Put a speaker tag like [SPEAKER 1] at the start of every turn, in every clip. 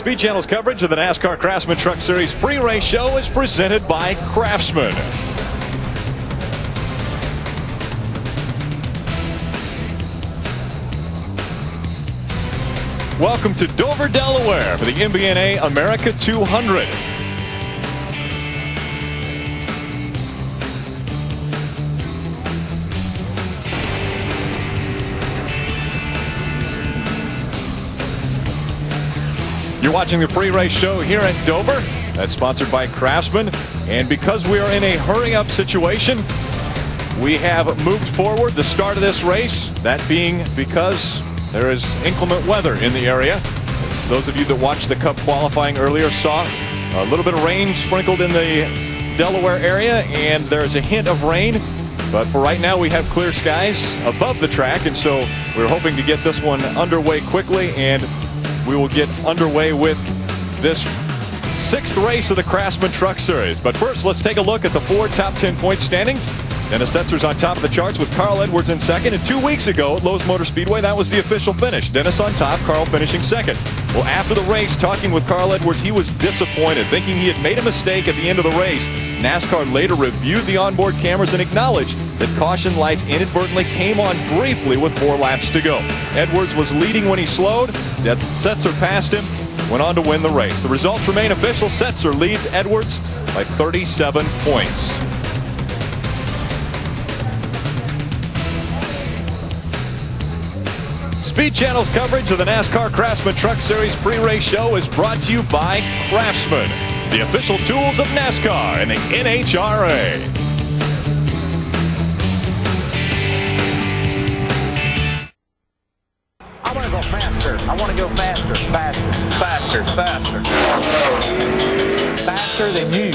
[SPEAKER 1] Speed Channel's coverage of the NASCAR Craftsman Truck Series pre-race show is presented by Craftsman. Welcome to Dover, Delaware for the MBNA America 200. You're watching the pre-race show here at Dover. That's sponsored by Craftsman. And because we are in a hurry-up situation, we have moved forward the start of this race. That being because there is inclement weather in the area. Those of you that watched the Cup qualifying earlier saw a little bit of rain sprinkled in the Delaware area, and there's a hint of rain. But for right now, we have clear skies above the track, and so we're hoping to get this one underway quickly, and we will get underway with this sixth race of the Craftsman Truck Series. But first, let's take a look at the Ford top 10 point standings. Dennis Setzer's on top of the charts with Carl Edwards in second. And 2 weeks ago at Lowe's Motor Speedway, that was the official finish. Dennis on top, Carl finishing second. Well, after the race, talking with Carl Edwards, he was disappointed, thinking he had made a mistake at the end of the race. NASCAR later reviewed the onboard cameras and acknowledged that caution lights inadvertently came on briefly with 4 laps to go. Edwards was leading when he slowed. Setzer passed him, went on to win the race. The results remain official. Setzer leads Edwards by 37 points. Speed Channel's coverage of the NASCAR Craftsman Truck Series pre-race show is brought to you by Craftsman, the official tools of NASCAR and the NHRA.
[SPEAKER 2] I want to go faster. I want to go faster, faster, faster, faster. Faster than you.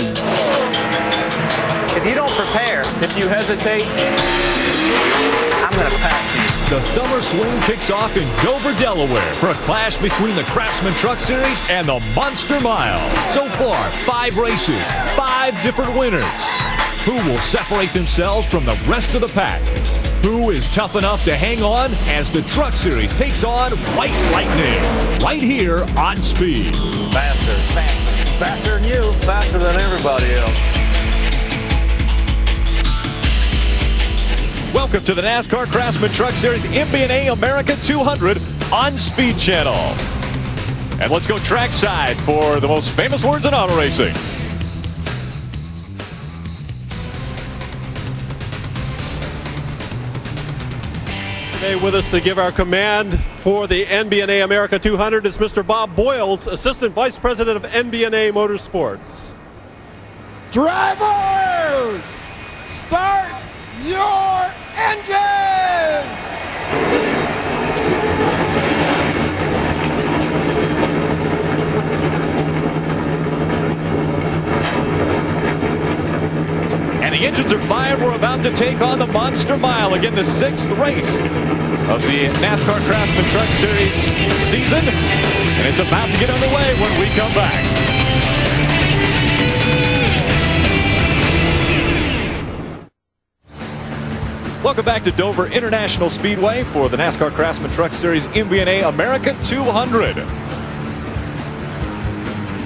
[SPEAKER 2] If you don't prepare, if you hesitate, I'm going to pass you.
[SPEAKER 3] The summer swing kicks off in Dover, Delaware for a clash between the Craftsman Truck Series and the Monster Mile. So far, 5 races, 5 different winners. Who will separate themselves from the rest of the pack? Who is tough enough to hang on as the Truck Series takes on White Lightning? Right here on Speed.
[SPEAKER 2] Faster, faster, faster than you, faster than everybody else.
[SPEAKER 1] Welcome to the NASCAR Craftsman Truck Series MBNA America 200 on Speed Channel. And let's go trackside for the most famous words in auto racing.
[SPEAKER 4] Today with us to give our command for the MBNA America 200 is Mr. Bob Boyles, Assistant Vice President of MBNA Motorsports.
[SPEAKER 5] Drivers, start your engine!
[SPEAKER 1] And the engines are fired. We're about to take on the Monster Mile. Again, the 6th race of the NASCAR Craftsman Truck Series season. And it's about to get underway when we come back. Welcome back to Dover International Speedway for the NASCAR Craftsman Truck Series MBNA America 200.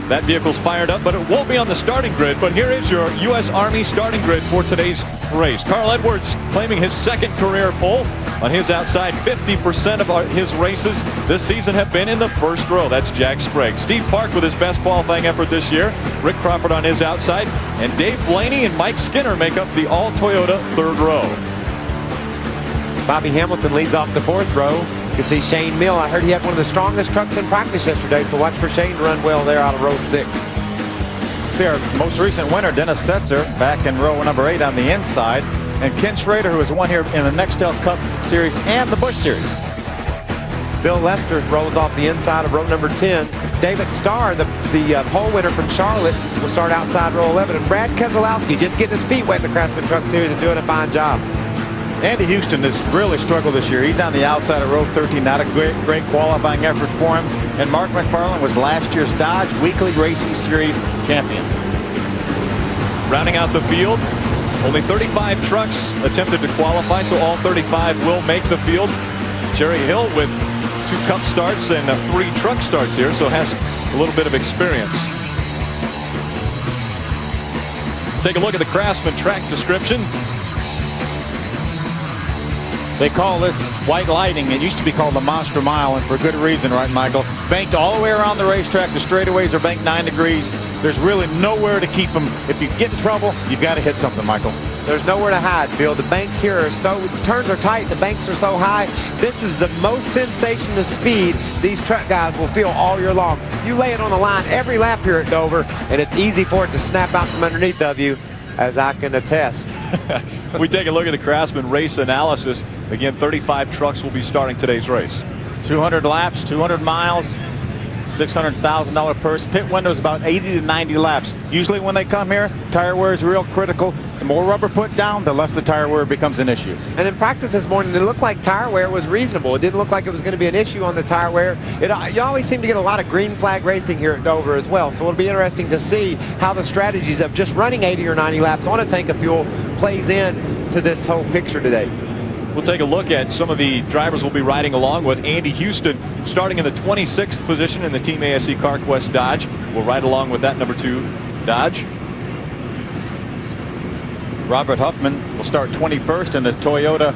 [SPEAKER 1] That vehicle's fired up, but it won't be on the starting grid. But here is your U.S. Army starting grid for today's race. Carl Edwards claiming his 2nd career pole on his outside. 50% of his races this season have been in the first row. That's Jack Sprague. Steve Park with his best qualifying effort this year. Rick Crawford on his outside. And Dave Blaney and Mike Skinner make up the all-Toyota 3rd row.
[SPEAKER 6] Bobby Hamilton leads off the 4th row. You can see Shane Mill. I heard he had one of the strongest trucks in practice yesterday, so watch for Shane to run well there out of row 6.
[SPEAKER 7] See our most recent winner, Dennis Setzer, back in row number 8 on the inside. And Ken Schrader, who has won here in the Nextel Cup Series and the Busch Series.
[SPEAKER 6] Bill Lester rolls off the inside of row number 10. David Starr, the pole winner from Charlotte, will start outside row 11. And Brad Keselowski just getting his feet wet in the Craftsman Truck Series and doing a fine job.
[SPEAKER 7] Andy Houston has really struggled this year. He's on the outside of row 13. Not a great qualifying effort for him. And Mark McFarland was last year's Dodge Weekly Racing Series champion.
[SPEAKER 1] Rounding out the field, only 35 trucks attempted to qualify, so all 35 will make the field. Jerry Hill with 2 cup starts and 3 truck starts here, so has a little bit of experience. Take a look at the Craftsman track description.
[SPEAKER 7] They call this white lightning. It used to be called the Monster Mile, and for good reason, right, Michael? Banked all the way around the racetrack. The straightaways are banked 9 degrees. There's really nowhere to keep them. If you get in trouble, you've got to hit something, Michael.
[SPEAKER 6] There's nowhere to hide, Bill. The banks here are the turns are tight, the banks are so high. This is the most sensational speed these truck guys will feel all year long. You lay it on the line every lap here at Dover, and it's easy for it to snap out from underneath of you, as I can attest.
[SPEAKER 1] We take a look at the Craftsman race analysis. Again, 35 trucks will be starting today's race.
[SPEAKER 7] 200 laps, 200 miles, $600,000 purse. Pit window is about 80 to 90 laps. Usually when they come here, tire wear is real critical. The more rubber put down, the less the tire wear becomes an issue.
[SPEAKER 6] And in practice this morning, it looked like tire wear was reasonable. It didn't look like it was going to be an issue on the tire wear. You always seem to get a lot of green flag racing here at Dover as well. So it'll be interesting to see how the strategies of just running 80 or 90 laps on a tank of fuel plays in to this whole picture today.
[SPEAKER 1] We'll take a look at some of the drivers we'll be riding along with. Andy Houston starting in the 26th position in the Team ASE CarQuest Dodge. We'll ride along with that number 2 Dodge.
[SPEAKER 7] Robert Huffman will start 21st in the Toyota,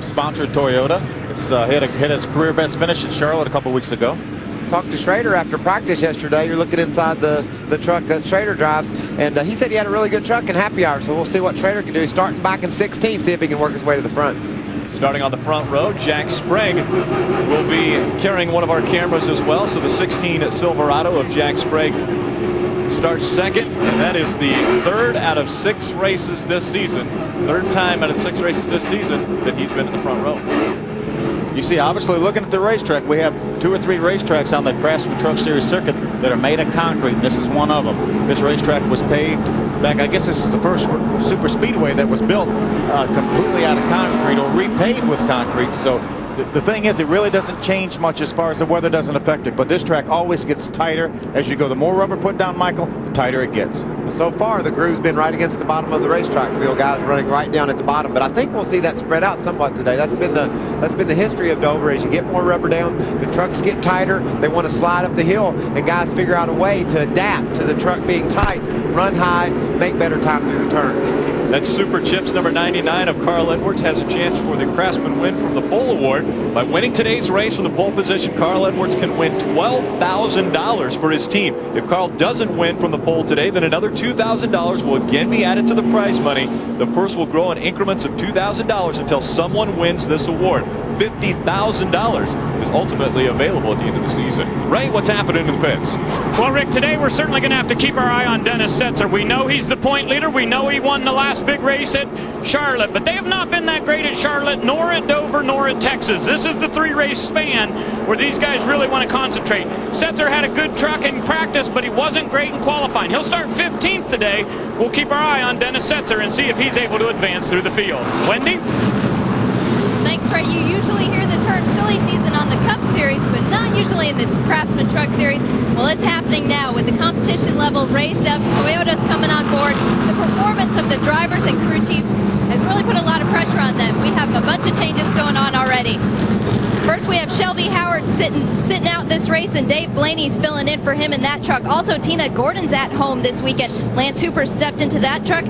[SPEAKER 7] sponsored Toyota. It's hit its career best finish at Charlotte a couple weeks ago.
[SPEAKER 6] Talked to Schrader after practice yesterday. You're looking inside the truck that Schrader drives, and he said he had a really good truck in happy hour, so we'll see what Schrader can do. He's starting back in 16th, see if he can work his way to the front.
[SPEAKER 1] Starting on the front row, Jack Sprague will be carrying one of our cameras as well. So the 16 Silverado of Jack Sprague starts second, and that is the 3rd out of 6 races this season. 3rd time out of 6 races this season that he's been in the front row.
[SPEAKER 7] You see, obviously, looking at the racetrack, we have 2 or 3 racetracks on the Craftsman Truck Series circuit that are made of concrete, and this is one of them. This racetrack was paved back, I guess this is the first super speedway that was built completely out of concrete or repaved with concrete. So the thing is, it really doesn't change much as far as the weather doesn't affect it, but this track always gets tighter as you go. The more rubber put down, Michael, the tighter it gets.
[SPEAKER 6] So far, the groove's been right against the bottom of the racetrack field, guys running right down at the bottom. But I think we'll see that spread out somewhat today. That's been the history of Dover. As you get more rubber down, the trucks get tighter. They want to slide up the hill, and guys figure out a way to adapt to the truck being tight, run high, make better time through the turns.
[SPEAKER 1] That's Super Chips number 99 of Carl Edwards has a chance for the Craftsman win from the pole award. By winning today's race from the pole position, Carl Edwards can win $12,000 for his team. If Carl doesn't win from the pole today, then another $2,000 will again be added to the prize money. The purse will grow in increments of $2,000 until someone wins this award. $50,000 is ultimately available at the end of the season. Ray, what's happening in the pits?
[SPEAKER 8] Well, Rick, today we're certainly going to have to keep our eye on Dennis Setzer. We know he's the point leader. We know he won the last big race at Charlotte, but they have not been that great at Charlotte, nor at Dover, nor at Texas. This is the 3-race span where these guys really want to concentrate. Setzer had a good truck in practice, but he wasn't great in qualifying. He'll start 15th today. We'll keep our eye on Dennis Setzer and see if he's able to advance through the field. Wendy?
[SPEAKER 9] Thanks, Ray. You usually hear the term silly season on the Cup Series, but not usually in the Craftsman Truck Series. Well, it's happening now with the competition level raised up. Toyota's coming on board. The performance of the drivers and crew chief has really put a lot of pressure on them. We have a bunch of changes going on already. First, we have Shelby Howard sitting out this race, and Dave Blaney's filling in for him in that truck. Also, Tina Gordon's at home this weekend. Lance Hooper stepped into that truck.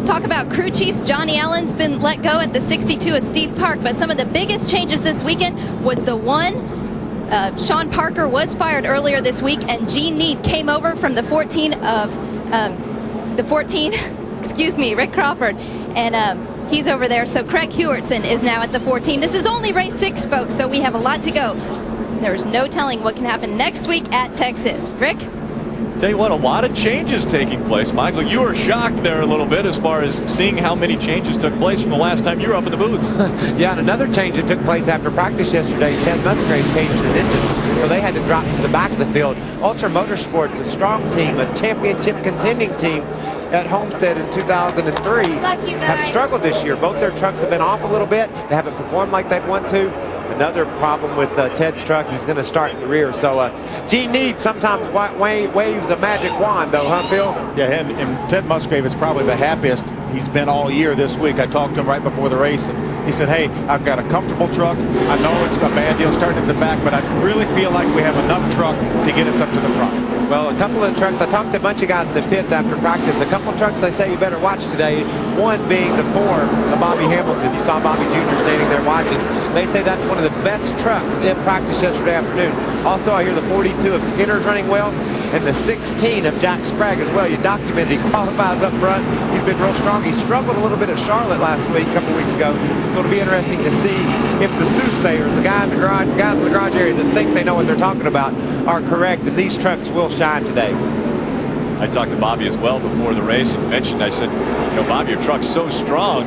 [SPEAKER 9] Talk about crew chiefs. Johnny Allen's been let go at the 62 of Steve Park, but some of the biggest changes this weekend was the one. Sean Parker was fired earlier this week, and Gene Need came over from the 14 of excuse me, Rick Crawford, and he's over there. So Craig Hewertson is now at the 14. This is only race 6, folks, so we have a lot to go. There's no telling what can happen next week at Texas. Rick?
[SPEAKER 1] Tell you what, a lot of changes taking place. Michael, you were shocked there a little bit as far as seeing how many changes took place from the last time you were up in the booth.
[SPEAKER 6] Yeah, and another change that took place after practice yesterday, Ted Musgrave changed his engine, so they had to drop to the back of the field. Ultra Motorsports, a strong team, a championship contending team at Homestead in 2003, have struggled this year. Both their trucks have been off a little bit. They haven't performed like they'd want to. Another problem with Ted's truck, he's going to start in the rear. So Gene Need sometimes waves a magic wand, though, huh, Phil?
[SPEAKER 7] Yeah, and Ted Musgrave is probably the happiest he's been all year this week. I talked to him right before the race, and he said, hey, I've got a comfortable truck. I know it's a bad deal starting at the back, but I really feel like we have enough truck to get us up to the front.
[SPEAKER 6] Well, a couple of trucks, I talked to a bunch of guys in the pits after practice. A couple of trucks they say you better watch today. One being the 4 of Bobby Hamilton. You saw Bobby Jr. standing there watching. They say that's one of the best trucks in practice yesterday afternoon. Also, I hear the 42 of Skinner's running well, and the 16 of Jack Sprague as well. You documented he qualifies up front. He's been real strong. He struggled a little bit at Charlotte last week, a couple weeks ago. So it'll be interesting to see if the soothsayers, the guys in the garage area that think they know what they're talking about, are correct, and these trucks will shine today.
[SPEAKER 1] I talked to Bobby as well before the race and mentioned, I said, you know, Bob, your truck's so strong.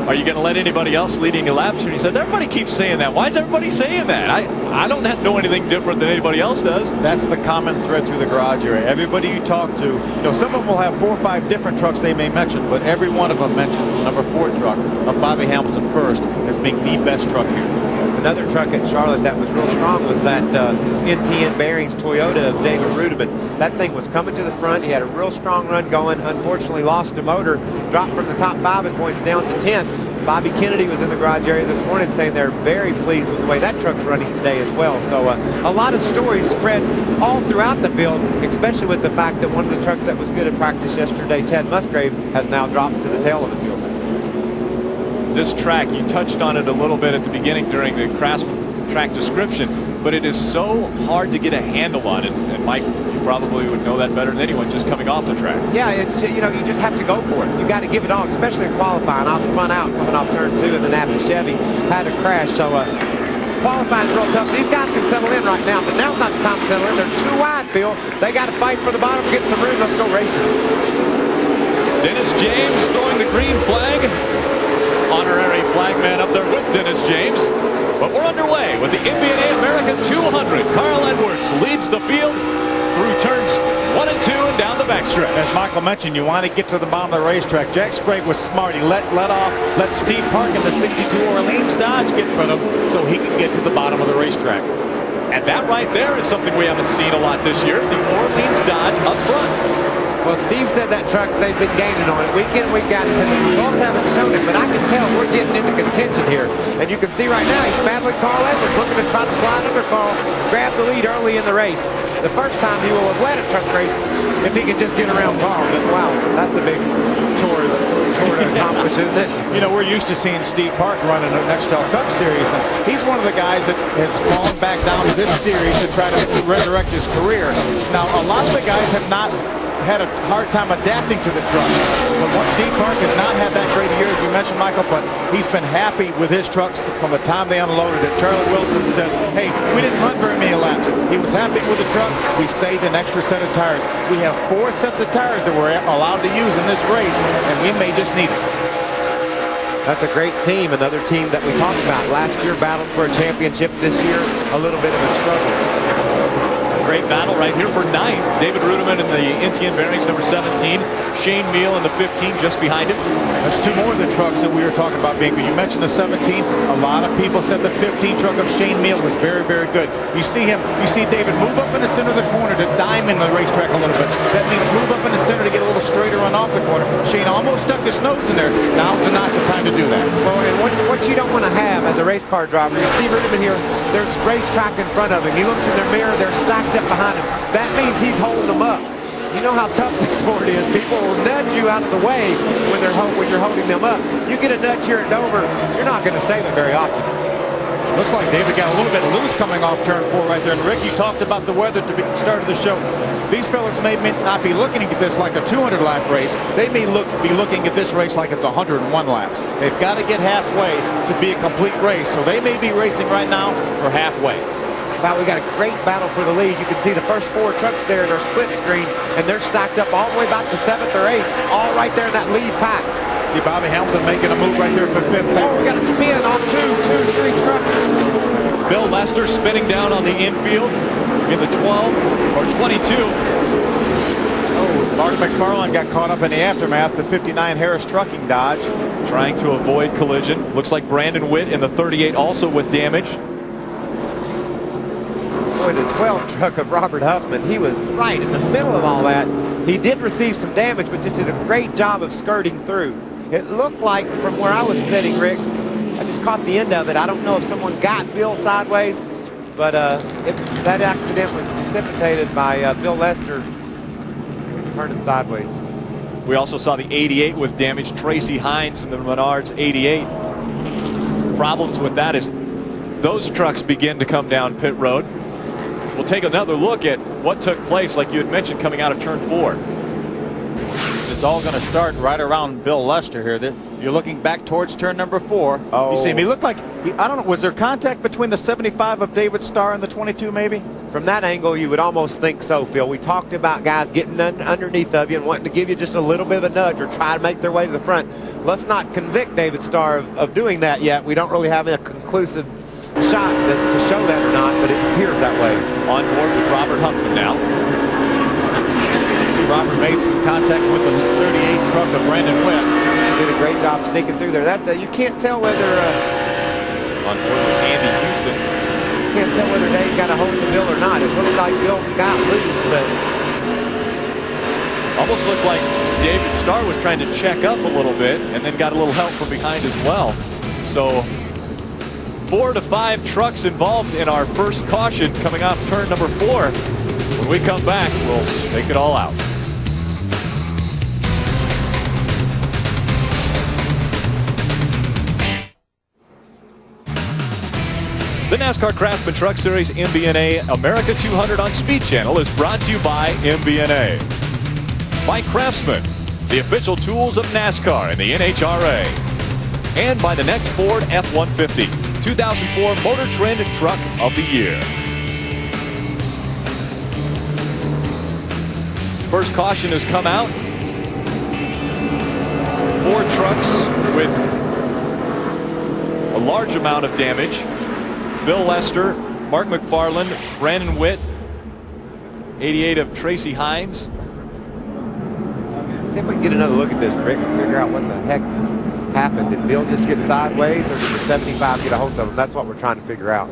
[SPEAKER 1] Are you going to let anybody else lead in your laps? And he said, everybody keeps saying that. Why is everybody saying that? I don't know anything different than anybody else does.
[SPEAKER 7] That's the common thread through the garage area. Everybody you talk to, you know, some of them will have 4 or 5 different trucks they may mention, but every one of them mentions the number 4 truck of Bobby Hamilton first as being the best truck here.
[SPEAKER 6] Another truck at Charlotte that was real strong was that NTN Bearings Toyota of David Rudiman. That thing was coming to the front. He had a real strong run going. Unfortunately, lost a motor, dropped from the top 5 in points down to 10th. Bobby Kennedy was in the garage area this morning saying they're very pleased with the way that truck's running today as well. So a lot of stories spread all throughout the field, especially with the fact that one of the trucks that was good at practice yesterday, Ted Musgrave, has now dropped to the tail of the field.
[SPEAKER 1] This track, you touched on it a little bit at the beginning during the Craftsman track description, but it is so hard to get a handle on it. And Mike, you probably would know that better than anyone just coming off the track.
[SPEAKER 6] Yeah, it's, you know, you just have to go for it. You got to give it all, especially in qualifying. I spun out coming off turn 2 in the Napa Chevy, had a crash. So qualifying's real tough. These guys can settle in right now, but now's not the time to settle in. They're too wide, Phil. They got to fight for the bottom, get some room. Let's go racing.
[SPEAKER 1] Dennis James throwing the green flag. Honorary flagman up there with Dennis James. But we're underway with the MBNA America 200. Carl Edwards leads the field through turns 1 and 2 and down the backstretch.
[SPEAKER 7] As Michael mentioned, you want to get to the bottom of the racetrack. Jack Sprague was smart. He let Steve Park in the 62 Orleans Dodge get in front of him so he could get to the bottom of the racetrack.
[SPEAKER 1] And that right there is something we haven't seen a lot this year. The Orleans Dodge up front.
[SPEAKER 6] Well, Steve said that truck, they've been gaining on it week in, week out. He said the results haven't shown it, but I can tell we're getting into contention here. And you can see right now he's battling Carl Edwards, looking to try to slide under Carl, grab the lead early in the race. The first time he will have led a truck race if he can just get around Carl. But wow, that's a big chore to accomplish, isn't it?
[SPEAKER 7] You know, we're used to seeing Steve Park running the Nextel Cup Series, and he's one of the guys that has fallen back down to this series to try to resurrect his career. Now, a lot of the guys have not had a hard time adapting to the trucks. But Steve Park has not had that great a year, as you mentioned, Michael, but he's been happy with his trucks from the time they unloaded it. Charlie Wilson said, hey, we didn't run very many laps. He was happy with the truck. We saved an extra set of tires. We have 4 sets of tires that we're allowed to use in this race, and we may just need it.
[SPEAKER 6] That's a great team, another team that we talked about. Last year battled for a championship. This year, a little bit of a struggle.
[SPEAKER 1] Great battle right here for 9th. David Rudiman in the NTN Bearings, number 17. Shane Meal in the 15 just behind him.
[SPEAKER 7] That's 2 more of the trucks that we were talking about being good. You mentioned the 17. A lot of people said the 15 truck of Shane Meal was very, very good. You see David move up in the center of the corner to diamond the racetrack a little bit. That means move up in the center to get a little straighter run off the corner. Shane almost stuck his nose in there. Now's not the time to do that.
[SPEAKER 6] Well, and what you don't want to have as a race car driver, you see Rudiman here, there's racetrack in front of him. He looks in their mirror, they're stacked up behind him. That means he's holding them up. You know how tough this sport is. People will nudge you out of the way when you're holding them up. You get a nudge here at Dover, you're not going to save it very often.
[SPEAKER 7] Looks like David got a little bit loose coming off turn 4 right there. And Rick, you talked about the weather to the start of the show. These fellas may not be looking at this like a 200-lap race. They may be looking at this race like it's 101 laps. They've got to get halfway to be a complete race. So they may be racing right now for halfway.
[SPEAKER 6] Wow, we got a great battle for the lead. You can see the first 4 trucks there in our split screen, and they're stacked up all the way back to 7th or 8th, all right there in that lead pack.
[SPEAKER 7] See Bobby Hamilton making a move right there for 5th.
[SPEAKER 6] Oh, we got a spin off 3 trucks.
[SPEAKER 1] Bill Lester spinning down on the infield in the 12 or 22.
[SPEAKER 7] Oh, Mark McFarland got caught up in the aftermath. The 59 Harris Trucking Dodge.
[SPEAKER 1] Trying to avoid collision. Looks like Brandon Witt in the 38 also with damage.
[SPEAKER 6] 12 truck of Robert Huffman. He was right in the middle of all that. He did receive some damage, but just did a great job of skirting through. It looked like from where I was sitting, Rick, I just caught the end of it. I don't know if someone got Bill sideways, but that accident was precipitated by Bill Lester turning sideways.
[SPEAKER 1] We also saw the 88 with damage. Tracy Hines in the Menards 88. Problems with that is those trucks begin to come down pit road. We'll take another look at what took place, like you had mentioned, coming out of turn 4.
[SPEAKER 7] It's all going to start right around Bill Lester here. You're looking back towards turn number 4.
[SPEAKER 6] Oh.
[SPEAKER 7] You see him. He looked like, I don't know, was there contact between the 75 of David Starr and the 22 maybe?
[SPEAKER 6] From that angle, you would almost think so, Phil. We talked about guys getting underneath of you and wanting to give you just a little bit of a nudge or try to make their way to the front. Let's not convict David Starr of doing that yet. We don't really have a conclusive shot to show that or not, but it appears that way.
[SPEAKER 1] On board with Robert Huffman now.
[SPEAKER 7] See, Robert made some contact with the 38 truck of Brandon Witt.
[SPEAKER 6] Did a great job sneaking through there. You can't tell whether
[SPEAKER 1] on board with Andy Houston.
[SPEAKER 6] You can't tell whether Dave got a hold of Bill or not. It looked like Bill got loose, but
[SPEAKER 1] almost looked like David Starr was trying to check up a little bit and then got a little help from behind as well. So 4 to 5 trucks involved in our first caution coming off turn number 4. When we come back, we'll take it all out. The NASCAR Craftsman Truck Series MBNA America 200 on Speed Channel is brought to you by MBNA. By Craftsman, the official tools of NASCAR and the NHRA. And by the next Ford F-150, 2004 Motor Trend Truck of the Year. First caution has come out. 4 trucks with a large amount of damage. Bill Lester, Mark McFarland, Brandon Witt, 88 of Tracy Hines.
[SPEAKER 6] See if we can get another look at this, Rick, and figure out what the heck happened. Did Bill just get sideways, or did the 75 get a hold of him? That's what we're trying to figure out.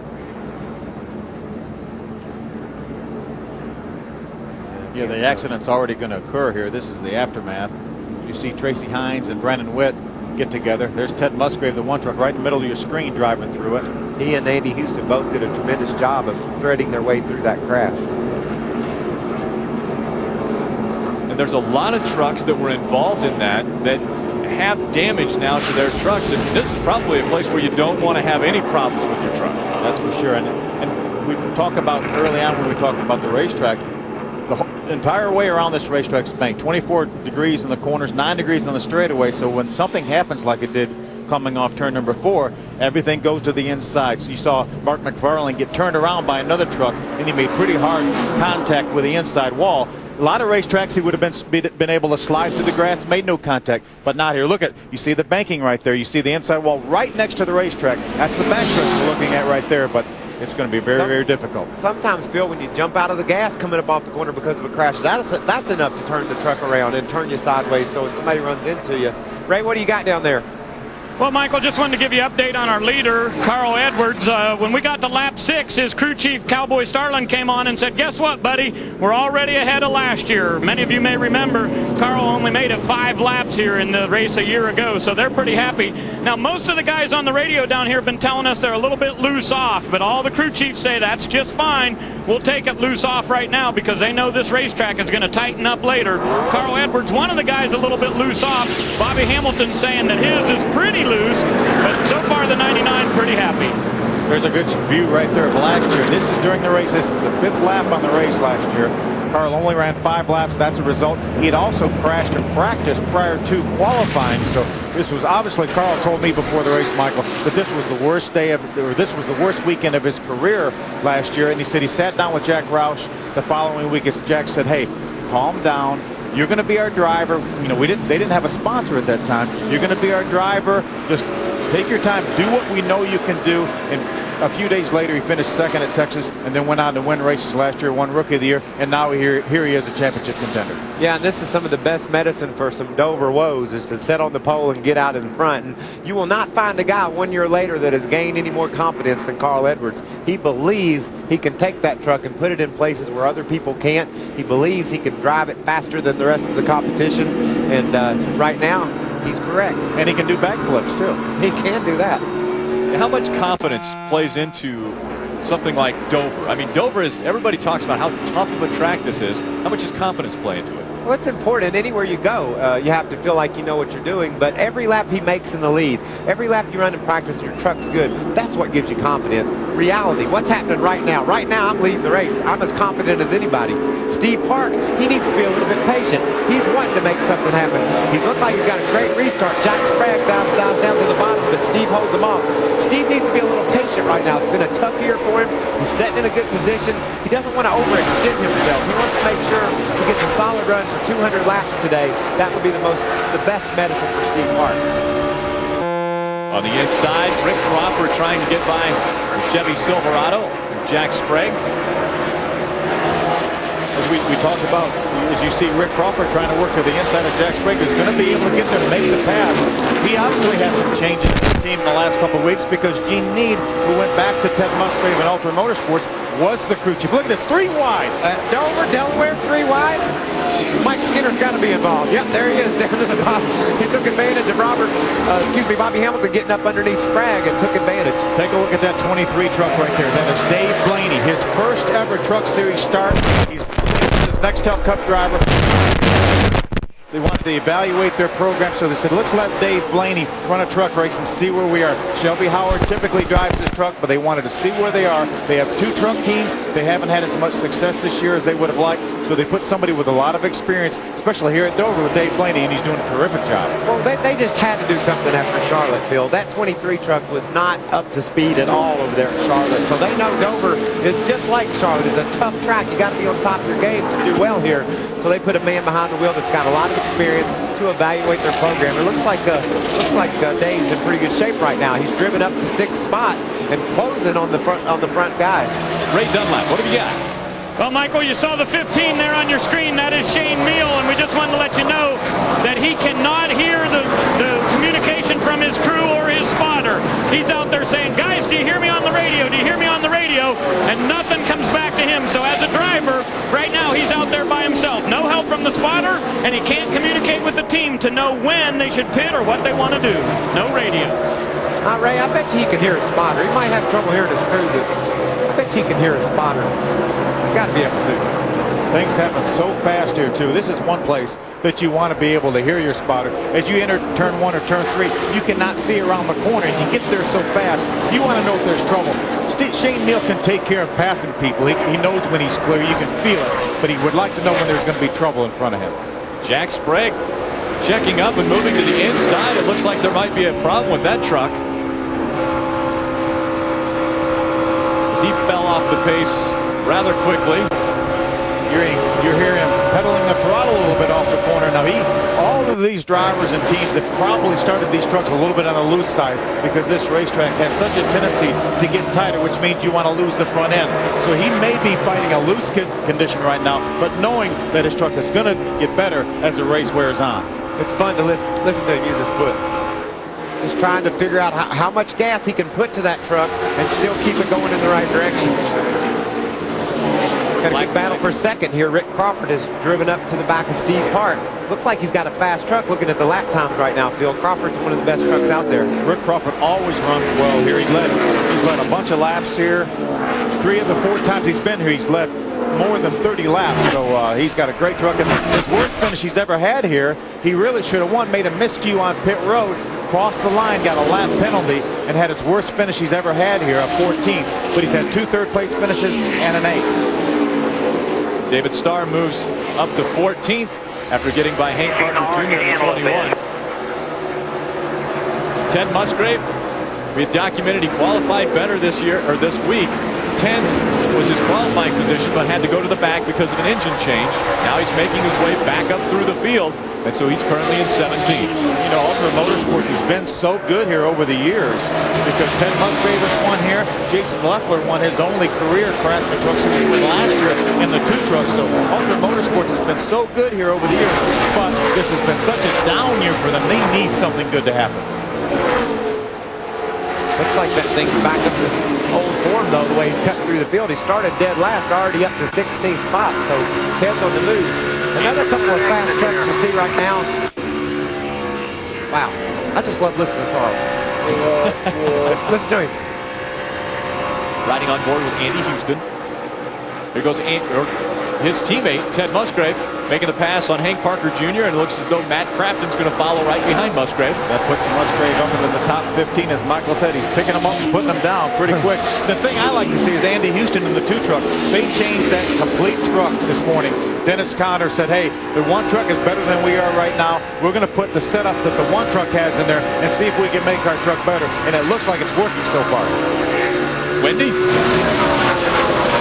[SPEAKER 7] Yeah, the accident's already going to occur here. This is the aftermath. You see Tracy Hines and Brandon Witt get together. There's Ted Musgrave, the one truck right in the middle of your screen, driving through it.
[SPEAKER 6] He and Andy Houston both did a tremendous job of threading their way through that crash.
[SPEAKER 1] And there's a lot of trucks that were involved in that have damage now to their trucks, and this is probably a place where you don't want to have any problems with your truck.
[SPEAKER 7] That's for sure. And we talk about early on when we talked about the racetrack, the entire way around this racetrack is banked. 24 degrees in the corners, 9 degrees on the straightaway. So when something happens like it did coming off turn number 4, everything goes to the inside. So you saw Mark McFarland get turned around by another truck, and he made pretty hard contact with the inside wall. A lot of racetracks he would have been able to slide through the grass, made no contact, but not here. Look at, you see the banking right there. You see the inside wall right next to the racetrack. That's the back truck we're looking at right there, but it's going to be very, very difficult.
[SPEAKER 6] Sometimes, Phil, when you jump out of the gas coming up off the corner because of a crash, that's enough to turn the truck around and turn you sideways so when somebody runs into you. Ray, what do you got down there?
[SPEAKER 8] Well, Michael, just wanted to give you an update on our leader, Carl Edwards. When we got to lap 6, his crew chief, Cowboy Starlin, came on and said, guess what, buddy? We're already ahead of last year. Many of you may remember Carl only made it 5 laps here in the race a year ago, so they're pretty happy. Now, most of the guys on the radio down here have been telling us they're a little bit loose off, but all the crew chiefs say that's just fine. We'll take it loose off right now because they know this racetrack is going to tighten up later. Carl Edwards, one of the guys a little bit loose off. Bobby Hamilton saying that his is pretty loose, but so far the 99 pretty happy.
[SPEAKER 7] There's a good view right there of last year. This is during the race. This is the 5th lap on the race last year. Carl only ran 5 laps. That's a result. He had also crashed in practice prior to qualifying. So this was obviously, Carl told me before the race, Michael, that this was the worst day of, or this was the worst weekend of his career last year. And he said he sat down with Jack Roush the following week. As Jack said, hey, calm down. You're going to be our driver. You know, they didn't have a sponsor at that time. You're going to be our driver. Just take your time. Do what we know you can do. And A few days later, he finished second at Texas and then went on to win races last year, won Rookie of the Year, and now here he is a championship contender.
[SPEAKER 6] Yeah, and this is some of the best medicine for some Dover woes, is to sit on the pole and get out in front. And you will not find a guy 1 year later that has gained any more confidence than Carl Edwards. He believes he can take that truck and put it in places where other people can't. He believes he can drive it faster than the rest of the competition. And right now, he's correct.
[SPEAKER 7] And he can do backflips, too.
[SPEAKER 6] He can do that.
[SPEAKER 1] How much confidence plays into something like Dover? I mean, Dover is, everybody talks about how tough of a track this is. How much does confidence play into it?
[SPEAKER 6] Well, it's important. Anywhere you go, you have to feel like you know what you're doing. But every lap he makes in the lead, every lap you run in practice and your truck's good, that's what gives you confidence. Reality, what's happening right now? Right now, I'm leading the race. I'm as confident as anybody. Steve Park, he needs to be a little bit patient. He's wanting to make something happen. He's looked like he's got a great restart. Jack Sprague dives down to the bottom, but Steve holds him off. Steve needs to be a little patient right now. It's been a tough year for him. He's sitting in a good position. He doesn't want to overextend himself. He wants to make sure he gets a solid run for 200 laps today. That would be the best medicine for Steve Park.
[SPEAKER 1] On the inside, Rick Crawford trying to get by the Chevy Silverado and Jack Sprague.
[SPEAKER 7] As we talked about, as you see Rick Crawford trying to work to the inside of Jack Sprague, is going to be able to get there and make the pass. He obviously had some changes in the team in the last couple of weeks because Gene Need, who went back to Ted Musgrave and Ultra Motorsports, was the crew chief. Look at this, 3 wide.
[SPEAKER 6] Dover, Delaware, 3 wide. Mike Skinner's got to be involved. Yep, there he is down to the bottom. He took advantage of Bobby Hamilton getting up underneath Sprague and took advantage.
[SPEAKER 7] Take a look at that 23 truck right there. That is Dave Blaney, his first ever Truck Series start. He's his Nextel Cup driver. They wanted to evaluate their program, so they said, let's let Dave Blaney run a truck race and see where we are. Shelby Howard typically drives this truck, but they wanted to see where they are. They have 2 truck teams. They haven't had as much success this year as they would have liked, so they put somebody with a lot of experience, especially here at Dover with Dave Blaney, and he's doing a terrific job.
[SPEAKER 6] Well, they just had to do something after Charlotte, Phil. That 23 truck was not up to speed at all over there at Charlotte, so they know Dover is just like Charlotte. It's a tough track. You got to be on top of your game to do well here. So they put a man behind the wheel that's got a lot of experience to evaluate their program. It looks like Dave's in pretty good shape right now. He's driven up to 6th spot and closing on the front guys.
[SPEAKER 1] Ray Dunlap, what have you got?
[SPEAKER 8] Well, Michael, you saw the 15 there on your screen. That is Shane Meal, and we just wanted to let you know that he cannot hear the communication from his crew or his spotter. He's out there saying, guys, do you hear me on the radio? Do you hear me on the radio? And nothing comes back to him. So as a driver, right now he's out there by himself. No help from the spotter, and he can't communicate with the team to know when they should pit or what they want to do. No radio.
[SPEAKER 6] Ray, I bet you he can hear a spotter. He might have trouble hearing his crew, but I bet you he can hear a spotter. Got to be able to.
[SPEAKER 7] Things happen so fast here, too. This is one place that you want to be able to hear your spotter. As you enter turn 1 or turn 3, you cannot see around the corner, and you get there so fast. You want to know if there's trouble. Shane Neal can take care of passing people. He knows when he's clear. You can feel it, but he would like to know when there's going to be trouble in front of him.
[SPEAKER 1] Jack Sprague checking up and moving to the inside. It looks like there might be a problem with that truck, as he fell off the pace rather quickly.
[SPEAKER 7] You're hearing him pedaling the throttle a little bit off the corner. Now, all of these drivers and teams have probably started these trucks a little bit on the loose side because this racetrack has such a tendency to get tighter, which means you want to lose the front end. So he may be fighting a loose condition right now, but knowing that his truck is going to get better as the race wears on.
[SPEAKER 6] It's fun to listen to him use his foot. Just trying to figure out how much gas he can put to that truck and still keep it going in the right direction. Got a good battle for second here. Rick Crawford has driven up to the back of Steve Park. Looks like he's got a fast truck looking at the lap times right now, Phil. Crawford's one of the best trucks out there.
[SPEAKER 7] Rick Crawford always runs well here. He's led a bunch of laps here. 3 of the 4 times he's been here, he's led more than 30 laps. So he's got a great truck. And his worst finish he's ever had here, he really should have won. Made a miscue on pit road. Crossed the line, got a lap penalty, and had his worst finish he's ever had here, a 14th. But he's had 2 third-place finishes and an 8th.
[SPEAKER 1] David Starr moves up to 14th after getting by Hank Barton Jr. in the 21. Ted Musgrave, we had documented he qualified better this year or this week 10th was his qualifying position, but had to go to the back because of an engine change. Now he's making his way back up through the field, and so he's currently in 17th.
[SPEAKER 7] You know, Ultimate Motorsports has been so good here over the years because Ted Musgrave has won here. Jason Leffler won his only career Craftsman Truck Series win last year in the 2 trucks. So Ultimate Motorsports has been so good here over the years, but this has been such a down year for them. They need something good to happen.
[SPEAKER 6] Looks like that thing back up his old form, though, the way he's cutting through the field. He started dead last, already up to 16th spot, so Ted's on the move. Another couple of fast trucks you see right now. Wow, I just love listening to Carl. Listen to him.
[SPEAKER 1] Riding on board with Andy Houston. Here goes his teammate, Ted Musgrave, making the pass on Hank Parker Jr., and it looks as though Matt Crafton's going to follow right behind Musgrave.
[SPEAKER 7] That puts Musgrave up into the top 15. As Michael said, he's picking them up and putting them down pretty quick. The thing I like to see is Andy Houston in the 2 truck. They changed that complete truck this morning. Dennis Conner said, hey, the 1 truck is better than we are right now. We're going to put the setup that the 1 truck has in there and see if we can make our truck better. And it looks like it's working so far.
[SPEAKER 1] Wendy?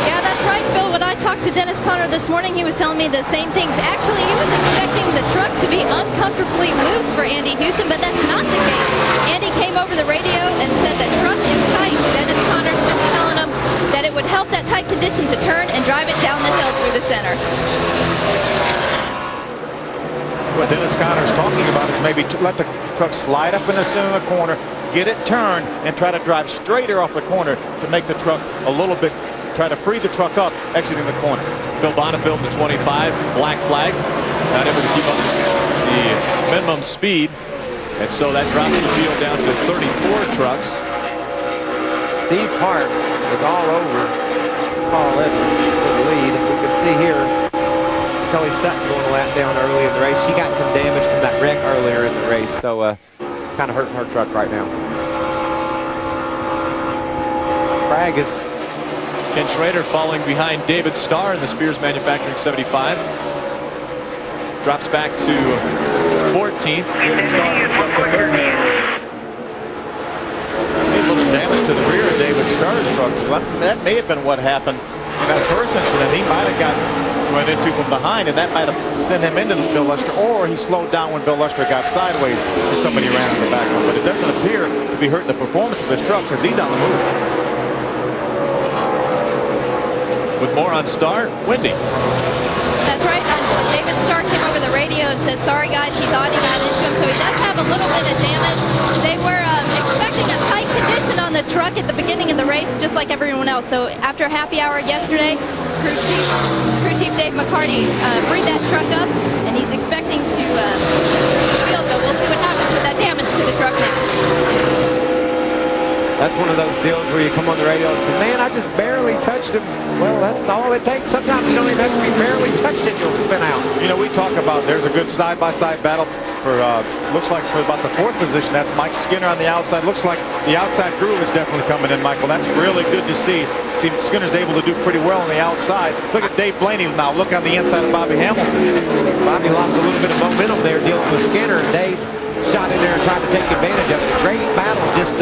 [SPEAKER 9] Yeah, that's right, Phil. When I talked to Dennis Conner this morning, he was telling me the same things. Actually, he was expecting the truck to be uncomfortably loose for Andy Houston, but that's not the case. Andy came over the radio and said the truck is tight. Dennis Conner's just telling him that it would help that tight condition to turn and drive it down the hill through the center.
[SPEAKER 7] What Dennis Conner's talking about is maybe let the truck slide up in the center of the corner, get it turned, and try to drive straighter off the corner to make the truck a little bit, try to free the truck up exiting the corner.
[SPEAKER 1] Phil Bonnefeld in the 25, black flag, not able to keep up the minimum speed, and so that drops the field down to 34 trucks.
[SPEAKER 6] Steve Park is all over Paul Edwards for the lead. We can see here Kelly Sutton going a lap down early in the race. She got some damage from that wreck earlier in the race, so kind of hurting her truck right now. Sprague is...
[SPEAKER 1] Ken Schrader falling behind David Starr in the Spears Manufacturing 75. Drops back to 14th. David Starr moves up to 13th.
[SPEAKER 7] A little damage to the rear of David Starr's truck. So that may have been what happened in that first incident. He might have got run into from behind, and that might have sent him into Bill Lester, or he slowed down when Bill Lester got sideways and somebody ran in the back of him. But it doesn't appear to be hurting the performance of his truck because he's on the move.
[SPEAKER 1] With more on Starr, Wendy.
[SPEAKER 9] That's right. David Starr came over the radio and said, sorry guys, he thought he got into him, so he does have a little bit of damage. They were expecting a tight condition on the truck at the beginning of the race, just like everyone else. So after happy hour yesterday, crew chief Dave McCarty freed that truck up, and he's expecting to field, but we'll see what happens with that damage to the truck now.
[SPEAKER 6] That's one of those deals where you come on the radio and say, man, I just barely touched him. Well, that's all it takes. Sometimes you don't even have to be barely touched it, you'll spin out.
[SPEAKER 7] You know, we talk about there's a good side-by-side battle for, looks like for about the 4th position. That's Mike Skinner on the outside. Looks like the outside groove is definitely coming in, Michael. That's really good to see. See, Skinner's able to do pretty well on the outside. Look at Dave Blaney now. Look on the inside of Bobby Hamilton.
[SPEAKER 6] Bobby lost a little bit of momentum there dealing with Skinner, and Dave shot in there and tried to take advantage of it. A great battle just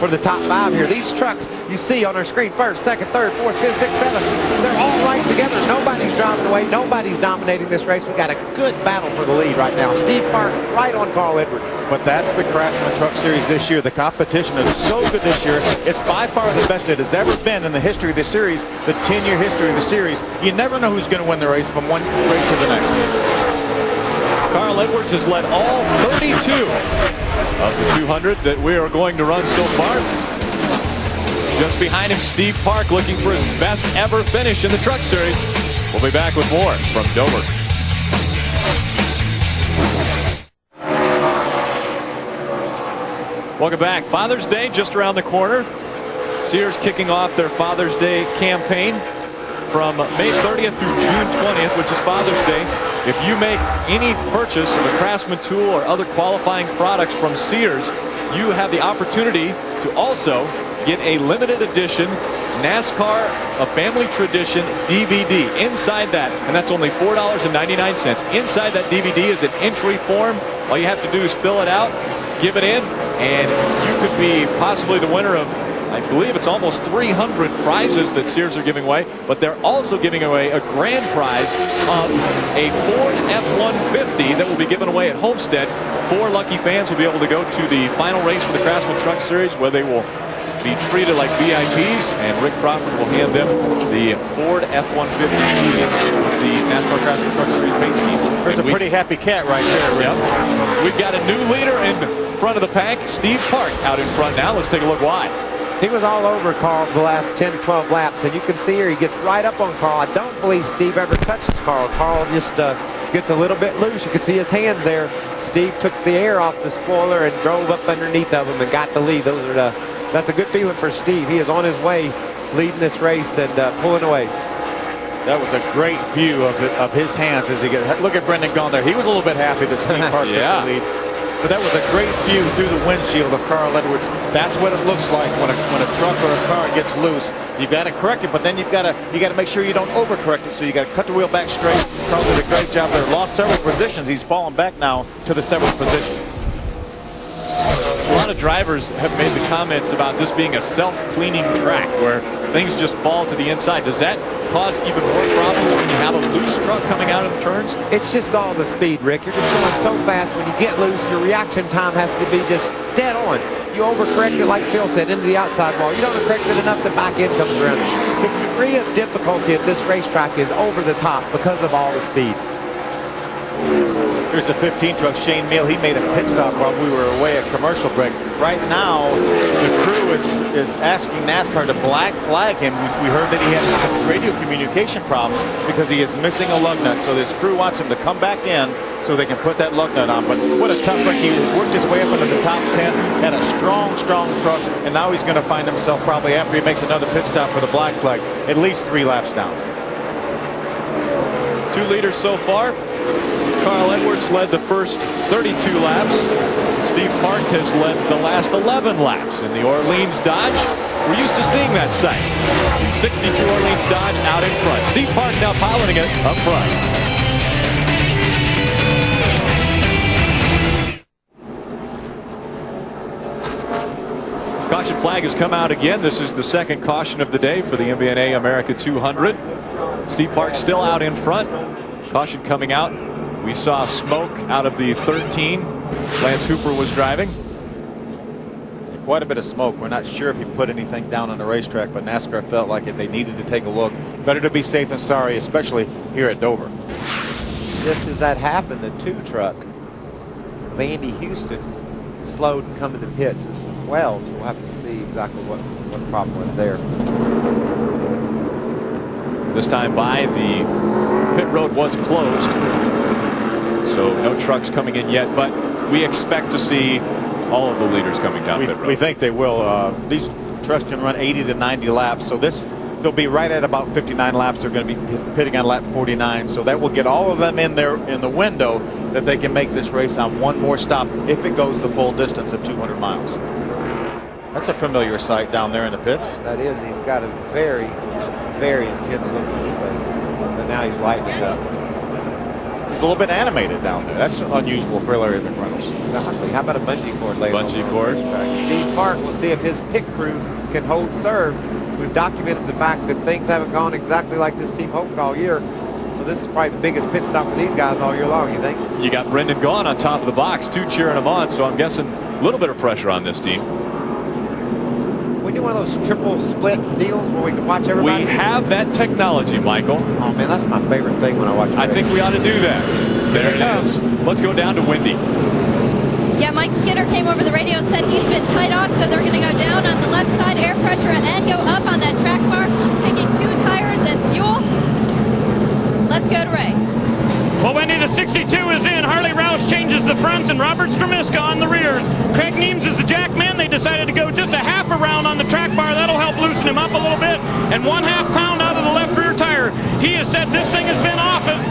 [SPEAKER 6] for the top 5 here. These trucks you see on our screen, 1st, 2nd, 3rd, 4th, 5th, 6th, 7th, they're all right together. Nobody's driving away. Nobody's dominating this race. We've got a good battle for the lead right now. Steve Park right on Carl Edwards.
[SPEAKER 7] But that's the Craftsman Truck Series this year. The competition is so good this year. It's by far the best it has ever been in the history of the series, the 10-year history of the series. You never know who's going to win the race from one race to the next.
[SPEAKER 1] Carl Edwards has led all 32 of the 200 that we are going to run so far. Just behind him, Steve Park looking for his best ever finish in the Truck Series. We'll be back with more from Dover. Welcome back. Father's Day just around the corner. Sears kicking off their Father's Day campaign from May 30th through June 20th, which is Father's Day. If you make any purchase of a Craftsman tool or other qualifying products from Sears, you have the opportunity to also get a limited edition NASCAR A Family Tradition DVD. Inside that, and that's only $4.99. Inside that DVD is an entry form. All you have to do is fill it out, give it in, and you could be possibly the winner of I believe it's almost 300 prizes that Sears are giving away, but they're also giving away a grand prize of a Ford F-150 that will be given away at Homestead. 4 lucky fans will be able to go to the final race for the Craftsman Truck Series, where they will be treated like VIPs, and Rick Crawford will hand them the Ford F-150 with the NASCAR Craftsman Truck Series paint scheme.
[SPEAKER 7] There's a pretty happy cat right there, Rick.
[SPEAKER 1] Yep. We've got a new leader in front of the pack, Steve Park, out in front now. Let's take a look why.
[SPEAKER 6] He was all over Carl the last 10, 12 laps, and you can see here he gets right up on Carl. I don't believe Steve ever touches Carl. Carl just gets a little bit loose. You can see his hands there. Steve took the air off the spoiler and drove up underneath of him and got the lead. That's a good feeling for Steve. He is on his way leading this race and pulling away.
[SPEAKER 7] That was a great view of his hands as he look at Brendan Gaughan there. He was a little bit happy that Steve Park took the lead. But that was a great view through the windshield of Carl Edwards. That's what it looks like when a truck or a car gets loose. You've got to correct it, but then you got to make sure you don't overcorrect it. So you got to cut the wheel back straight. Carl did a great job there. Lost several positions. He's fallen back now to the 7th position.
[SPEAKER 1] A lot of drivers have made the comments about this being a self-cleaning track where things just fall to the inside. Does that cause even more problems when you have a loose truck coming out of the turns?
[SPEAKER 6] It's just all the speed, Rick. You're just going so fast. When you get loose, your reaction time has to be just dead on. You overcorrect it, like Phil said, into the outside wall. You don't correct it enough, the back end comes around. The degree of difficulty at this racetrack is over the top because of all the speed.
[SPEAKER 7] Here's a 15 truck, Shane Meal. He made a pit stop while we were away at commercial break. Right now, the crew is asking NASCAR to black flag him. We heard that he had some radio communication problems because he is missing a lug nut. So this crew wants him to come back in so they can put that lug nut on. But what a tough wreck. He worked his way up into the top 10, had a strong truck, and now he's going to find himself probably after he makes another pit stop for the black flag, at least 3 laps down.
[SPEAKER 1] 2 leaders so far. Carl Edwards led the first 32 laps. Steve Park has led the last 11 laps in the Orleans Dodge. We're used to seeing that sight. The 62 Orleans Dodge out in front. Steve Park now piloting it up front. Caution flag has come out again. This is the second caution of the day for the MBNA America 200. Steve Park still out in front. Caution coming out. We saw smoke out of the 13. Lance Hooper was driving.
[SPEAKER 7] Quite a bit of smoke. We're not sure if he put anything down on the racetrack, but NASCAR felt like they needed to take a look. Better to be safe than sorry, especially here at Dover.
[SPEAKER 6] Just as that happened, the 2 truck, Vandy Houston, slowed and come to the pits as well. So we'll have to see exactly what the problem was there.
[SPEAKER 1] This time by the pit road was closed, so no trucks coming in yet, but we expect to see all of the leaders coming down pit road.
[SPEAKER 7] We think they will. These trucks can run 80 to 90 laps, so they'll be right at about 59 laps. They're going to be pitting on lap 49, so that will get all of them in there in the window that they can make this race on one more stop if it goes the full distance of 200 miles. That's a familiar sight down there in the pits.
[SPEAKER 6] That is, and he's got a very, very intense look on his face. But now he's lightening up.
[SPEAKER 7] He's a little bit animated down there. That's unusual for Larry McReynolds.
[SPEAKER 6] Exactly. How about a bungee cord later?
[SPEAKER 1] Bungee cord.
[SPEAKER 6] Steve Park, we'll see if his pit crew can hold serve. We've documented the fact that things haven't gone exactly like this team hoped all year. So this is probably the biggest pit stop for these guys all year long, you think?
[SPEAKER 1] You got Brendan Gaughan on top of the box, 2 cheering him on, so I'm guessing a little bit of pressure on this team.
[SPEAKER 6] We do one of those triple split deals where we can watch everybody?
[SPEAKER 1] We have that technology, Michael.
[SPEAKER 6] Oh, man, that's my favorite thing when I watch
[SPEAKER 1] I think we ought to do that. There it is. Let's go down to Wendy.
[SPEAKER 9] Yeah, Mike Skinner came over the radio and said he's been tied off, so they're going to go down on the left side, air pressure, and go up on that track bar, taking 2 tires and fuel. Let's go to Ray.
[SPEAKER 8] Well, Wendy, the 62 is in. Harley Roush changes the fronts, and Robert Stramiska on the rears. Craig Neems is the jack man. They decided to go just a half a round on the track bar. That'll help loosen him up a little bit. And 1/2 pound out of the left rear tire. He has said this thing has been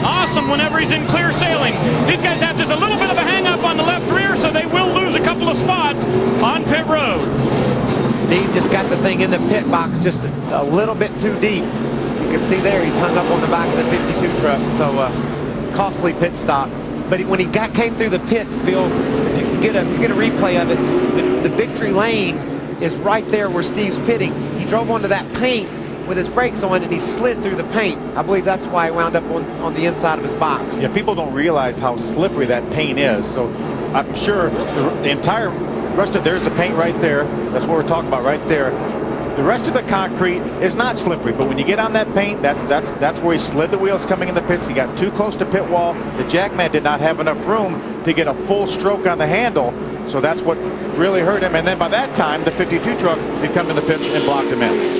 [SPEAKER 8] awesome whenever he's in clear sailing. These guys have just a little bit of a hang-up on the left rear, so they will lose a couple of spots on pit road.
[SPEAKER 6] Steve just got the thing in the pit box just a little bit too deep. You can see there he's hung up on the back of the 52 truck. So costly pit stop. But when he came through the pits, Phil, if you can get a replay of it, the victory lane is right there where Steve's pitting. He drove onto that paint with his brakes on, and he slid through the paint. I believe that's why he wound up on the inside of his box.
[SPEAKER 7] Yeah, people don't realize how slippery that paint is. So I'm sure the entire rest of, there's the paint right there. That's what we're talking about right there. The rest of the concrete is not slippery, but when you get on that paint, that's where he slid the wheels coming in the pits. He got too close to pit wall. The jackman did not have enough room to get a full stroke on the handle, so that's what really hurt him. And then by that time, the 52 truck had come to the pits and blocked him in.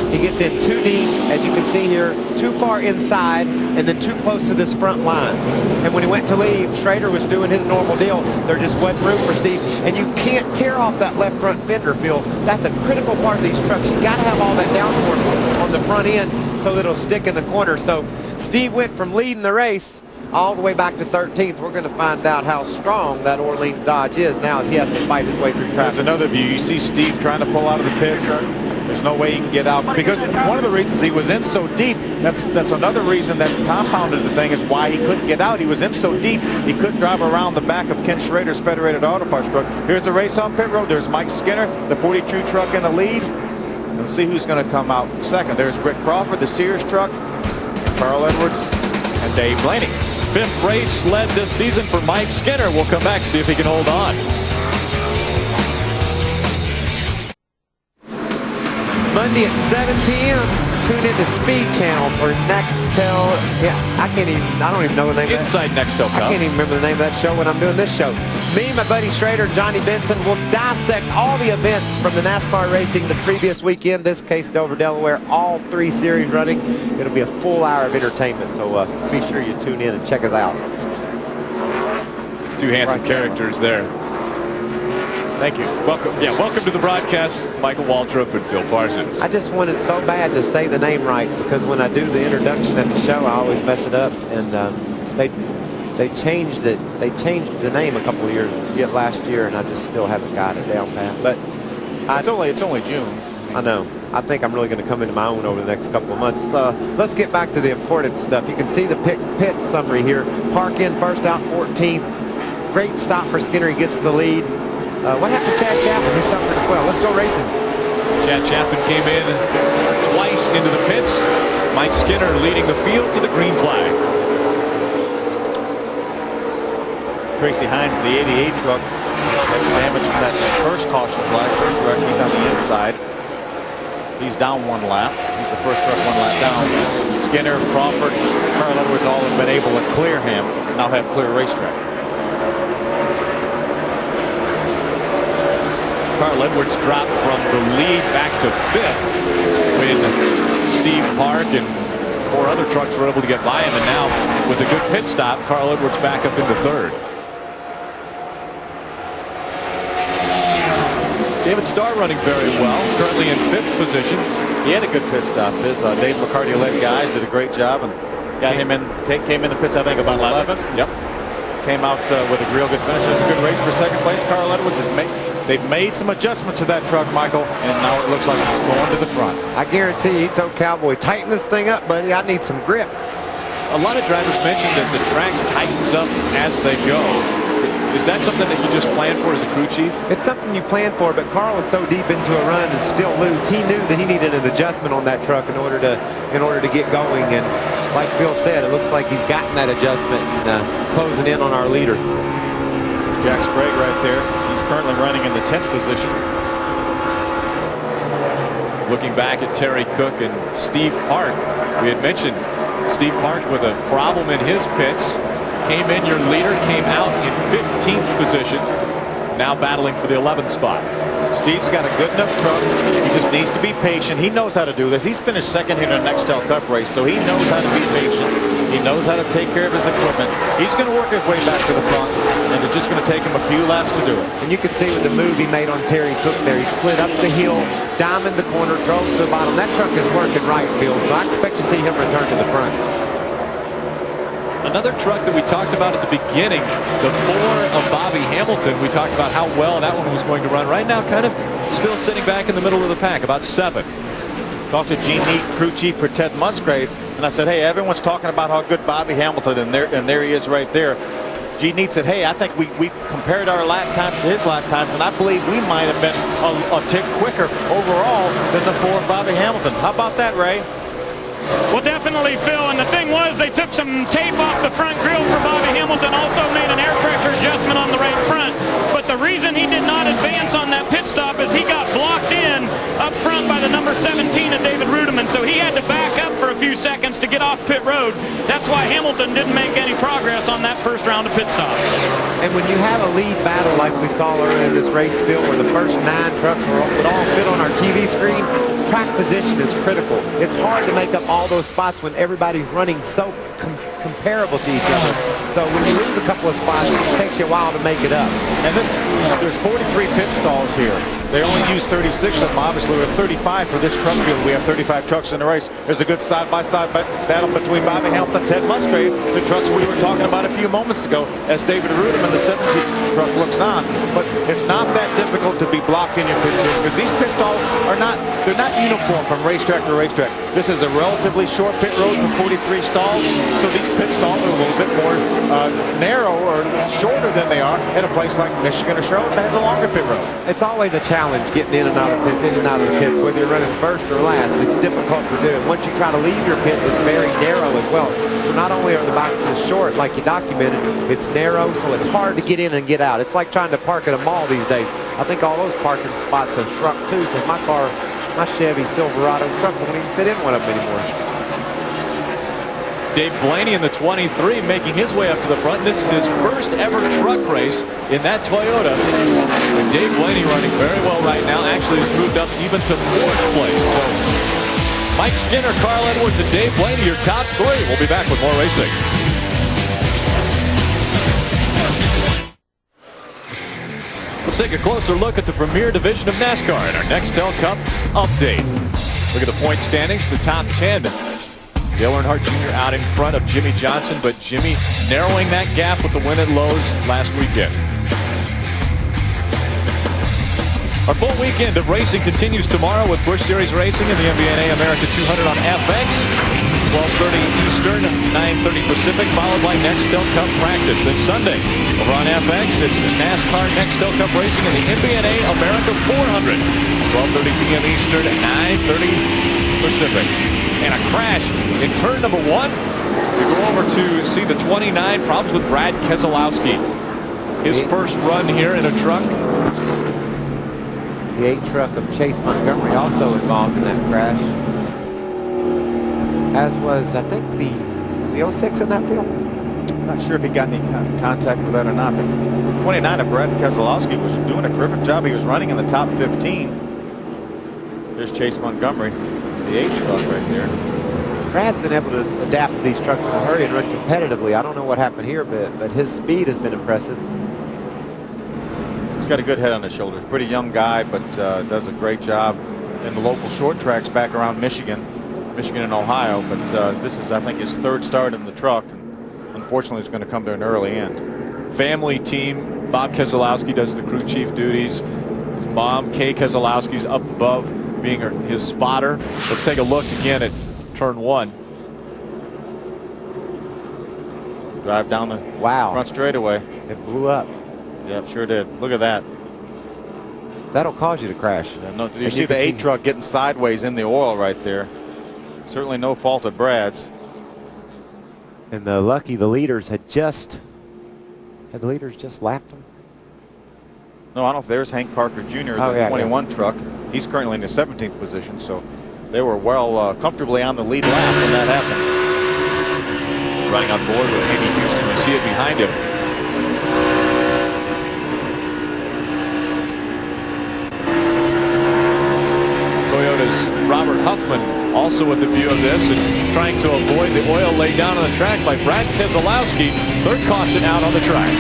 [SPEAKER 6] He gets in too deep, as you can see here, too far inside, and then too close to this front line. And when he went to leave, Schrader was doing his normal deal. There just wasn't room for Steve. And you can't tear off that left front fender, Phil. That's a critical part of these trucks. You got to have all that downforce on the front end so that it'll stick in the corner. So Steve went from leading the race all the way back to 13th. We're going to find out how strong that Orleans Dodge is now as he has to fight his way through traffic.
[SPEAKER 7] There's another view. You see Steve trying to pull out of the pits. There's no way he can get out, because one of the reasons he was in so deep, that's another reason that compounded the thing, is why he couldn't get out. He was in so deep, he couldn't drive around the back of Ken Schrader's Federated Auto Parts truck. Here's the race on pit road. There's Mike Skinner, the 42 truck in the lead. Let's see who's going to come out second. There's Rick Crawford, the Sears truck, Carl Edwards,
[SPEAKER 1] and Dave Blaney. Fifth race led this season for Mike Skinner. We'll come back, see if he can hold on.
[SPEAKER 6] Monday at 7 p.m. Tune into Speed Channel for Nextel. Yeah, I don't even know the name of that.
[SPEAKER 1] Inside Nextel Cup.
[SPEAKER 6] I can't even remember the name of that show when I'm doing this show. Me, my buddy Schrader, Johnny Benson will dissect all the events from the NASCAR racing the previous weekend. This case, Dover, Delaware, all 3 series running. It'll be a full hour of entertainment, so be sure you tune in and check us out.
[SPEAKER 1] Two handsome characters there. Thank you. Welcome to the broadcast, Michael Waltrip and Phil Parsons.
[SPEAKER 6] I just wanted so bad to say the name right, because when I do the introduction at the show, I always mess it up. And they changed it. They changed the name a couple of years last year, and I just still haven't got it down pat. But
[SPEAKER 7] it's only June.
[SPEAKER 6] I know. I think I'm really going to come into my own over the next couple of months. Let's get back to the important stuff. You can see the pit summary here. Park in first, out 14th. Great stop for Skinner. He gets the lead. What happened to Chad Chapman? He suffered as well. Let's go racing.
[SPEAKER 1] Chad Chapman came in twice into the pits. Mike Skinner leading the field to the green flag.
[SPEAKER 7] Tracy Hines, the 88 truck, had damage from that first caution flag. First truck, he's on the inside. He's down 1 lap. He's the first truck 1 lap down. Skinner, Crawford, Carl Edwards all have been able to clear him. Now have clear racetrack.
[SPEAKER 1] Carl Edwards dropped from the lead back to 5th when Steve Park and 4 other trucks were able to get by him. And now, with a good pit stop, Carl Edwards back up into 3rd. David Starr running very well, currently in 5th position.
[SPEAKER 7] He had a good pit stop. His Dave McCarty-led guys did a great job and got him in. Came in the pits, I think, about 11th.
[SPEAKER 1] Yep.
[SPEAKER 7] Came out with a real good finish. It's a good race for second place. Carl Edwards has made. They've made some adjustments to that truck, Michael, and now it looks like it's going to the front.
[SPEAKER 6] I guarantee you, he told Cowboy, tighten this thing up, buddy. I need some grip.
[SPEAKER 1] A lot of drivers mentioned that the track tightens up as they go. Is that something that you just plan for as a crew chief?
[SPEAKER 6] It's something you plan for, but Carl was so deep into a run and still loose. He knew that he needed an adjustment on that truck in order to get going. And like Phil said, it looks like he's gotten that adjustment and closing in on our leader.
[SPEAKER 7] Jack Sprague right there. He's currently running in the 10th position.
[SPEAKER 1] Looking back at Terry Cook and Steve Park, we had mentioned Steve Park with a problem in his pits. Came in, your leader came out in 15th position. Now battling for the 11th spot.
[SPEAKER 7] Steve's got a good enough truck. He just needs to be patient. He knows how to do this. He's finished second here in the Nextel Cup race, so he knows how to be patient. He knows how to take care of his equipment. He's going to work his way back to the front, and it's just going to take him a few laps to do it.
[SPEAKER 6] And you can see with the move he made on Terry Cook there, he slid up the hill, diamond the corner, drove to the bottom. That truck is working right, Phil, so I expect to see him return to the front.
[SPEAKER 1] Another truck that we talked about at the beginning, the 4 of Bobby Hamilton. We talked about how well that one was going to run. Right now, kind of still sitting back in the middle of the pack, about 7.
[SPEAKER 7] Talked to Gene Neat, crew chief for Ted Musgrave, and I said, hey, everyone's talking about how good Bobby Hamilton, and there he is right there. Gene said, hey, I think we compared our lap times to his lap times, and I believe we might have been a tick quicker overall than the 4 of Bobby Hamilton. How about that, Ray?
[SPEAKER 8] Well, definitely, Phil. And the thing was, they took some tape off the front grille for Bobby Hamilton, also made an air pressure adjustment on the right front. But the reason he did not advance on that pit stop is he got blocked in up front by the number 17 of David Rudiman. So he had to back up for a few seconds to get off pit road. That's why Hamilton didn't make any progress on that first round of pit stops.
[SPEAKER 6] And when you have a lead battle like we saw earlier in this race, Phil, where the first 9 trucks would all fit on our TV screen, track position is critical. It's hard to make up all those spots when everybody's running so comparable to each other. So when you lose a couple of spots, it takes you a while to make it up.
[SPEAKER 7] And there's 43 pit stalls here. They only use 36 of them. Obviously, we have 35 for this truck field. We have 35 trucks in the race. There's a good side-by-side battle between Bobby Hamilton and Ted Musgrave, the trucks we were talking about a few moments ago, as David Rudiman, the 17th truck, looks on. But it's not that difficult to be blocked in your pit series, because these pit stalls are not uniform from racetrack to racetrack. This is a relatively short pit road for 43 stalls, so these pit stalls are a little bit more narrow or shorter than they are at a place like Michigan or Charlotte that has a longer pit road.
[SPEAKER 6] It's always a challenge getting in and out of the pits, whether you're running first or last. It's difficult to do. And once you try to leave your pits, it's very narrow as well. So not only are the boxes short, like you documented, it's narrow, so it's hard to get in and get out. It's like trying to park at a mall these days. I think all those parking spots have shrunk too, because my Chevy Silverado truck won't even fit in one of them anymore.
[SPEAKER 1] Dave Blaney in the 23 making his way up to the front. This is his first ever truck race in that Toyota. And Dave Blaney running very well right now. Actually has moved up even to 4th place. So Mike Skinner, Carl Edwards, and Dave Blaney, your top 3. We'll be back with more racing. Let's take a closer look at the premier division of NASCAR in our Nextel Cup update. Look at the point standings, the top 10. Dale Earnhardt Jr. out in front of Jimmy Johnson, but Jimmy narrowing that gap with the win at Lowe's last weekend. Our full weekend of racing continues tomorrow with Busch Series racing in the MBNA America 200 on FX. 12:30 Eastern, 9:30 Pacific, followed by Nextel Cup practice. Then Sunday, over on FX, it's NASCAR Nextel Cup racing in the MBNA America 400. 12:30 p.m. Eastern, 9:30 Pacific. And a crash in turn number 1. We go over to see the 29, problems with Brad Keselowski. His first run here in a truck.
[SPEAKER 6] The 8 truck of Chase Montgomery also involved in that crash. As was, I think, was the 06 in that field?
[SPEAKER 7] I'm not sure if he got any contact with that or not. The 29 of Brad Keselowski was doing a terrific job. He was running in the top 15. There's Chase Montgomery, the 8 truck right there.
[SPEAKER 6] Brad's been able to adapt to these trucks in a hurry and run competitively. I don't know what happened here, but his speed has been impressive.
[SPEAKER 7] He's got a good head on his shoulders. Pretty young guy, but does a great job in the local short tracks back around Michigan and Ohio. But this is, I think, his 3rd start in the truck. Unfortunately, it's going to come to an early end.
[SPEAKER 1] Family team. Bob Keselowski does the crew chief duties. His mom, Kay Keselowski's up above, being his spotter. Let's take a look again at turn 1.
[SPEAKER 7] Drive down the front straightaway.
[SPEAKER 6] It blew up.
[SPEAKER 7] Yep, sure did. Look at that.
[SPEAKER 6] That'll cause you to crash.
[SPEAKER 7] Yeah, no, you see the 8 truck getting sideways in the oil right there. Certainly no fault of Brad's.
[SPEAKER 6] And the leaders had the leaders just lapped them?
[SPEAKER 7] No, I don't know. There's Hank Parker Jr., the 21 truck. He's currently in the 17th position, so they were well comfortably on the lead lap when that happened.
[SPEAKER 1] Running on board with Andy Houston. You see it behind him. Toyota's Robert Huffman also with the view of this and trying to avoid the oil laid down on the track by Brad Keselowski. 3rd caution out on the track.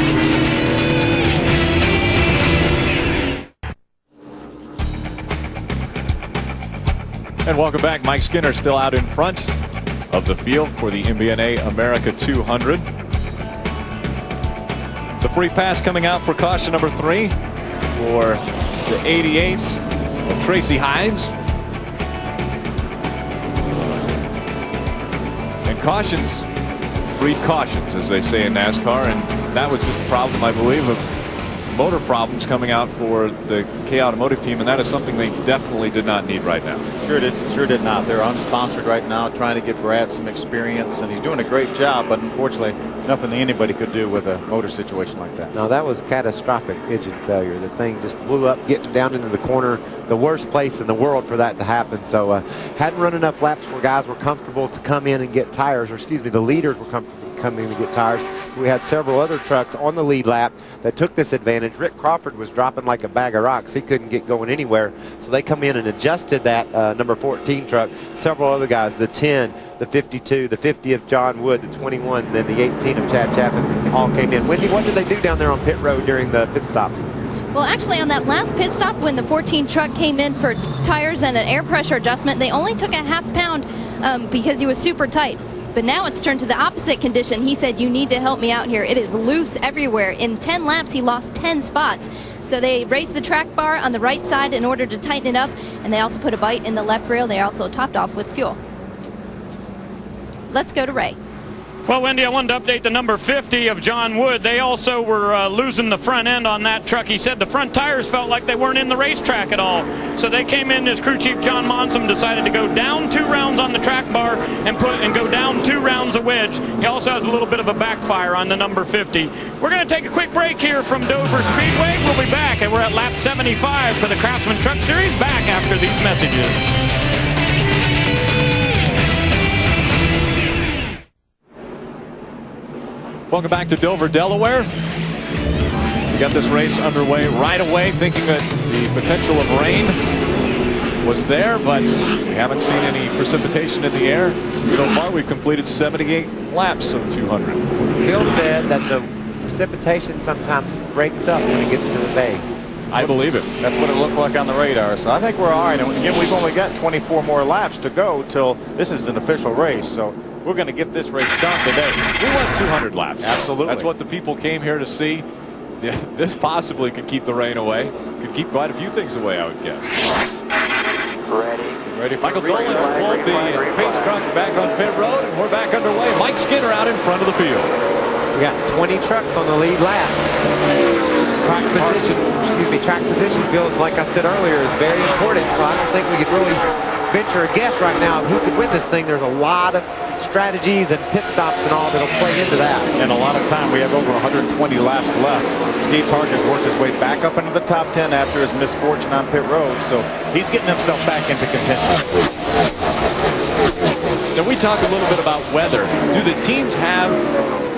[SPEAKER 1] And welcome back. Mike Skinner still out in front of the field for the MBNA America 200. The free pass coming out for caution number 3 for the 88s of Tracy Hines. And cautions breed cautions, as they say in NASCAR, and that was just a problem, I believe, of motor problems coming out for the K Automotive team, and that is something they definitely did not need right now.
[SPEAKER 7] Sure did not. They're unsponsored right now, trying to get Brad some experience, and he's doing a great job, but unfortunately nothing anybody could do with a motor situation like that.
[SPEAKER 6] No, that was catastrophic engine failure. The thing just blew up, getting down into the corner, the worst place in the world for that to happen. So hadn't run enough laps where guys were comfortable to come in and get tires, or excuse me, the leaders were comfortable to come in and get tires. We had several other trucks on the lead lap that took this advantage. Rick Crawford was dropping like a bag of rocks. He couldn't get going anywhere. So they come in and adjusted that number 14 truck. Several other guys, the 10, the 52, the 50 of John Wood, the 21, then the 18 of Chad Chapman all came in. Wendy, what did they do down there on pit road during the pit stops?
[SPEAKER 9] Well, actually, on that last pit stop, when the 14 truck came in for tires and an air pressure adjustment, they only took a ½ pound because he was super tight. But now it's turned to the opposite condition. He said, you need to help me out here. It is loose everywhere. In 10 laps, he lost 10 spots. So they raised the track bar on the right side in order to tighten it up, and they also put a bite in the left rail. They also topped off with fuel. Let's go to Ray.
[SPEAKER 8] Well, Wendy, I wanted to update the number 50 of John Wood. They also were losing the front end on that truck. He said the front tires felt like they weren't in the racetrack at all. So they came in, as crew chief John Monsom decided to go down 2 rounds on the track bar and go down 2 rounds of wedge. He also has a little bit of a backfire on the number 50. We're going to take a quick break here from Dover Speedway. We'll be back, and we're at lap 75 for the Craftsman Truck Series, back after these messages.
[SPEAKER 1] Welcome back to Dover, Delaware. We got this race underway right away, thinking that the potential of rain was there, but we haven't seen any precipitation in the air. So far, we've completed 78 laps of 200.
[SPEAKER 6] Phil said that the precipitation sometimes breaks up when it gets to the bay.
[SPEAKER 1] I believe it.
[SPEAKER 7] That's what it looked like on the radar. So I think we're all right. And again, we've only got 24 more laps to go till this is an official race. So we're going to get this race done today.
[SPEAKER 1] We went 200 laps.
[SPEAKER 7] Absolutely.
[SPEAKER 1] That's what the people came here to see. This possibly could keep the rain away. Could keep quite a few things away, I would guess.
[SPEAKER 7] Ready for
[SPEAKER 1] Michael Dolan pulled the pace truck back on pit road, and we're back underway. Mike Skinner out in front of the field.
[SPEAKER 6] We got 20 trucks on the lead lap. Track position feels, like I said earlier, is very important. So I don't think we could really venture a guess right now of who could win this thing. There's a lot of strategies and pit stops and all that'll play into that.
[SPEAKER 7] And a lot of time. We have over 120 laps left. Steve Park has worked his way back up into the top 10 after his misfortune on pit road. So he's getting himself back into contention.
[SPEAKER 1] Now we talk a little bit about weather. Do the teams have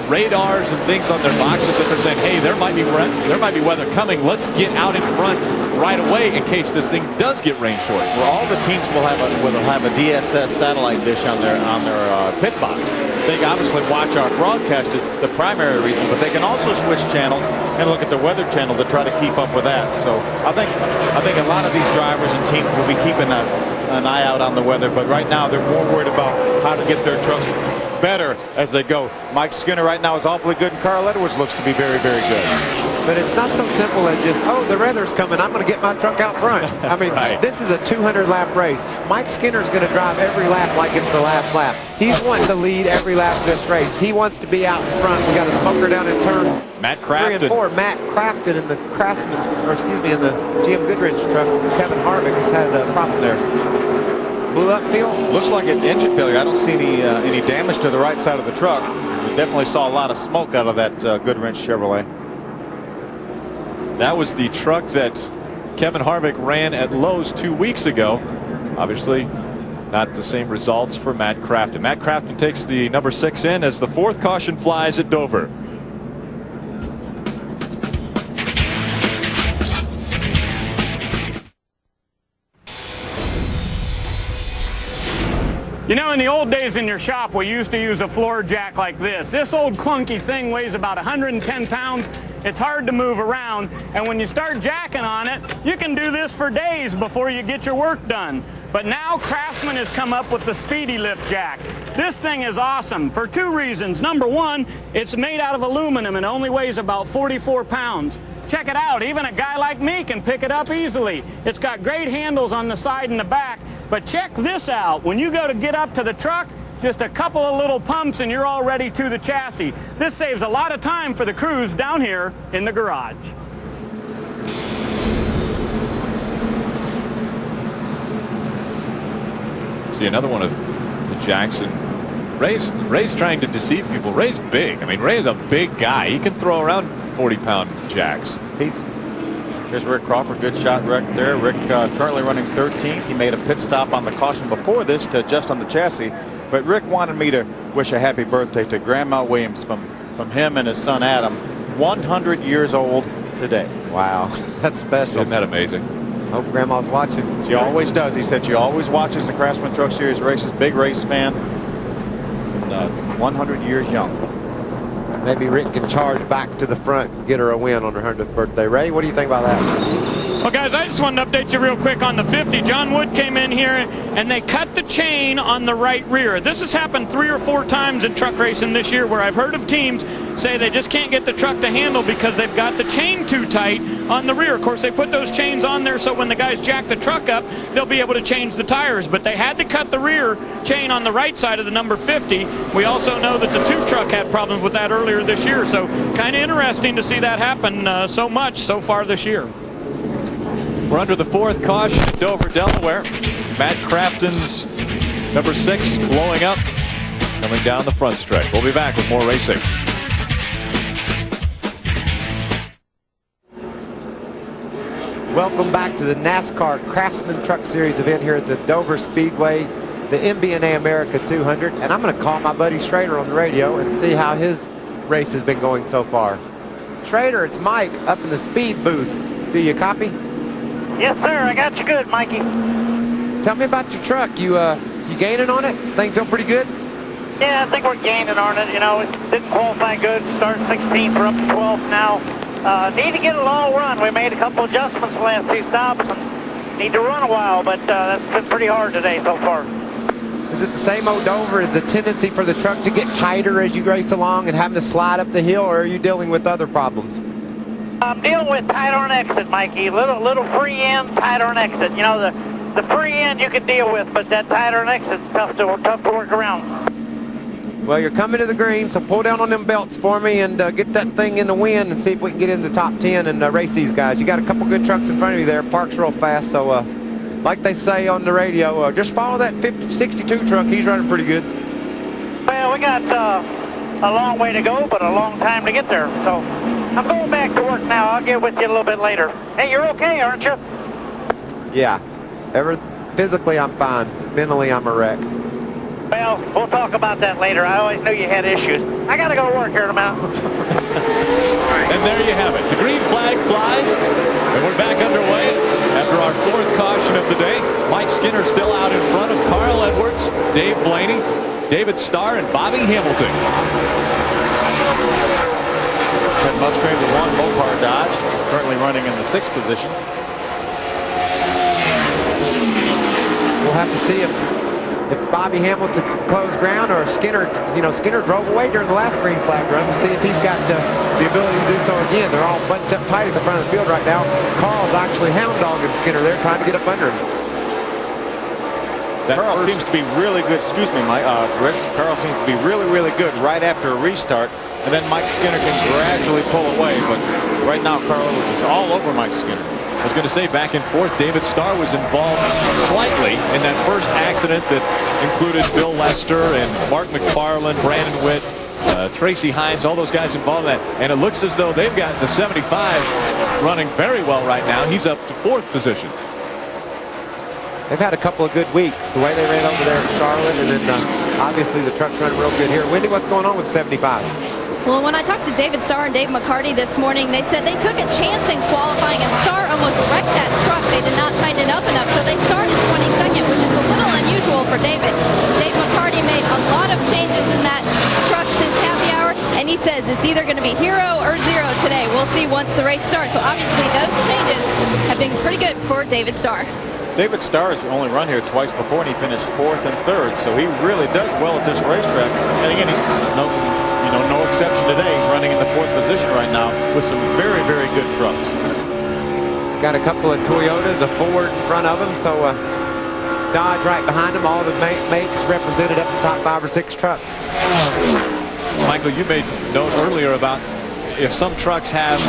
[SPEAKER 1] radars and things on their boxes that they're saying, hey, there might be weather coming. Let's get out in front right away in case this thing does get rain shortage.
[SPEAKER 7] Well, all the teams will have a DSS satellite dish on their pit box. They obviously watch our broadcast is the primary reason, but they can also switch channels and look at the weather channel to try to keep up with that. So I think a lot of these drivers and teams will be keeping an eye out on the weather, but right now they're more worried about how to get their trucks better as they go. Mike Skinner right now is awfully good, and Carl Edwards looks to be very, very good.
[SPEAKER 6] But it's not so simple as just, oh, the weather's coming, I'm going to get my truck out front. I mean,
[SPEAKER 1] right.
[SPEAKER 6] This is a 200-lap race. Mike Skinner's going to drive every lap like it's the last lap. He's wanting to lead every lap of this race. He wants to be out in front. We got a smoker down in turn
[SPEAKER 1] Matt
[SPEAKER 6] 3 and 4. Matt Crafton in the Craftsman, or excuse me, in the GM Goodrich truck. Kevin Harvick has had a problem there. Blew up field?
[SPEAKER 7] Looks like an engine failure. I don't see any damage to the right side of the truck. We definitely saw a lot of smoke out of that Goodwrench Chevrolet.
[SPEAKER 1] That was the truck that Kevin Harvick ran at Lowe's 2 weeks ago. Obviously, not the same results for Matt Crafton. Matt Crafton takes the number 6 in as the 4th caution flies at Dover.
[SPEAKER 8] You know, in the old days in your shop, we used to use a floor jack like this. This old clunky thing weighs about 110 pounds. It's hard to move around, and when you start jacking on it, you can do this for days before you get your work done. But now Craftsman has come up with the Speedy Lift Jack. This thing is awesome for 2 reasons. Number 1, it's made out of aluminum and only weighs about 44 pounds. Check it out, even a guy like me can pick it up easily. It's got great handles on the side and the back, but check this out. When you go to get up to the truck, Just a couple of little pumps and you're already to the chassis. This saves a lot of time for the crews down here in the garage.
[SPEAKER 1] See another one of the Jackson. Ray's trying to deceive people. Ray's big. I mean, Ray's a big guy. He can throw around 40-pound jacks.
[SPEAKER 7] Here's Rick Crawford. Good shot right there. Rick currently running 13th. He made a pit stop on the caution before this to adjust on the chassis. But Rick wanted me to wish a happy birthday to Grandma Williams from him and his son Adam. 100 years old today.
[SPEAKER 6] Wow, that's special.
[SPEAKER 1] Isn't that amazing?
[SPEAKER 6] Hope Grandma's watching.
[SPEAKER 7] She always does. He said she always watches the Craftsman Truck Series races. Big race fan. 100 years young.
[SPEAKER 6] Maybe Rick can charge back to the front and get her a win on her 100th birthday. Ray, what do you think about that?
[SPEAKER 8] Well, guys, I just wanted to update you real quick on the 50. John Wood came in here and they cut the chain on the right rear. This has happened 3 or 4 times in truck racing this year where I've heard of teams say they just can't get the truck to handle because they've got the chain too tight on the rear. Of course, they put those chains on there so when the guys jack the truck up, they'll be able to change the tires. But they had to cut the rear chain on the right side of the number 50. We also know that the 2 truck had problems with that earlier this year. So kind of interesting to see that happen so much so far this year.
[SPEAKER 1] We're under the 4th caution at Dover, Delaware. Matt Crafton's number 6 blowing up, coming down the front stretch. We'll be back with more racing.
[SPEAKER 6] Welcome back to the NASCAR Craftsman Truck Series event here at the Dover Speedway, the MBNA America 200. And I'm going to call my buddy Schrader on the radio and see how his race has been going so far. Schrader, it's Mike up in the speed booth. Do you copy?
[SPEAKER 10] Yes, sir. I got you good, Mikey.
[SPEAKER 6] Tell me about your truck. You gaining on it? Thing feel pretty good?
[SPEAKER 10] Yeah, I think we're gaining on it. You know, it didn't qualify good. Started 16th. We're up to 12th now. Need to get a long run. We made a couple adjustments the last 2 stops and need to run a while, but that's been pretty hard today so far.
[SPEAKER 6] Is it the same old Dover? Is the tendency for the truck to get tighter as you race along and having to slide up the hill, or are you dealing with other problems?
[SPEAKER 10] I'm dealing with tight on exit, Mikey. Little free end, tight on exit. You know, the free end you can deal with, but that tight on exit's tough to work around.
[SPEAKER 6] Well, you're coming to the green, so pull down on them belts for me and get that thing in the wind and see if we can get in the top 10 and race these guys. You got a couple good trucks in front of you there. Parks real fast, so like they say on the radio, just follow that 62 truck. He's running pretty good.
[SPEAKER 10] Well, we got a long way to go, but a long time to get there. So I'm going back to work now. I'll get with you a little bit later. Hey, you're okay, aren't you?
[SPEAKER 6] Yeah. Physically, I'm fine. Mentally, I'm a wreck.
[SPEAKER 10] Well, we'll talk about that later. I always knew you had issues. I got to go to work here in a minute.
[SPEAKER 1] And there you have it. The green flag flies, and we're back underway after our 4th caution of the day. Mike Skinner still out in front of Carl Edwards, Dave Blaney, David Starr, and Bobby Hamilton.
[SPEAKER 7] Ted Musgrave with 1 Mopar Dodge, currently running in the 6th position.
[SPEAKER 6] We'll have to see if Bobby Hamilton can close ground or if Skinner drove away during the last green flag run. We'll see if he's got the ability to do so again. They're all bunched up tight at the front of the field right now. Carl's actually hound dogging Skinner there, trying to get up under him.
[SPEAKER 7] Carl seems to be really good. Excuse me, Mike. Rick. Carl seems to be really good right after a restart, and then Mike Skinner can gradually pull away. But right now, Carl is all over Mike Skinner.
[SPEAKER 1] I was going to say back and forth, David Starr was involved slightly in that first accident that included Bill Lester and Mark McFarland, Brandon Witt, Tracy Hines, all those guys involved in that. And it looks as though they've got the 75 running very well right now. He's up to 4th position.
[SPEAKER 6] They've had a couple of good weeks. The way they ran over there in Charlotte, and then obviously the truck's running real good here. Wendy, what's going on with 75?
[SPEAKER 9] Well, when I talked to David Starr and Dave McCarty this morning, they said they took a chance in qualifying, and Starr almost wrecked that truck. They did not tighten it up enough, so they started 22nd, which is a little unusual for David. Dave McCarty made a lot of changes in that truck since happy hour, and he says it's either going to be hero or zero today. We'll see once the race starts. So obviously those changes have been pretty good for David Starr.
[SPEAKER 7] David Starr has only run here twice before, and he finished 4th and 3rd, so he really does well at this racetrack. And again, he's no exception today. He's running in the 4th position right now with some very good trucks.
[SPEAKER 6] Got a couple of Toyotas, a Ford in front of him, so Dodge right behind him. All the makes represented up the top 5 or 6 trucks.
[SPEAKER 1] Michael, you made note earlier about if some trucks have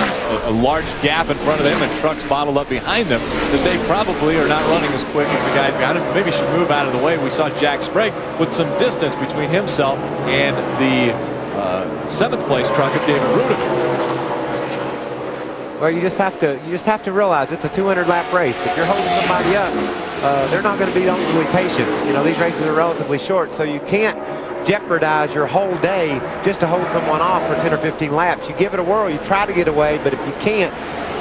[SPEAKER 1] a large gap in front of them and trucks bottled up behind them, that they probably are not running as quick as the guys behind them. Maybe should move out of the way. We saw Jack Sprague with some distance between himself and the 7th place truck of David Rudin.
[SPEAKER 6] Well, you just have to realize it's a 200-lap race. If you're holding somebody up, they're not going to be overly patient. You know, these races are relatively short, so you can't jeopardize your whole day just to hold someone off for 10 or 15 laps. You give it a whirl, you try to get away, but if you can't,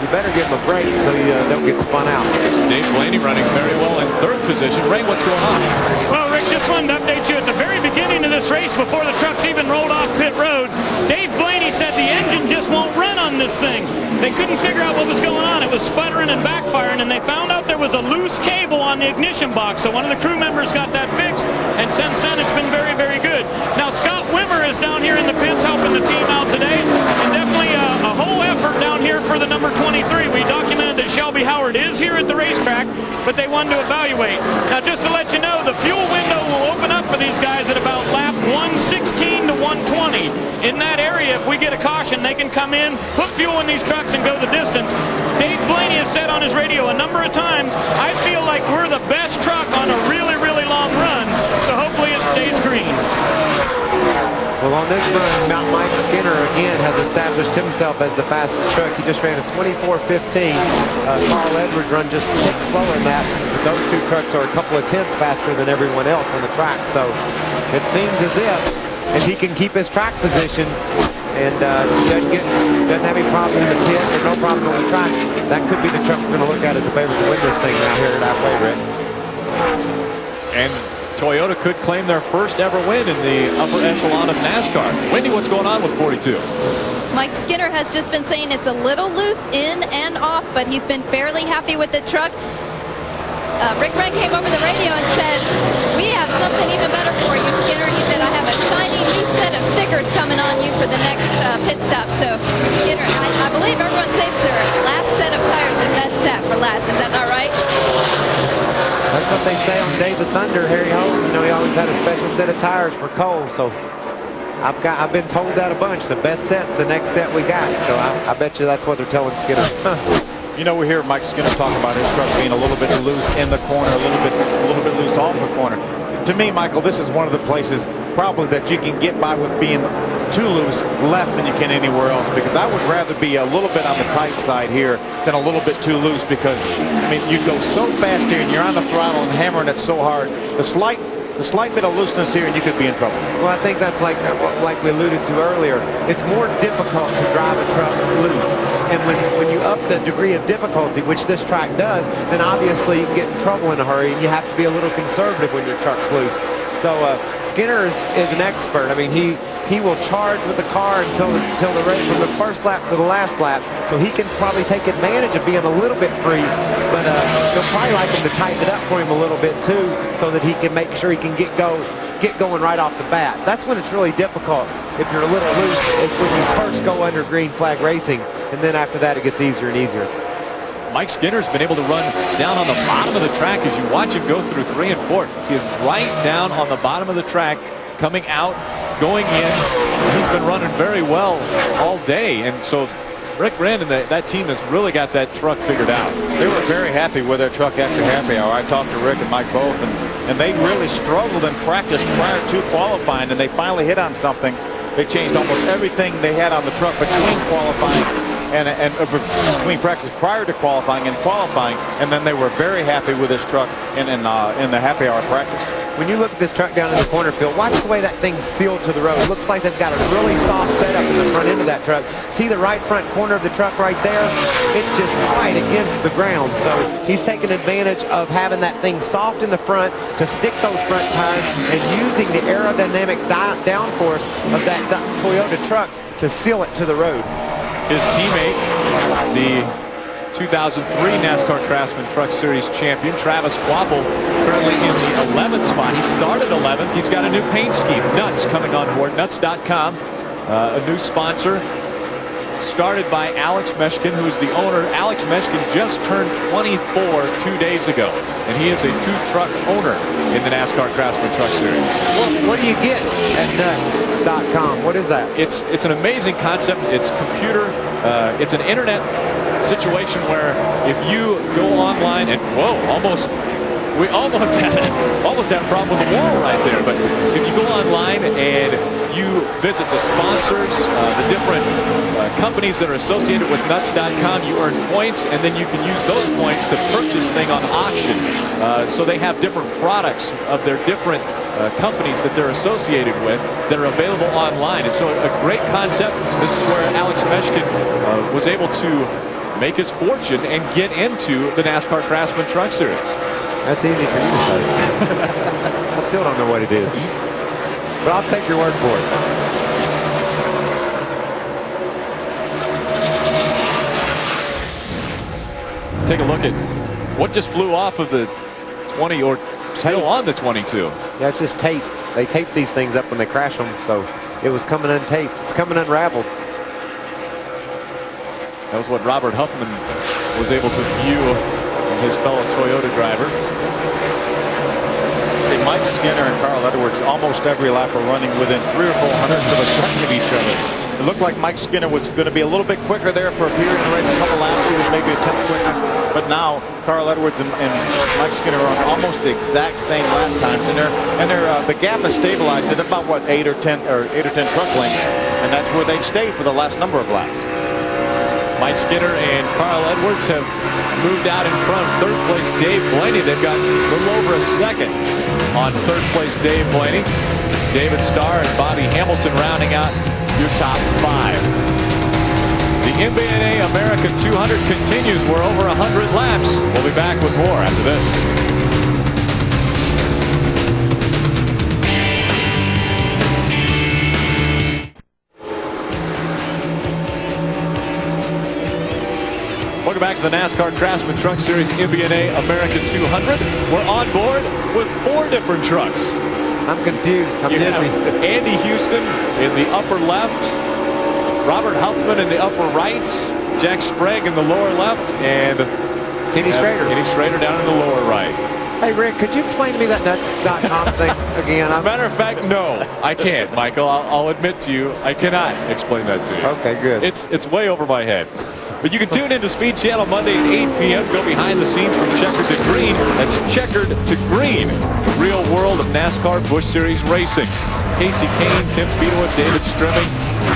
[SPEAKER 6] you better give them a break so you don't get spun out.
[SPEAKER 1] Dave Blaney running very well in 3rd position. Ray, what's going on?
[SPEAKER 8] Well, Rick, just wanted to update you at the very beginning of this race, before the trucks even rolled off pit road, Dave Blaney said the engine just won't run on this thing. They couldn't figure out what was going on. It was sputtering and backfiring, and they found out there was a loose cable on the ignition box. So one of the crew members got that fixed, and since then it's been very, very good. Now Scott Wimmer is down here in the pits helping the team out today, and definitely a whole effort down here for the number 23. We documented that Shelby Howard is here at the racetrack, but they wanted to evaluate. Now just to let you know, the fuel window will open up for these guys at about lap 116 to 120. In that area, if we get a caution, they can come in, put fuel in these trucks, and go the distance. Dave Blaney has said on his radio a number of times, I feel like we're the best truck on a really, really long run, so hopefully it stays green.
[SPEAKER 6] Well, on this run, Mike Skinner again has established himself as the fastest truck. He just ran a 24:15. Carl Edwards run just a tick slower than that, but those 2 trucks are a couple of tenths faster than everyone else on the track. So it seems as if he can keep his track position and doesn't have any problems in the pit or no problems on the track, that could be the truck we're going to look at as a favorite to win this thing now here at halfway, Rick.
[SPEAKER 1] And Toyota could claim their first ever win in the upper echelon of NASCAR. Wendy, what's going on with 42?
[SPEAKER 9] Mike Skinner has just been saying it's a little loose in and off, but he's been fairly happy with the truck. Rick Wren came over the radio and said, we have something even better for you, Skinner. He said, I have a shiny new set of stickers coming on you for the next pit stop. So, Skinner, I believe everyone saves their last set of tires the best set for last. Is that not right?
[SPEAKER 6] That's what they say on Days of Thunder. Harry Holden, you know, he always had a special set of tires for Cole. So I've been told that a bunch. The best set's the next set we got. So I bet you that's what they're telling Skinner.
[SPEAKER 7] You know, we hear Mike Skinner talk about his truck being a little bit loose in the corner, a little bit loose off the corner. To me, Michael, this is one of the places probably that you can get by with being too loose less than you can anywhere else, because I would rather be a little bit on the tight side here than a little bit too loose, because I mean, you go so fast here and you're on the throttle and hammering it so hard, the slight bit of looseness here and you could be in trouble.
[SPEAKER 6] Well, I think that's like we alluded to earlier. It's more difficult to drive a truck loose, and when you up the degree of difficulty, which this track does, then obviously you can get in trouble in a hurry, and you have to be a little conservative when your truck's loose. So Skinner is an expert. I mean, he will charge with the car until the race, from the first lap to the last lap. So he can probably take advantage of being a little bit free, but he'll probably like him to tighten it up for him a little bit too, so that he can make sure he can get going right off the bat. That's when it's really difficult. If you're a little loose, is when you first go under green flag racing, and then after that it gets easier and easier.
[SPEAKER 1] Mike Skinner's been able to run down on the bottom of the track as you watch him go through 3 and 4. He is right down on the bottom of the track, coming out, going in. He's been running very well all day, and so Rick Wren and that team has really got that truck figured out.
[SPEAKER 7] They were very happy with their truck after happy hour. I talked to Rick and Mike both, and they really struggled in practice prior to qualifying, and they finally hit on something. They changed almost everything they had on the truck between qualifying and between practice prior to qualifying and qualifying, and then they were very happy with this truck in the happy hour practice.
[SPEAKER 6] When you look at this truck down in the corner field, watch the way that thing's sealed to the road. It looks like they've got a really soft setup in the front end of that truck. See the right front corner of the truck right there? It's just right against the ground. So he's taking advantage of having that thing soft in the front to stick those front tires, and using the aerodynamic downforce of that Toyota truck to seal it to the road.
[SPEAKER 1] His teammate, the 2003 NASCAR Craftsman Truck Series champion, Travis Quapple, currently in the 11th spot. He started 11th. He's got a new paint scheme. Nuts coming on board, nuts.com, a new sponsor started by Alex Meshkin, who's the owner. Alex Meshkin just turned 24 2 days ago, and he is a 2-truck owner in the NASCAR Craftsman Truck Series.
[SPEAKER 6] What do you get at nuts.com? What is that?
[SPEAKER 1] It's an amazing concept. It's computer. It's an internet situation where if you go online and we almost had a problem with the wall right there. But if you go online and you visit the sponsors, the different companies that are associated with nuts.com, you earn points, and then you can use those points to purchase things on auction. So they have different products of their different companies that they're associated with that are available online. And so a great concept. This is where Alex Meshkin was able to make his fortune and get into the NASCAR Craftsman Truck Series.
[SPEAKER 6] That's easy for you to say. I still don't know what it is, but I'll take your word for it.
[SPEAKER 1] Take a look at what just flew off of the 20 or still on the 22.
[SPEAKER 6] Yeah, it's just tape. They tape these things up when they crash them, so it was coming untaped. It's coming unraveled.
[SPEAKER 1] That was what Robert Huffman was able to view of his fellow Toyota driver.
[SPEAKER 7] Hey, Mike Skinner and Carl Edwards almost every lap are running within 3 or 4 hundredths of a second of each other. It looked like Mike Skinner was going to be a little bit quicker there for a period of the race. A couple laps, he was maybe a tenth quicker. But now Carl Edwards and Mike Skinner are on almost the exact same lap times, and the gap is stabilized at about what 8 or 10 truck lengths, and that's where they've stayed for the last number of laps.
[SPEAKER 1] Mike Skinner and Carl Edwards have moved out in front of third place Dave Blaney. They've got a little over a second on third place Dave Blaney. David Starr and Bobby Hamilton rounding out your top 5. The MBNA America 200 continues. We're over 100 laps. We'll be back with more after this. Welcome back to the NASCAR Craftsman Truck Series MBNA America 200. We're on board with 4 different trucks.
[SPEAKER 6] I'm confused. I'm dizzy.
[SPEAKER 1] Andy Houston in the upper left, Robert Huffman in the upper right, Jack Sprague in the lower left, and
[SPEAKER 6] Kenny Schrader.
[SPEAKER 1] Kenny Schrader down in the lower right.
[SPEAKER 6] Hey, Rick, could you explain to me that nuts.com thing again?
[SPEAKER 1] As a matter of fact, no, I can't, Michael. I'll admit to you, I cannot explain that to you.
[SPEAKER 6] Okay, good.
[SPEAKER 1] It's way over my head. But you can tune into Speed Channel Monday at 8 p.m. Go behind the scenes from Checkered to Green. That's Checkered to Green. The real world of NASCAR Busch Series racing. Casey Kane, Tim Speedway, David Strimming,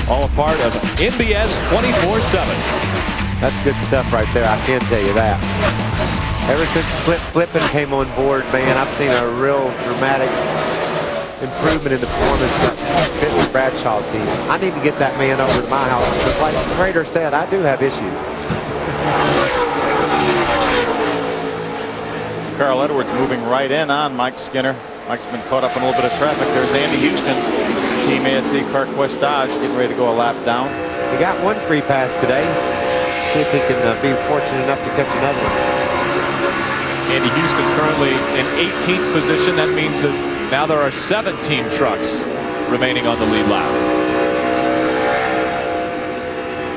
[SPEAKER 1] all a part of NBS 24/7.
[SPEAKER 6] That's good stuff right there. I can tell you that. Ever since Flippin came on board, man, I've seen a real dramatic improvement in the performance of the Fitz Bradshaw team. I need to get that man over to my house because, like Schrader said, I do have issues.
[SPEAKER 7] Carl Edwards moving right in on Mike Skinner. Mike's been caught up in a little bit of traffic. There's Andy Houston, Team ASC CarQuest Dodge, getting ready to go a lap down.
[SPEAKER 6] He got one free pass today. See if he can be fortunate enough to catch another one.
[SPEAKER 1] Andy Houston currently in 18th position. That means that now there are 17 trucks remaining on the lead lap.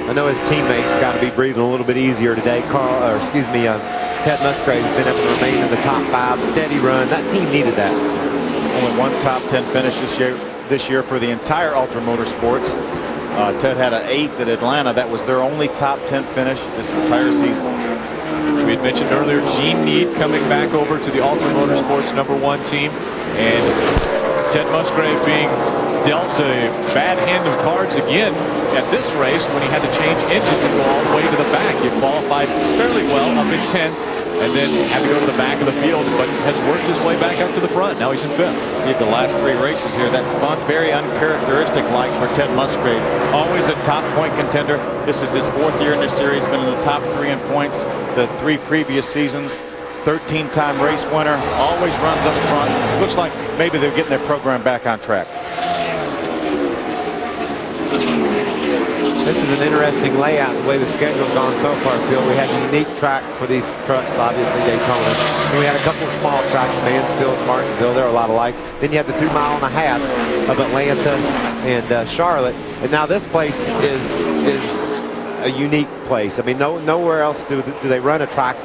[SPEAKER 6] I know his teammates got to be breathing a little bit easier today. Ted Musgrave's been able to remain in the top 5, steady run. That team needed that.
[SPEAKER 7] Only one top 10 finish this year for the entire Ultra Motorsports. Ted had an 8th at Atlanta. That was their only top 10 finish this entire season.
[SPEAKER 1] We had mentioned earlier Gene Need coming back over to the Ultra Motorsports #1 team, and Ted Musgrave being dealt a bad hand of cards again at this race when he had to change engines and go all the way to the back. He qualified fairly well up in 10th and then had to go to the back of the field, but has worked his way back up to the front. Now he's in 5th.
[SPEAKER 7] See the last 3 races here. That's fun, very uncharacteristic-like for Ted Musgrave. Always a top point contender. This is his 4th year in the series. Been in the top 3 in points the 3 previous seasons. 13-time race winner. Always runs up front. Looks like maybe they're getting their program back on track.
[SPEAKER 6] This is an interesting layout, the way the schedule's gone so far, Phil. We had a unique track for these trucks, obviously Daytona. And we had a couple of small tracks, Mansfield, Martinsville. They're a lot alike. Then you had the 2.5 miles of Atlanta and Charlotte. And now this place is a unique place. I mean, nowhere else do they run a track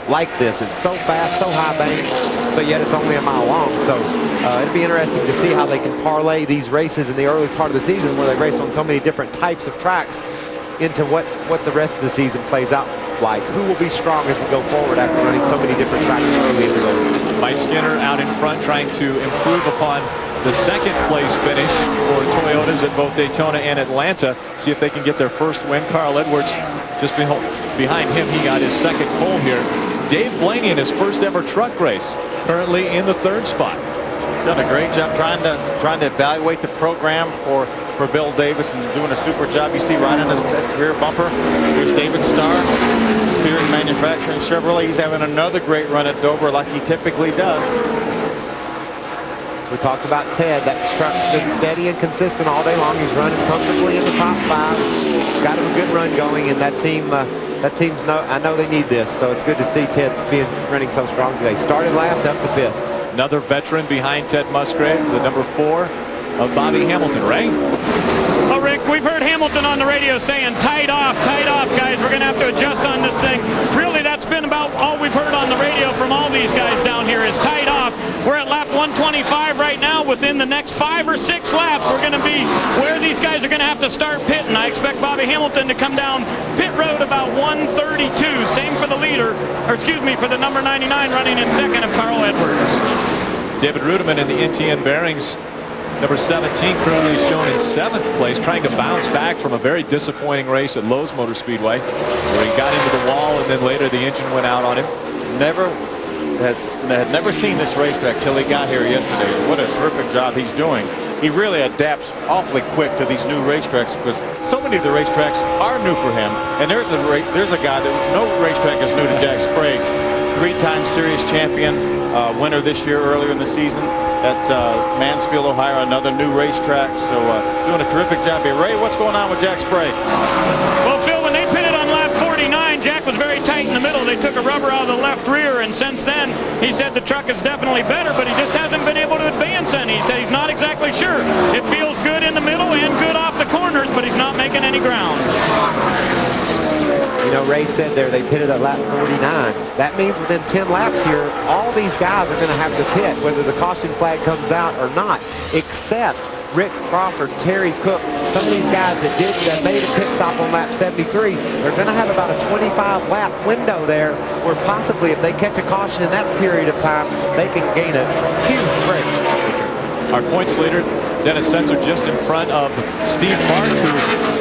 [SPEAKER 6] like this. It's so fast, so high bank, but yet it's only a mile long. So it'd be interesting to see how they can parlay these races in the early part of the season where they race on so many different types of tracks into what the rest of the season plays out like. Who will be strong as we go forward after running so many different tracks early in the race?
[SPEAKER 1] Mike Skinner out in front trying to improve upon the second place finish for Toyotas at both Daytona and Atlanta. See if they can get their first win. Carl Edwards just behind him. He got his second pole here. Dave Blaney in his first ever truck race, currently in the third spot.
[SPEAKER 7] Done a great job trying to evaluate the program for Bill Davis and doing a super job. You see right on his rear bumper, here's David Starr, Spears Manufacturing Chevrolet. He's having another great run at Dover like he typically does.
[SPEAKER 6] We talked about Ted. That truck's been steady and consistent all day long. He's running comfortably in the top 5. Got him a good run going, and that team's I know they need this. So it's good to see Ted running so strong today. Started last, up to 5th.
[SPEAKER 1] Another veteran behind Ted Musgrave, the number 4 of Bobby Hamilton. Ray?
[SPEAKER 8] Oh, Rick, we've heard Hamilton on the radio saying, tight off, guys. We're going to have to adjust on this thing. Really, that's been about all we've heard on the radio from all these guys down here is tight off. We're at lap 125 right now. Within the next 5 or 6 laps, we're going to be where these guys are going to have to start pitting. I expect Bobby Hamilton to come down pit road about 132. Same for the leader, or excuse me, for the number 99 running in second of Carl Edwards.
[SPEAKER 1] David Ruderman in the NTN Bearings, number 17, currently shown in 7th place, trying to bounce back from a very disappointing race at Lowe's Motor Speedway, where he got into the wall and then later the engine went out on him.
[SPEAKER 7] Had never seen this racetrack till he got here yesterday. What a perfect job he's doing. He really adapts awfully quick to these new racetracks because so many of the racetracks are new for him. And there's a guy that no racetrack is new to Jack Sprague. 3-time series champion, winner this year earlier in the season at Mansfield, Ohio, another new racetrack. So doing a terrific job here. Ray, what's going on with Jack Sprague?
[SPEAKER 8] Well, Phil, when they pitted on lap 49, Jack was very tight in the middle. They took a rubber out of the left rear, and since then, he said the truck is definitely better, but he just hasn't been able to advance any. He said he's not exactly sure. It feels good in the middle and good off the corners, but he's not making any ground.
[SPEAKER 6] You know, Ray said there they pitted at lap 49. That means within 10 laps here, all these guys are going to have to pit, whether the caution flag comes out or not, except Rick Crawford, Terry Cook, some of these guys that made a pit stop on lap 73, they're going to have about a 25-lap window there where possibly if they catch a caution in that period of time, they can gain a huge break.
[SPEAKER 1] Our points leader, Dennis Setzer, just in front of Steve March, who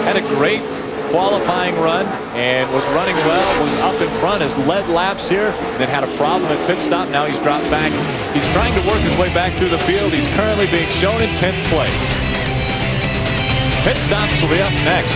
[SPEAKER 1] had a great qualifying run and was running well, was up in front, has led laps here, then had a problem at pit stop. Now he's dropped back. He's trying to work his way back through the field. He's currently being shown in 10th place. Pit stops will be up next.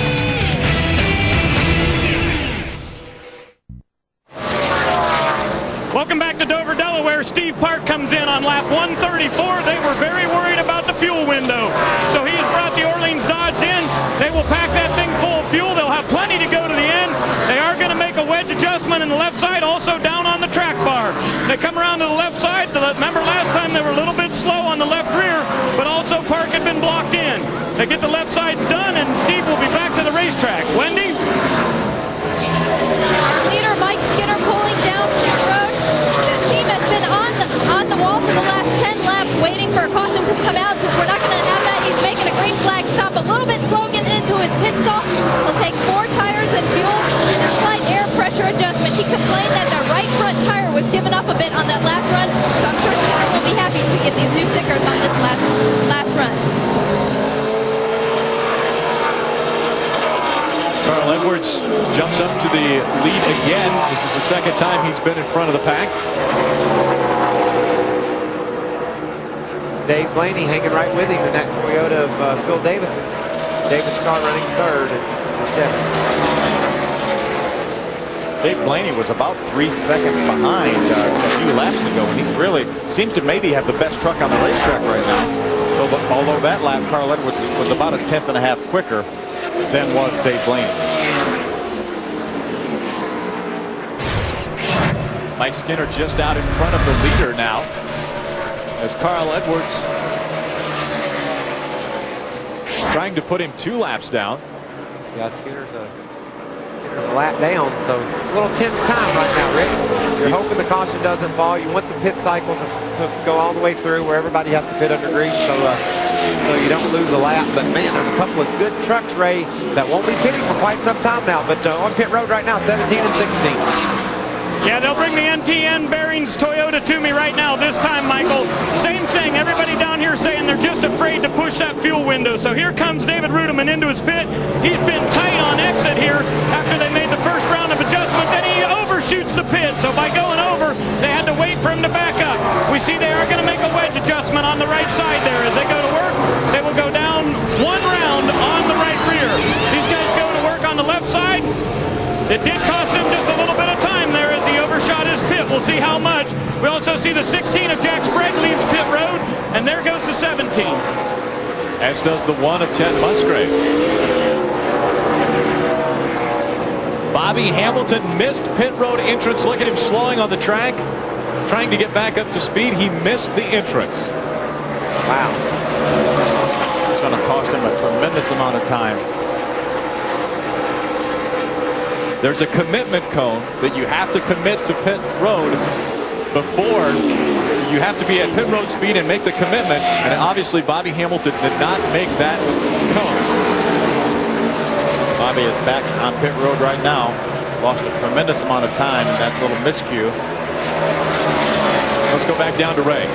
[SPEAKER 8] Welcome back to Dover, Delaware. Steve Park comes in on lap 134. They were very worried about the fuel window. So he has brought the Orleans Dodge in. They will pack that thing full of fuel. They'll have plenty to go to the end. They are going to make a wedge adjustment in the left side, also down on the track bar. They come around to the left side. Remember last time they were a little bit slow on the left rear, but also Park had been blocked in. They get the left sides done, and Steve will be back to the racetrack. Wendy?
[SPEAKER 9] Leader Mike Skinner pulling down pit road. The team has been on the wall for the last 10 laps waiting for a caution to come out. Since we're not going to have that, he's making a green flag stop. A little bit slow getting into his pit stop. He'll take 4 tires and fuel and a slight air pressure adjustment. He complained that the right front tire was giving up a bit on that last run. So I'm sure Skinner will be happy to get these new stickers on this last run.
[SPEAKER 1] Carl Edwards jumps up to the lead again. This is the second time he's been in front of the pack.
[SPEAKER 6] Dave Blaney hanging right with him in that Toyota of Phil Davis's. David Starr running third in the Chevy.
[SPEAKER 7] Dave Blaney was about 3 seconds behind a few laps ago, and he's really seems to maybe have the best truck on the racetrack right now. Although that lap, Carl Edwards was about a 10th and a half quicker than was Dave Blaney.
[SPEAKER 1] Mike Skinner just out in front of the leader now, as Carl Edwards trying to put him 2 laps down.
[SPEAKER 6] Yeah, Skinner's There's a lap down, so a little tense time right now, Rick. You're hoping the caution doesn't fall. You want the pit cycle to go all the way through where everybody has to pit under green, so you don't lose a lap. But man, there's a couple of good trucks, Ray, that won't be pitting for quite some time now. But on pit road right now, 17 and 16.
[SPEAKER 8] Yeah, they'll bring the NTN bearings Toyota to me right now. This time, Michael, same thing. Everybody down here saying they're just afraid to push that fuel window. So here comes David Rudeman into his pit. He's been tight on exit here after they made the first round of adjustments, and he overshoots the pit. So by going over, they had to wait for him to back up. We see they are going to make a wedge adjustment on the right side there. As they go to work, they will go down one round on the right rear. These guys go to work on the left side. It did cost him just a little bit of time there as he overshot his pit. We'll see how much. We also see the 16 of Jack Sprague leaves pit road, and there goes the 17.
[SPEAKER 1] As does the 1 of Ted Musgrave. Bobby Hamilton missed pit road entrance. Look at him slowing on the track, trying to get back up to speed. He missed the entrance.
[SPEAKER 6] Wow.
[SPEAKER 7] It's going to cost him a tremendous amount of time.
[SPEAKER 1] There's a commitment cone that you have to commit to pit road before you have to be at pit road speed and make the commitment. And obviously Bobby Hamilton did not make that cone.
[SPEAKER 7] Bobby is back on pit road right now. Lost a tremendous amount of time in that little miscue.
[SPEAKER 1] Let's go back down to Ray.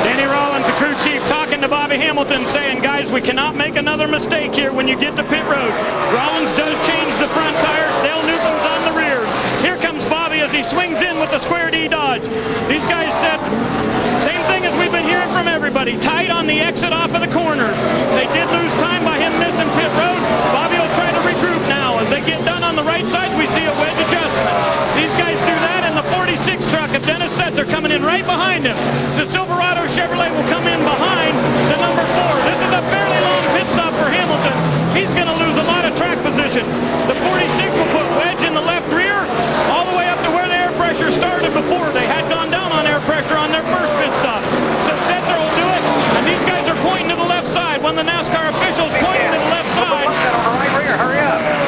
[SPEAKER 8] Danny Rollins, the crew chief, talking to Bobby Hamilton, saying, guys, we cannot make another mistake here when you get to pit road. Rollins does change the front tires. Dale Newcomb's on the rear. Here comes Bobby as he swings in with the square D Dodge. These guys said, same thing as we've been hearing from everybody, tight on the exit off of the corners. They did lose time by him missing pit road. Bobby will try to regroup now. As they get done on the right side, we see a wedge adjustment. These guys do that, and the 46 truck of Dennis Setzer coming in right behind him. The Silverado Chevrolet will come in behind the number 4. This is a fairly long pit stop for Hamilton. He's going to lose a lot of track position. The 46 will put wedge in the left rear all the way up to where the air pressure started before. They had gone down on air pressure on their first pit stop. So Setzer will do it, and these guys are pointing to the left side. When the NASCAR officials pointing to the left side,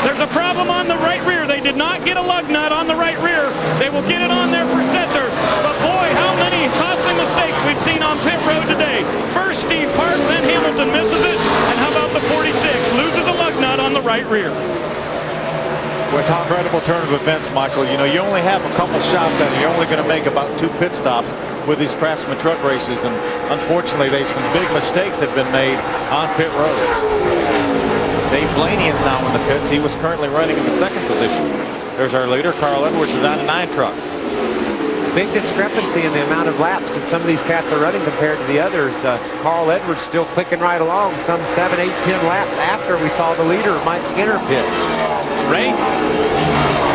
[SPEAKER 8] there's a problem on the right rear. They did not get a lug nut on the right rear. They will get it on there for Setzer. But boy, how many costly mistakes we've seen on pit road today. First Steve Park, then Hamilton misses it. And how about the 46? Loses a lug nut on the right rear.
[SPEAKER 7] Well, it's an incredible turn of events, Michael. You know, you only have a couple shots at it. You're only going to make about 2 pit stops with these Craftsman truck races. And unfortunately, some big mistakes have been made on pit road. Dave Blaney is now in the pits. He was currently running in the 2nd position. There's our leader, Carl Edwards, the 99 truck.
[SPEAKER 6] Big discrepancy in the amount of laps that some of these cats are running compared to the others. Carl Edwards still clicking right along, some 7, 8, 10 laps after we saw the leader, Mike Skinner, pit.
[SPEAKER 1] Ray?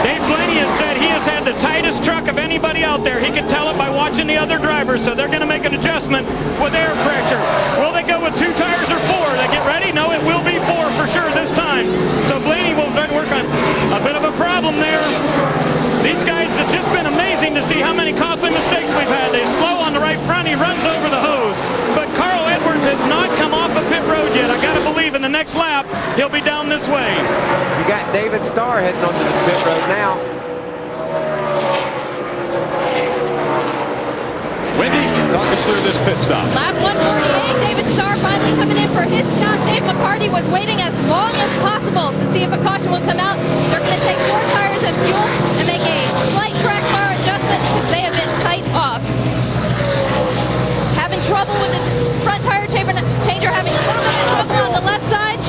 [SPEAKER 8] Dave Blaney has said he has had the tightest truck of anybody out there. He could tell it by watching the other drivers, so they're going to make an adjustment with air pressure. Will they go with 2 tires or 4? They get ready? No, it will be 4 for sure this time. So Blaney will work on a bit of a problem there. These guys, it's just been amazing to see how many costly mistakes we've had. They slow on the right front. He runs over the hose. But Carl Edwards has not come off of pit road yet. I got to believe in the next lap, he'll be down this way.
[SPEAKER 6] You got David Starr heading onto the pit road now.
[SPEAKER 1] Wendy, talk us through this pit stop.
[SPEAKER 9] Lap 148, David Starr finally coming in for his stop. Dave McCarty was waiting as long as possible to see if a caution would come out. They're going to take 4 tires and fuel and make a slight track bar adjustment because they have been tight off. Having trouble with the front tire changer, having a little bit of trouble on the left side.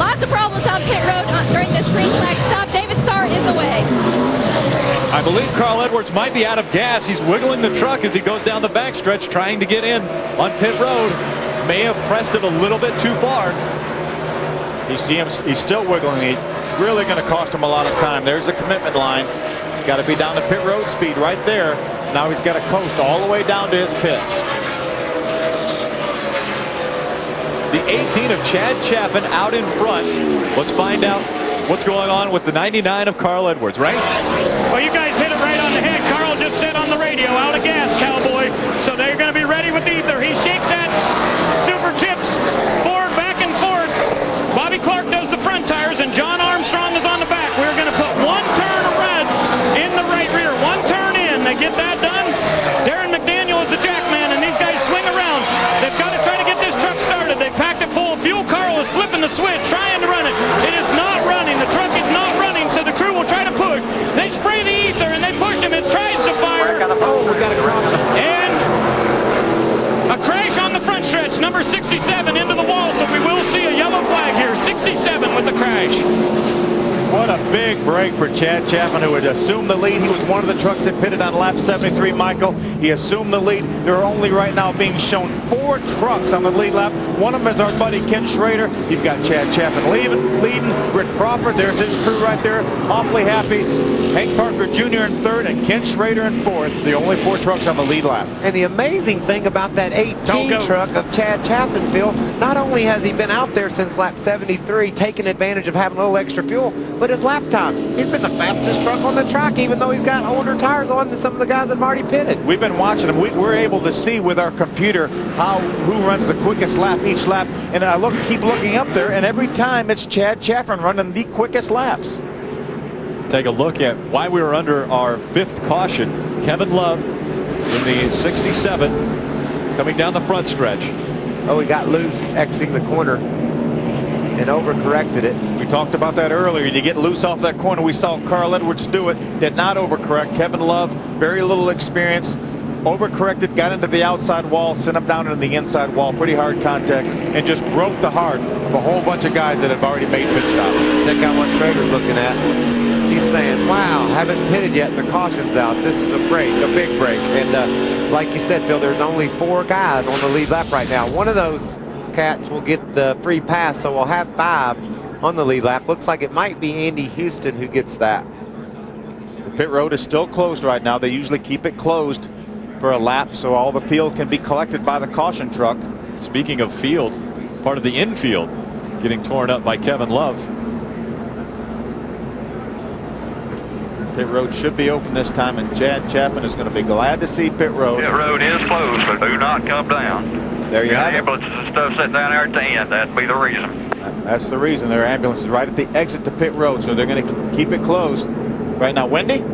[SPEAKER 9] Lots of problems on pit road during this green flag stop. David Starr is away.
[SPEAKER 1] I believe Carl Edwards might be out of gas. He's wiggling the truck as he goes down the backstretch trying to get in on pit road. May have pressed it a little bit too far.
[SPEAKER 7] You see him, he's still wiggling. He's really going to cost him a lot of time. There's the commitment line. He's got to be down to pit road speed right there. Now he's got to coast all the way down to his pit.
[SPEAKER 1] The 18 of Chad Chaffin out in front. Let's find out what's going on with the 99 of Carl Edwards, right?
[SPEAKER 8] Well, you guys hit it right on the head. Carl just said on the radio, out of gas, cowboy. So they're going to be ready with ether. He shakes that super chips forward, back and forth. Bobby Clark does the front tires, and John
[SPEAKER 7] What a big break for Chad Chaffin, who had assumed the lead. He was one of the trucks that pitted on lap 73, Michael. He assumed the lead. There are only right now being shown 4 trucks on the lead lap. One of them is our buddy Ken Schrader. You've got Chad Chaffin leading. Rick Crawford, there's his crew right there. Awfully happy. Hank Parker Jr. in 3rd and Ken Schrader in 4th. The only 4 trucks on the lead lap.
[SPEAKER 6] And the amazing thing about that 18 truck of Chad Chaffin, Phil, not only has he been out there since lap 73, taking advantage of having a little extra fuel, but his lap times. He's been the fastest truck on the track, even though he's got older tires on than some of the guys that have already pitted.
[SPEAKER 7] We've been watching him. We're able to see with our computer who runs the quickest lap each lap. And I keep looking up there, and every time it's Chad Chaffin running the quickest laps.
[SPEAKER 1] Take a look at why we were under our 5th caution. Kevin Love in the 67 coming down the front stretch.
[SPEAKER 6] Oh, he got loose exiting the corner and overcorrected it.
[SPEAKER 7] We talked about that earlier. You get loose off that corner. We saw Carl Edwards do it. Did not overcorrect. Kevin Love, very little experience. Overcorrected, got into the outside wall, sent him down into the inside wall. Pretty hard contact, and just broke the heart of a whole bunch of guys that have already made pit stops.
[SPEAKER 6] Check out what Schrader's looking at. He's saying, wow, haven't pitted yet and the caution's out. This is a break, a big break. And like you said, Phil, there's only 4 guys on the lead lap right now. One of those cats will get the free pass, so we'll have 5 on the lead lap. Looks like it might be Andy Houston who gets that.
[SPEAKER 7] The pit road is still closed right now. They usually keep it closed for a lap so all the field can be collected by the caution truck.
[SPEAKER 1] Speaking of field, part of the infield getting torn up by Kevin Love.
[SPEAKER 7] Pit road should be open this time, and Chad Chaffin is going to be glad to see pit road.
[SPEAKER 11] Pit road is closed, so do not come down.
[SPEAKER 6] There you have it.
[SPEAKER 11] Ambulances and stuff sitting down there at the end. That'd be the reason.
[SPEAKER 7] That's the reason. There are ambulances right at the exit to pit road, so they're going to keep it closed right now. Wendy?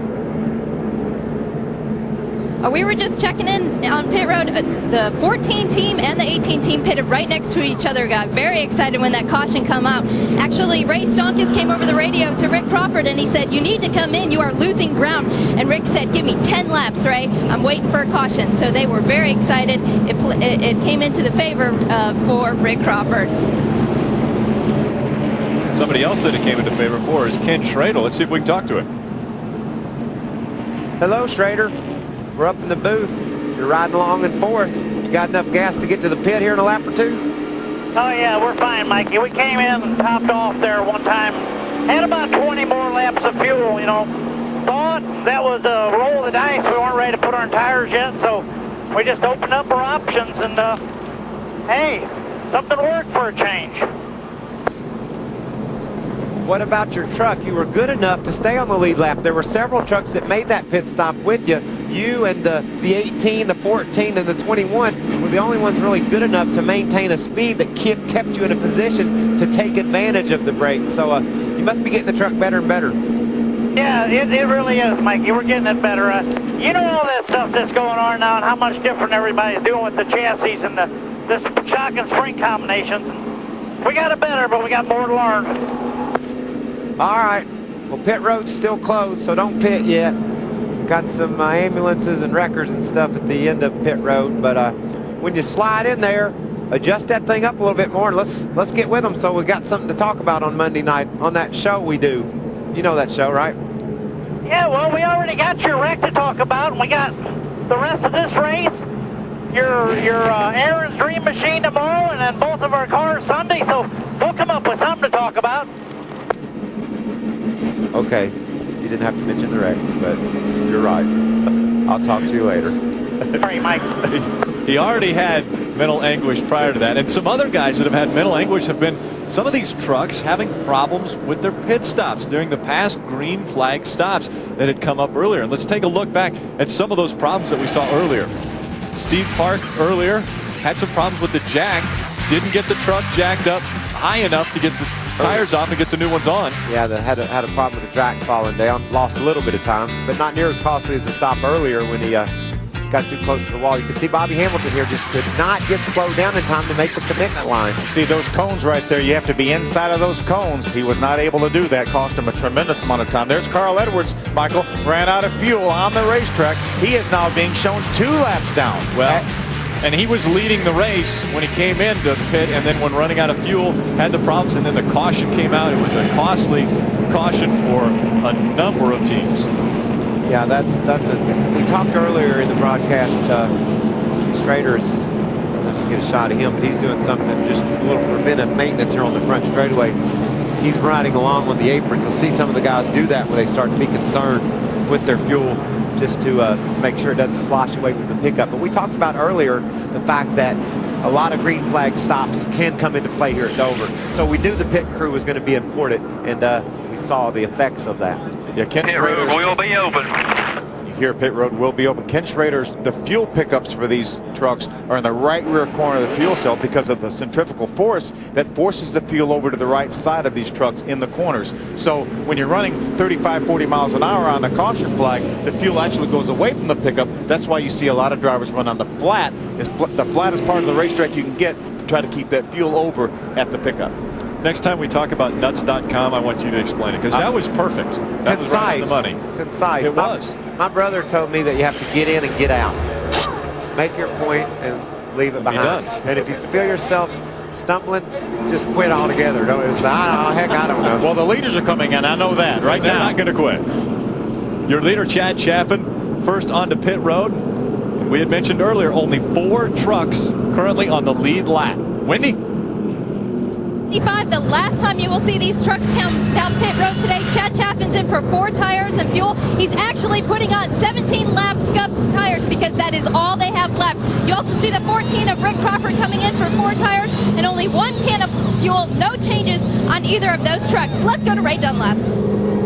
[SPEAKER 9] We were just checking in on pit road. The 14 team and the 18 team pitted right next to each other. Got very excited when that caution come out. Actually, Ray Stonkus came over the radio to Rick Crawford and he said, "You need to come in. You are losing ground." And Rick said, "Give me 10 laps, Ray. I'm waiting for a caution." So they were very excited. It came into the favor for Rick Crawford.
[SPEAKER 1] Somebody else that it came into favor for is Ken Schrader. Let's see if we can talk to him.
[SPEAKER 6] Hello, Schrader. We're up in the booth. You're riding along in 4th. You got enough gas to get to the pit here in a lap or 2?
[SPEAKER 10] Oh, yeah, we're fine, Mikey. We came in and topped off there one time. Had about 20 more laps of fuel, you know. Thought that was a roll of the dice. We weren't ready to put our tires yet, so we just opened up our options and, hey, something worked for a change.
[SPEAKER 6] What about your truck? You were good enough to stay on the lead lap. There were several trucks that made that pit stop with you. You and the 18, the 14, and the 21 were the only ones really good enough to maintain a speed that kept you in a position to take advantage of the break. So you must be getting the truck better and better.
[SPEAKER 10] Yeah, it really is, Mikey. We're getting it better. You know all that stuff that's going on now and how much different everybody's doing with the chassis and the shock and spring combinations. We got it better, but we got more to learn.
[SPEAKER 6] All right. Well, pit road's still closed, so don't pit yet. Got some ambulances and wreckers and stuff at the end of pit road, but when you slide in there, adjust that thing up a little bit more, and let's get with them so we got something to talk about on Monday night on that show we do. You know that show, right?
[SPEAKER 10] Yeah, well, we already got your wreck to talk about, and we got the rest of this race, your Aaron's Dream Machine tomorrow, and then both of our cars Sunday, so we'll come up with something to talk about.
[SPEAKER 6] Okay, you didn't have to mention the wreck, but you're right. I'll talk to you later.
[SPEAKER 10] Sorry, Mike.
[SPEAKER 1] He already had mental anguish prior to that, and some other guys that have had mental anguish have been some of these trucks having problems with their pit stops during the past green flag stops that had come up earlier. And let's take a look back at some of those problems that we saw earlier. Steve Park earlier had some problems with the jack, didn't get the truck jacked up high enough to get the tires off and get the new ones on.
[SPEAKER 6] Yeah, they had a problem with the jack falling down. Lost a little bit of time, but not near as costly as the stop earlier when he got too close to the wall. You can see Bobby Hamilton here just could not get slowed down in time to make the commitment line.
[SPEAKER 7] See those cones right there? You have to be inside of those cones. He was not able to do that. Cost him a tremendous amount of time. There's Carl Edwards, Michael, ran out of fuel on the racetrack. He is now being shown 2 laps down.
[SPEAKER 1] Well, And he was leading the race when he came into pit, and then when running out of fuel, had the problems, and then the caution came out. It was a costly caution for a number of teams.
[SPEAKER 6] Yeah, we talked earlier in the broadcast. Schrader's, I can get a shot of him, but he's doing something, just a little preventive maintenance here on the front straightaway. He's riding along on the apron. You'll see some of the guys do that when they start to be concerned with their fuel, just to make sure it doesn't slosh away from the pickup. But we talked about earlier the fact that a lot of green flag stops can come into play here at Dover. So we knew the pit crew was going to be important, and we saw the effects of that.
[SPEAKER 7] Yeah, Ken Schrader
[SPEAKER 11] will be open.
[SPEAKER 7] You hear pit road will be open. Ken Schrader's, the fuel pickups for these trucks are in the right rear corner of the fuel cell because of the centrifugal force that forces the fuel over to the right side of these trucks in the corners. So when you're running 35, 40 miles an hour on the caution flag, the fuel actually goes away from the pickup. That's why you see a lot of drivers run on the flat. It's the flattest part of the racetrack you can get to try to keep that fuel over at the pickup.
[SPEAKER 1] Next time we talk about nuts.com, I want you to explain it, because that was perfect. That was right on the money.
[SPEAKER 6] Concise.
[SPEAKER 1] It was.
[SPEAKER 6] My brother told me that you have to get in and get out. Make your point and leave it behind. And if you feel yourself stumbling, just quit altogether. Don't just, heck, I don't know.
[SPEAKER 7] Well, the leaders are coming in. I know that right
[SPEAKER 1] They're
[SPEAKER 7] now.
[SPEAKER 1] Not going to quit. Your leader, Chad Chaffin, first onto pit road. And we had mentioned earlier, only 4 trucks currently on the lead lap. Wendy?
[SPEAKER 9] The last time you will see these trucks come down pit road today. Chad Chaffin's in for 4 tires and fuel. He's actually putting on 17 lap scuffed tires because that is all they have left. You also see the 14 of Rick Crawford coming in for 4 tires and only 1 can of fuel. No changes on either of those trucks. Let's go to Ray Dunlap.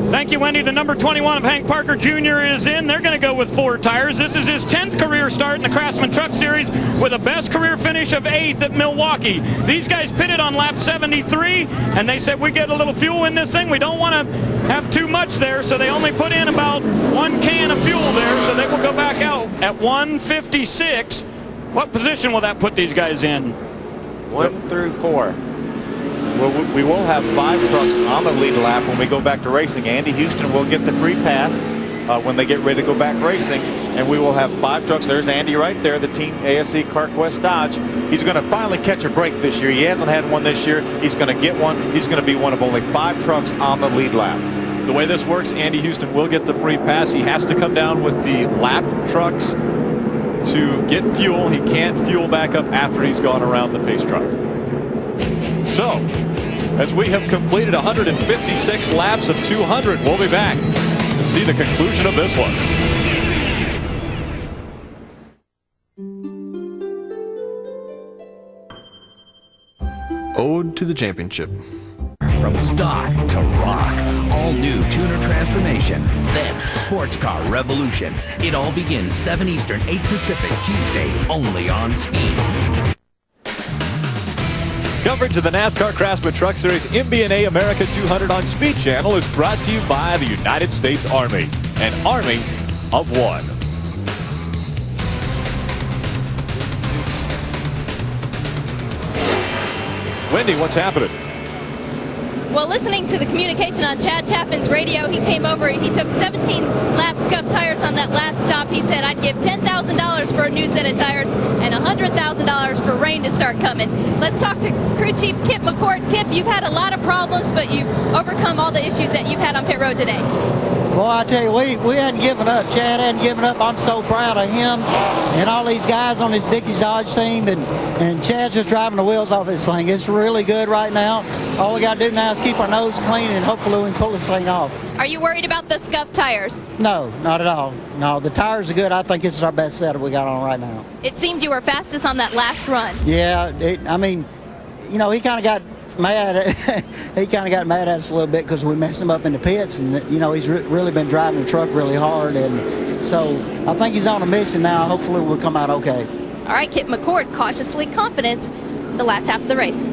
[SPEAKER 8] Thank you, Wendy. The number 21 of Hank Parker Jr. is in. They're going to go with 4 tires. This is his 10th career start in the Craftsman Truck Series with a best career finish of 8th at Milwaukee. These guys pitted on lap 73, and they said, we get a little fuel in this thing. We don't want to have too much there, so they only put in about 1 can of fuel there, so they will go back out at 156. What position will that put these guys in?
[SPEAKER 6] 1 through 4.
[SPEAKER 7] Well, we will have 5 trucks on the lead lap when we go back to racing. Andy Houston will get the free pass when they get ready to go back racing. And we will have 5 trucks. There's Andy right there, the Team ASC CarQuest Dodge. He's going to finally catch a break this year. He hasn't had one this year. He's going to get one. He's going to be one of only 5 trucks on the lead lap.
[SPEAKER 1] The way this works, Andy Houston will get the free pass. He has to come down with the lap trucks to get fuel. He can't fuel back up after he's gone around the pace truck. So, as we have completed 156 laps of 200, we'll be back to see the conclusion of this one.
[SPEAKER 12] Ode to the championship.
[SPEAKER 13] From stock to rock, all new tuner transformation, then sports car revolution. It all begins 7 Eastern, 8 Pacific, Tuesday, only on Speed.
[SPEAKER 1] Coverage of the NASCAR Craftsman Truck Series MBNA America 200 on Speed Channel is brought to you by the United States Army, an army of one. Wendy, what's happening?
[SPEAKER 9] Well, listening to the communication on Chad Chaffin's radio, he came over, he took 17 lap scuffed tires on that last stop. He said, I'd give $10,000 for a new set of tires and $100,000 for rain to start coming. Let's talk to crew chief Kip McCourt. Kip, you've had a lot of problems, but you've overcome all the issues that you've had on pit road today.
[SPEAKER 14] Well, I tell you, we hadn't given up. Chad hadn't given up. I'm so proud of him and all these guys on his Dickies Dodge team, and Chad's just driving the wheels off this thing. It's really good right now. All we got to do now is keep our nose clean, and hopefully we can pull this thing off.
[SPEAKER 9] Are you worried about the scuffed tires?
[SPEAKER 14] No, not at all. No, the tires are good. I think this is our best setup we got on right now.
[SPEAKER 9] It seemed you were fastest on that last run.
[SPEAKER 14] Yeah, I mean, you know, he kind of got mad. He kind of got mad at us a little bit because we messed him up in the pits, and you know he's really been driving the truck really hard, and so I think he's on a mission now. Hopefully we'll come out okay.
[SPEAKER 9] All right, Kip McCourt, cautiously confident in the last half of the race.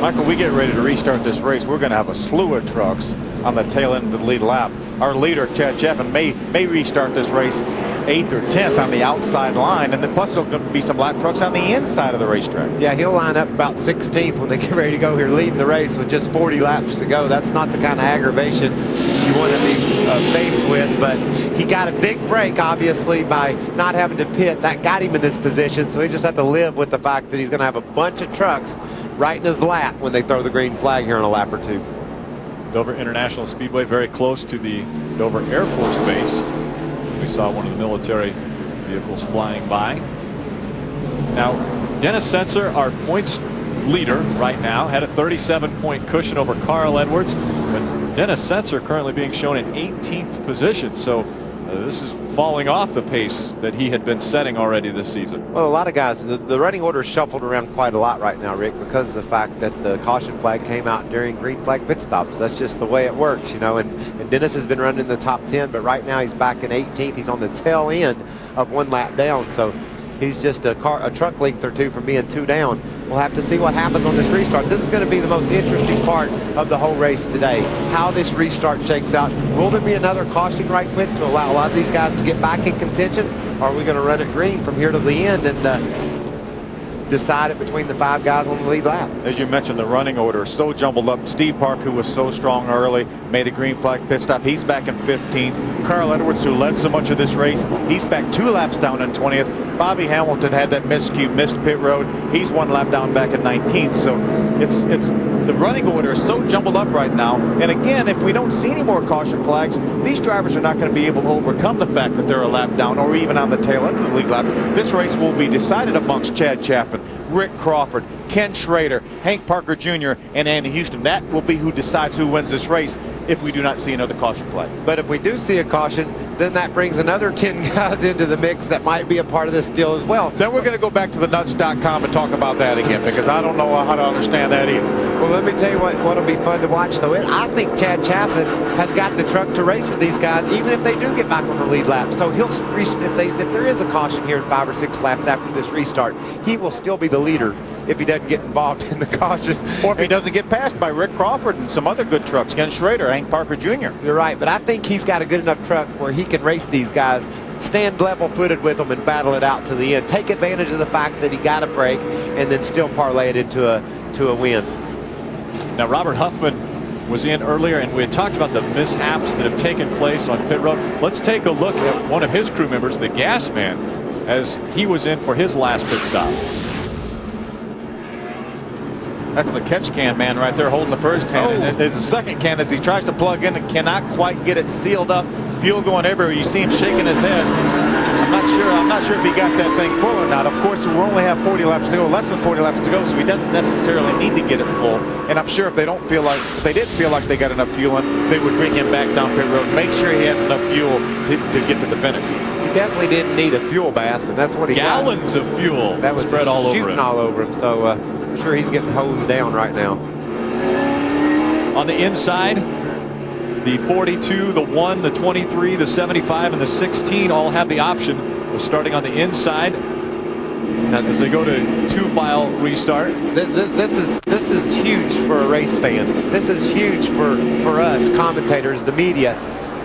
[SPEAKER 7] Michael, we get ready to restart this race. We're going to have a slew of trucks on the tail end of the lead lap. Our leader, Chad Chaffin, may restart this race 8th or 10th on the outside line, and then plus there'll be some lap trucks on the inside of the racetrack.
[SPEAKER 6] Yeah, he'll line up about 16th when they get ready to go here, leading the race with just 40 laps to go. That's not the kind of aggravation you want to be faced with, but he got a big break, obviously, by not having to pit. That got him in this position, so he just had to live with the fact that he's going to have a bunch of trucks right in his lap when they throw the green flag here in a lap or two.
[SPEAKER 1] Dover International Speedway, very close to the Dover Air Force Base. We saw one of the military vehicles flying by. Now, Dennis Setzer, our points leader right now, had a 37-point cushion over Carl Edwards, but Dennis Setzer currently being shown in 18th position. So this is falling off the pace that he had been setting already this season.
[SPEAKER 6] Well, a lot of guys, the running order is shuffled around quite a lot right now, Rick, because of the fact that the caution flag came out during green flag pit stops. That's just the way it works, you know, and Dennis has been running in the top 10, but right now he's back in 18th. He's on the tail end of one lap down, so he's just a truck length or two from being 2 down. We'll have to see what happens on this restart. This is going to be the most interesting part of the whole race today, how this restart shakes out. Will there be another caution right quick to allow a lot of these guys to get back in contention? Or are we going to run it green from here to the end and decide it between the 5 guys on the lead lap?
[SPEAKER 7] As you mentioned, the running order is so jumbled up. Steve Park, who was so strong early, made a green flag pit stop. He's back in 15th. Carl Edwards, who led so much of this race, he's back 2 laps down in 20th. Bobby Hamilton had that miscue, missed pit road. He's 1 lap down back in 19th. So it's the running order is so jumbled up right now. And again, if we don't see any more caution flags, these drivers are not going to be able to overcome the fact that they're a lap down or even on the tail end of the lead lap. This race will be decided amongst Chad Chaffin, Rick Crawford, Ken Schrader, Hank Parker Jr., and Andy Houston. That will be who decides who wins this race if we do not see another caution flag.
[SPEAKER 6] But if we do see a caution, then that brings another 10 guys into the mix that might be a part of this deal as well.
[SPEAKER 7] Then we're going to go back to the nuts.com and talk about that again, because I don't know how to understand that either.
[SPEAKER 6] Well, let me tell you what'll be fun to watch, though. I think Chad Chaffin has got the truck to race with these guys, even if they do get back on the lead lap. So he'll, if there is a caution here in 5 or 6 laps after this restart, he will still be the leader if he doesn't get involved in the caution.
[SPEAKER 7] Or if he doesn't get passed by Rick Crawford and some other good trucks, Ken Schrader, Hank Parker Jr.
[SPEAKER 6] You're right, but I think he's got a good enough truck where he can race these guys, stand level-footed with them and battle it out to the end. Take advantage of the fact that he got a break and then still parlay it into a win.
[SPEAKER 1] Now, Robert Huffman was in earlier, and we had talked about the mishaps that have taken place on pit road. Let's take a look at one of his crew members, the gas man, as he was in for his last pit stop.
[SPEAKER 7] That's the catch can man right there holding the first can. And there's a second can as he tries to plug in and cannot quite get it sealed up. Fuel going everywhere. You see him shaking his head. I'm not sure if he got that thing full or not. Of course, we only have 40 laps to go, less than 40 laps to go, so he doesn't necessarily need to get it full. And I'm sure if they didn't feel like they got enough fuel in, they would bring him back down pit road, make sure he has enough fuel to get to the finish.
[SPEAKER 6] He definitely didn't need a fuel bath, and that's what he got.
[SPEAKER 1] Gallons of fuel
[SPEAKER 6] that was
[SPEAKER 1] spread all over him.
[SPEAKER 6] All over him. So I'm sure he's getting hosed down right now.
[SPEAKER 1] On the inside, the 42, the 1, the 23, the 75, and the 16 all have the option of starting on the inside as they go to 2-file restart.
[SPEAKER 6] This is huge for a race fan. This is huge for us commentators, the media.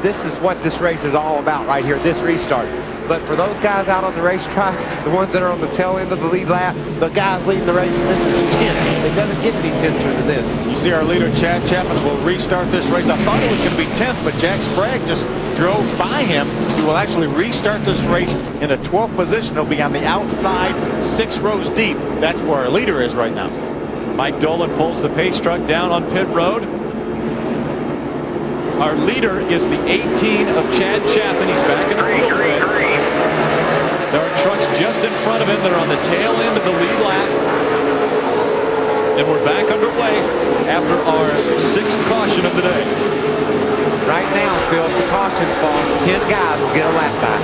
[SPEAKER 6] This is what this race is all about right here, this restart. But for those guys out on the racetrack, the ones that are on the tail end of the lead lap, the guys leading the race, this is tense. It doesn't get any tenser than this.
[SPEAKER 7] You see our leader, Chad Chapman, will restart this race. I thought it was going to be 10th, but Jack Sprague just drove by him. He will actually restart this race in the 12th position. He'll be on the outside, 6 rows deep. That's where our leader is right now.
[SPEAKER 1] Mike Dolan pulls the pace truck down on pit road. Our leader is the 18 of Chad Chaffin. He's back in the field. There are trucks just in front of him that are on the tail end of the lead lap. And we're back underway after our 6th caution of the day.
[SPEAKER 6] Right now, Phil, if the caution falls, 10 guys will get a lap back.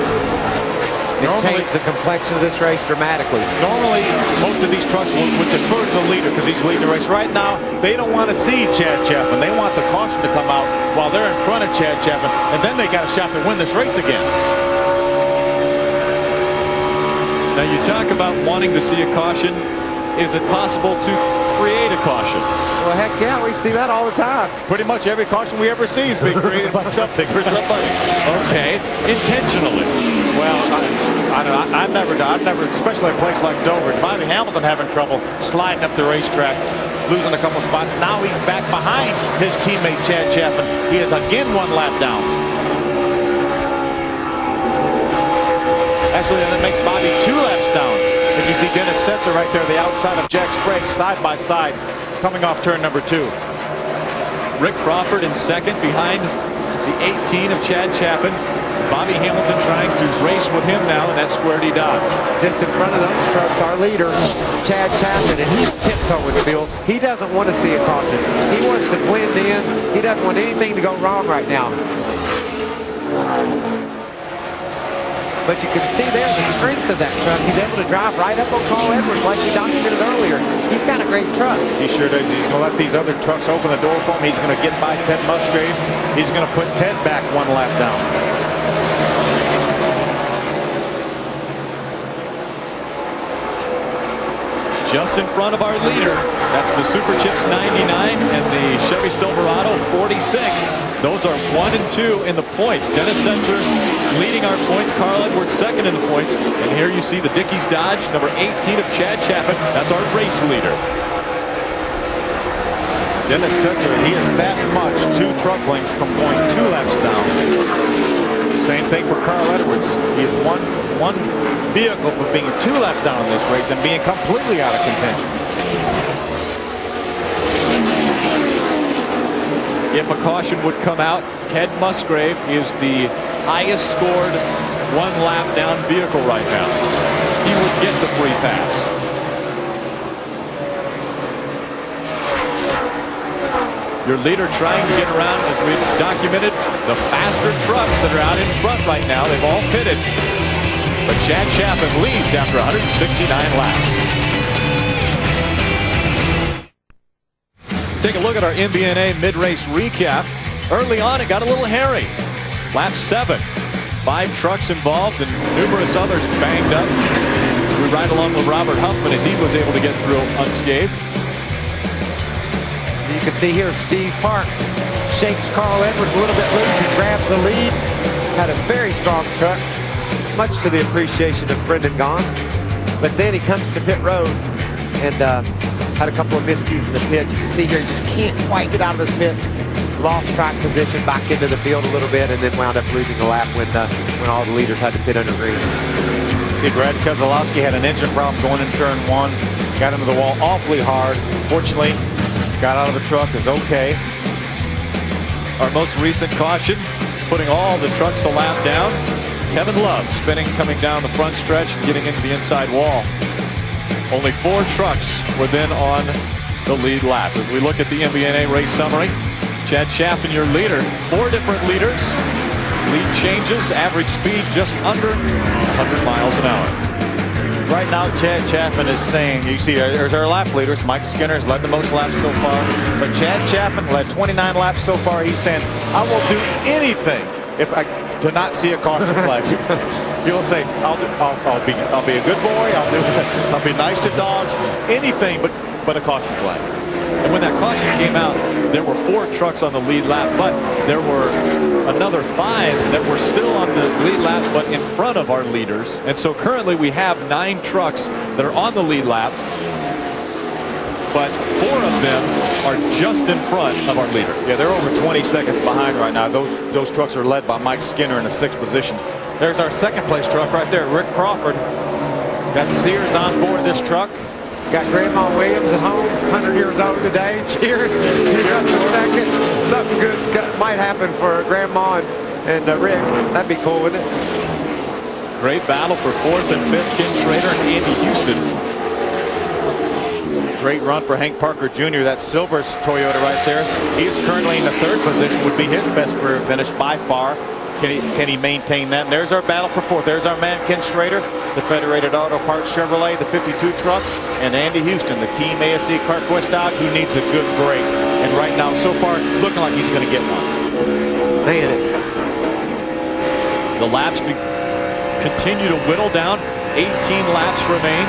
[SPEAKER 6] It changed the complexion of this race dramatically.
[SPEAKER 7] Normally, most of these trucks would defer to the leader because he's leading the race. Right now, they don't want to see Chad Chaffin. They want the caution to come out while they're in front of Chad Chaffin, and then they got a shot to win this race again.
[SPEAKER 1] Now, you talk about wanting to see a caution. Is it possible to create a caution?
[SPEAKER 6] Well, heck yeah, we see that all the time.
[SPEAKER 7] Pretty much every caution we ever see is being created by something or somebody.
[SPEAKER 1] Okay, intentionally.
[SPEAKER 7] Well, I've never, especially at a place like Dover. Bobby Hamilton having trouble sliding up the racetrack, losing a couple spots. Now he's back behind his teammate Chad Chaffin. He is again 1 lap down. Actually, and it makes Bobby 2 laps down. As you see Dennis Setzer right there, the outside of Jack Sprague, side by side, coming off turn number 2.
[SPEAKER 1] Rick Crawford in second behind the 18 of Chad Chapin. Bobby Hamilton trying to race with him now in that Square D Dodge.
[SPEAKER 6] Just in front of those trucks, our leader, Chad Chapin, and he's tiptoeing, Phil. He doesn't want to see a caution. He wants to blend in. He doesn't want anything to go wrong right now. But you can see there the strength of that truck. He's able to drive right up on Carl Edwards like we documented earlier. He's got a great truck.
[SPEAKER 7] He sure does. He's going to let these other trucks open the door for him. He's going to get by Ted Musgrave. He's going to put Ted back 1 lap down.
[SPEAKER 1] Just in front of our leader, that's the Super Chips 99 and the Chevy Silverado 46. Those are 1 and 2 in the points. Dennis Setzer leading our points. Carl Edwards second in the points. And here you see the Dickies Dodge, number 18 of Chad Chapin. That's our race leader.
[SPEAKER 7] Dennis Setzer, he is that much 2 truck lengths from going 2 laps down. Same thing for Carl Edwards. He's one vehicle for being 2 laps down in this race and being completely out of contention.
[SPEAKER 1] If a caution would come out, Ted Musgrave is the highest scored 1 lap down vehicle right now. He would get the free pass. Your leader trying to get around, as we've documented, the faster trucks that are out in front right now. They've all pitted. But Chad Chapin leads after 169 laps. Take a look at our MBNA mid-race recap. Early on, it got a little hairy. Lap 7. 5 trucks involved and numerous others banged up. We ride along with Robert Huffman as he was able to get through unscathed.
[SPEAKER 6] You can see here Steve Park shakes Carl Edwards a little bit loose and grabs the lead. Had a very strong truck, much to the appreciation of Brendan Gaughan. But then he comes to pit road and had a couple of miscues in the pits. You can see here he just can't quite get out of his pit. Lost track position back into the field a little bit and then wound up losing a lap when all the leaders had to pit under green.
[SPEAKER 7] See, Brad Keselowski had an engine problem going in turn 1. Got into the wall awfully hard. Fortunately, got out of the truck, is okay.
[SPEAKER 1] Our most recent caution, putting all the trucks a lap down. Kevin Love spinning, coming down the front stretch and getting into the inside wall. Only 4 trucks were then on the lead lap. As we look at the MBNA race summary, Chad Chapin, your leader. 4 different leaders. Lead changes, average speed just under 100 miles an hour.
[SPEAKER 7] Right now, Chad Chapin is saying, you see, there's our lap leaders. Mike Skinner has led the most laps so far. But Chad Chapin led 29 laps so far. He's saying, I will do anything to not see a caution flag. He'll say, I'll be a good boy. I'll be nice to dogs. Anything but a caution flag.
[SPEAKER 1] And when that caution came out, there were 4 trucks on the lead lap, but there were another 5 that were still on the lead lap, but in front of our leaders. And so currently we have 9 trucks that are on the lead lap, but 4 of them are just in front of our leader.
[SPEAKER 7] Yeah, they're over 20 seconds behind right now. Those trucks are led by Mike Skinner in the 6th position. There's our 2nd place truck right there, Rick Crawford. Got Sears on board this truck.
[SPEAKER 6] Got Grandma Williams at home, 100 years old today, cheering. He's up to 2nd. Something good might happen for Grandma and Rick. That'd be cool, wouldn't it?
[SPEAKER 1] Great battle for 4th and 5th, Ken Schrader and Andy Houston.
[SPEAKER 7] Great run for Hank Parker Jr. That silver Toyota right there. He's currently in the 3rd position, would be his best career finish by far. Can he maintain that? And there's our battle for 4th. There's our man, Ken Schrader, the Federated Auto Parts Chevrolet, the 52 truck, and Andy Houston, the Team ASE CarQuest Dodge, who needs a good break. And right now, so far, looking like he's going to get one.
[SPEAKER 6] Man, it's...
[SPEAKER 1] The laps continue to whittle down. 18 laps remain.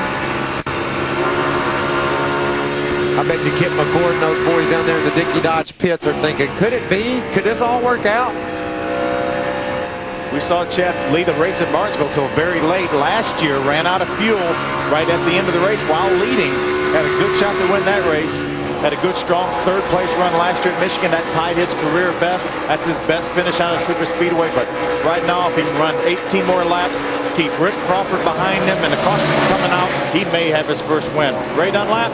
[SPEAKER 6] I bet you Kip McCord and those boys down there in the Dickie Dodge pits are thinking, could it be? Could this all work out?
[SPEAKER 7] We saw Chad lead the race at Martinsville till very late last year, ran out of fuel right at the end of the race while leading. Had a good shot to win that race. Had a good, strong third-place run last year at Michigan. That tied his career best. That's his best finish on a super speedway. But right now, if he can run 18 more laps, keep Rick Crawford behind him, and the caution coming out, he may have his first win. Ray Dunlap.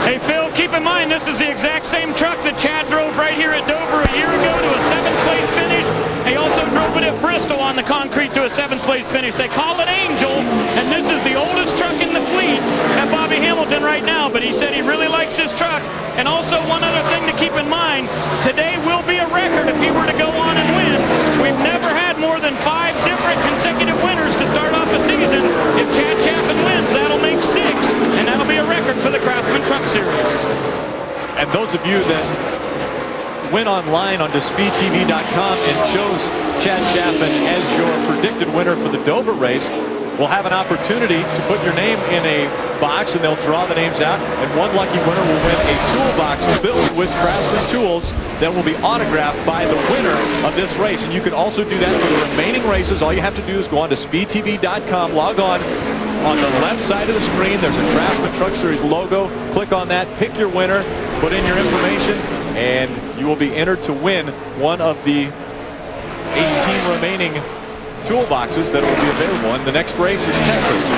[SPEAKER 8] Hey, Phil, keep in mind this is the exact same truck that Chad drove right here at Dover a year ago to a 7th place finish. He also drove it at Bristol on the concrete to a 7th place finish. They call it Angel, and this is the oldest truck in the fleet at Bobby Hamilton right now, but he said he really likes his truck. And also one other thing to keep in mind, today will be a record if he were to go on and win. We've never had more than 5 different consecutive winners to start off a season. If Chad Chaffin wins, that'll make 6, and that'll be a record for the Craftsman Truck Series.
[SPEAKER 1] And those of you that went online onto speedtv.com and chose Chad Chaffin as your predicted winner for the Dover race will have an opportunity to put your name in a box, and they'll draw the names out, and one lucky winner will win a toolbox filled with Craftsman tools that will be autographed by the winner of this race. And you can also do that for the remaining races. All you have to do is go on to speedtv.com, log on the left side of the screen. There's a Craftsman Truck Series logo. Click on that, pick your winner, put in your information, and you will be entered to win one of the 18 remaining toolboxes that will be available. And the next race is Texas, so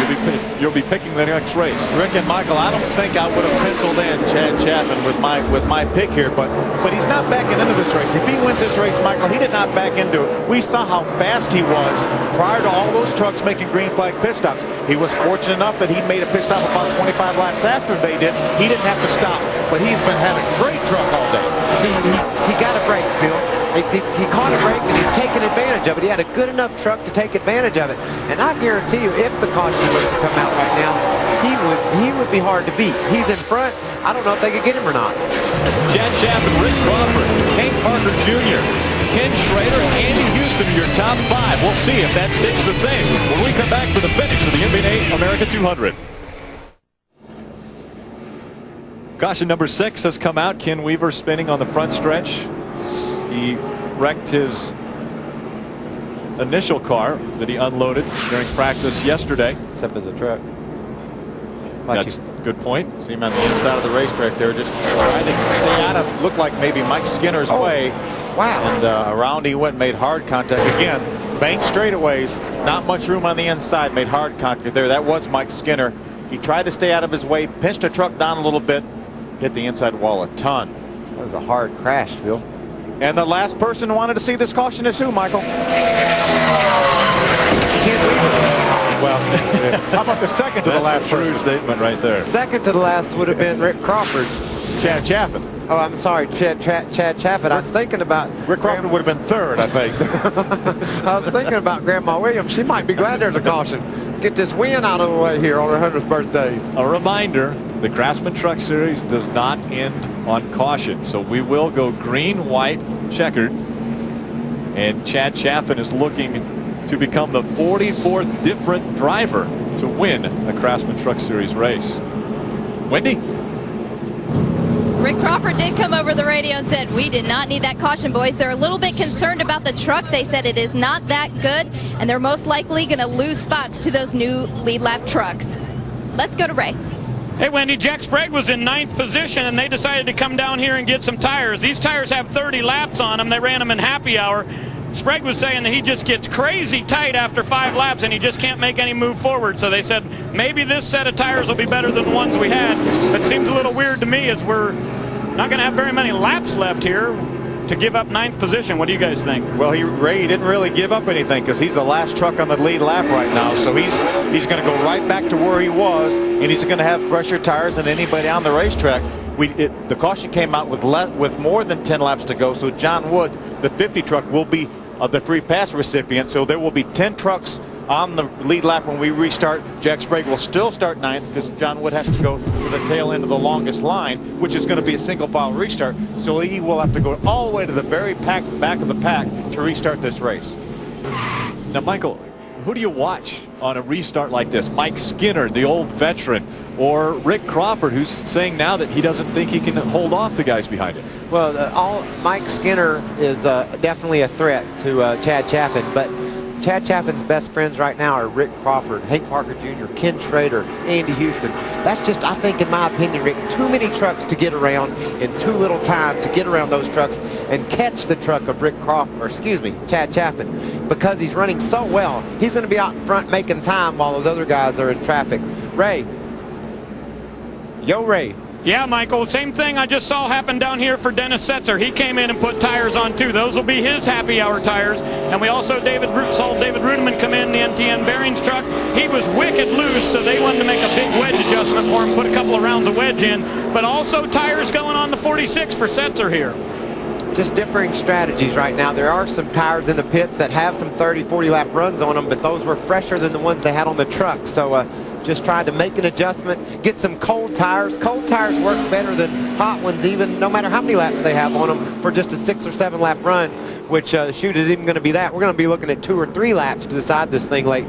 [SPEAKER 1] you'll be picking the next race.
[SPEAKER 7] Rick and Michael, I don't think I would have penciled in Chad Chaffin with my pick here, but he's not backing into this race. If he wins this race, Michael, he did not back into it. We saw how fast he was prior to all those trucks making green flag pit stops. He was fortunate enough that he made a pit stop about 25 laps after they did. He didn't have to stop, but he's been having great truck all day.
[SPEAKER 6] He got a break, Phil. He caught a break, and he's taken advantage of it. He had a good enough truck to take advantage of it. And I guarantee you, if the caution was to come out right now, he would be hard to beat. He's in front. I don't know if they could get him or not.
[SPEAKER 1] Chad Chaffin, Rick Crawford, Hank Parker Jr., Ken Schrader, Andy Houston are your top 5. We'll see if that stays the same when we come back for the finish of the MBNA America 200. Caution number 6 has come out. Ken Weaver spinning on the front stretch. He wrecked his initial car that he unloaded during practice yesterday.
[SPEAKER 6] Except as a truck.
[SPEAKER 1] That's a good point.
[SPEAKER 7] See him on the inside of the racetrack there, just trying to stay out of, looked like maybe Mike Skinner's way.
[SPEAKER 6] Wow.
[SPEAKER 7] And around he went, made hard contact. Again, bank straightaways, not much room on the inside, made hard contact there. That was Mike Skinner. He tried to stay out of his way, pinched the truck down a little bit, hit the inside wall a ton.
[SPEAKER 6] That was a hard crash, Phil.
[SPEAKER 7] And the last person who wanted to see this caution is who, Michael?
[SPEAKER 6] Ken Weaver.
[SPEAKER 7] Well, how about the second to the last
[SPEAKER 1] true
[SPEAKER 7] person?
[SPEAKER 1] Statement right there.
[SPEAKER 6] Second to the last would have been Rick Crawford.
[SPEAKER 7] Chad Chaffin.
[SPEAKER 6] Oh, I'm sorry, Chad Chaffin. I was thinking about
[SPEAKER 7] Rick Crawford would have been third, I think.
[SPEAKER 6] I was thinking about Grandma Williams. She might be glad there's a caution. Get this win out of the way here on her 100th birthday.
[SPEAKER 1] A reminder, the Craftsman Truck Series does not end on caution. So we will go green, white, checkered. And Chad Chaffin is looking to become the 44th different driver to win a Craftsman Truck Series race. Wendy?
[SPEAKER 9] Rick Crawford did come over the radio and said, we did not need that caution, boys. They're a little bit concerned about the truck. They said it is not that good, and they're most likely going to lose spots to those new lead lap trucks. Let's go to Ray.
[SPEAKER 8] Hey, Wendy, Jack Sprague was in 9th position, and they decided to come down here and get some tires. These tires have 30 laps on them. They ran them in happy hour. Sprague was saying that he just gets crazy tight after 5 laps, and he just can't make any move forward. So they said maybe this set of tires will be better than the ones we had. It seems a little weird to me as we're not going to have very many laps left here to give up 9th position. What do you guys think?
[SPEAKER 7] Well, Ray didn't really give up anything because he's the last truck on the lead lap right now. So he's going to go right back to where he was, and he's going to have fresher tires than anybody on the racetrack. The caution came out with more than 10 laps to go. So John Wood, the 50 truck, will be the free pass recipient. So there will be 10 trucks on the lead lap when we restart. Jack Sprague will still start 9th because John Wood has to go to the tail end of the longest line, which is going to be a single file restart. So he will have to go all the way to the very back of the pack to restart this race.
[SPEAKER 1] Now, Michael, who do you watch on a restart like this? Mike Skinner, the old veteran, or Rick Crawford, who's saying now that he doesn't think he can hold off the guys behind him?
[SPEAKER 6] Well, Mike Skinner is definitely a threat to Chad Chaffin, but Chad Chapin's best friends right now are Rick Crawford, Hank Parker Jr., Ken Schrader, Andy Houston. That's just, I think, in my opinion, Rick, too many trucks to get around in too little time to get around those trucks and catch the truck of Rick Crawford, or excuse me, Chad Chapin, because he's running so well. He's going to be out in front making time while those other guys are in traffic. Ray. Yo, Ray.
[SPEAKER 8] Yeah, Michael, same thing I just saw happen down here for Dennis Setzer. He came in and put tires on too. Those will be his happy hour tires. And we also saw David Rudeman come in the NTN Bearings truck. He was wicked loose, so they wanted to make a big wedge adjustment for him, put a couple of rounds of wedge in. But also tires going on the 46 for Setzer here.
[SPEAKER 6] Just differing strategies right now. There are some tires in the pits that have some 30, 40 lap runs on them, but those were fresher than the ones they had on the truck. So just trying to make an adjustment, get some cold tires. Cold tires work better than hot ones, even no matter how many laps they have on them for just a 6 or 7 lap run, which shoot, it isn't even going to be that. We're going to be looking at 2 or 3 laps to decide this thing late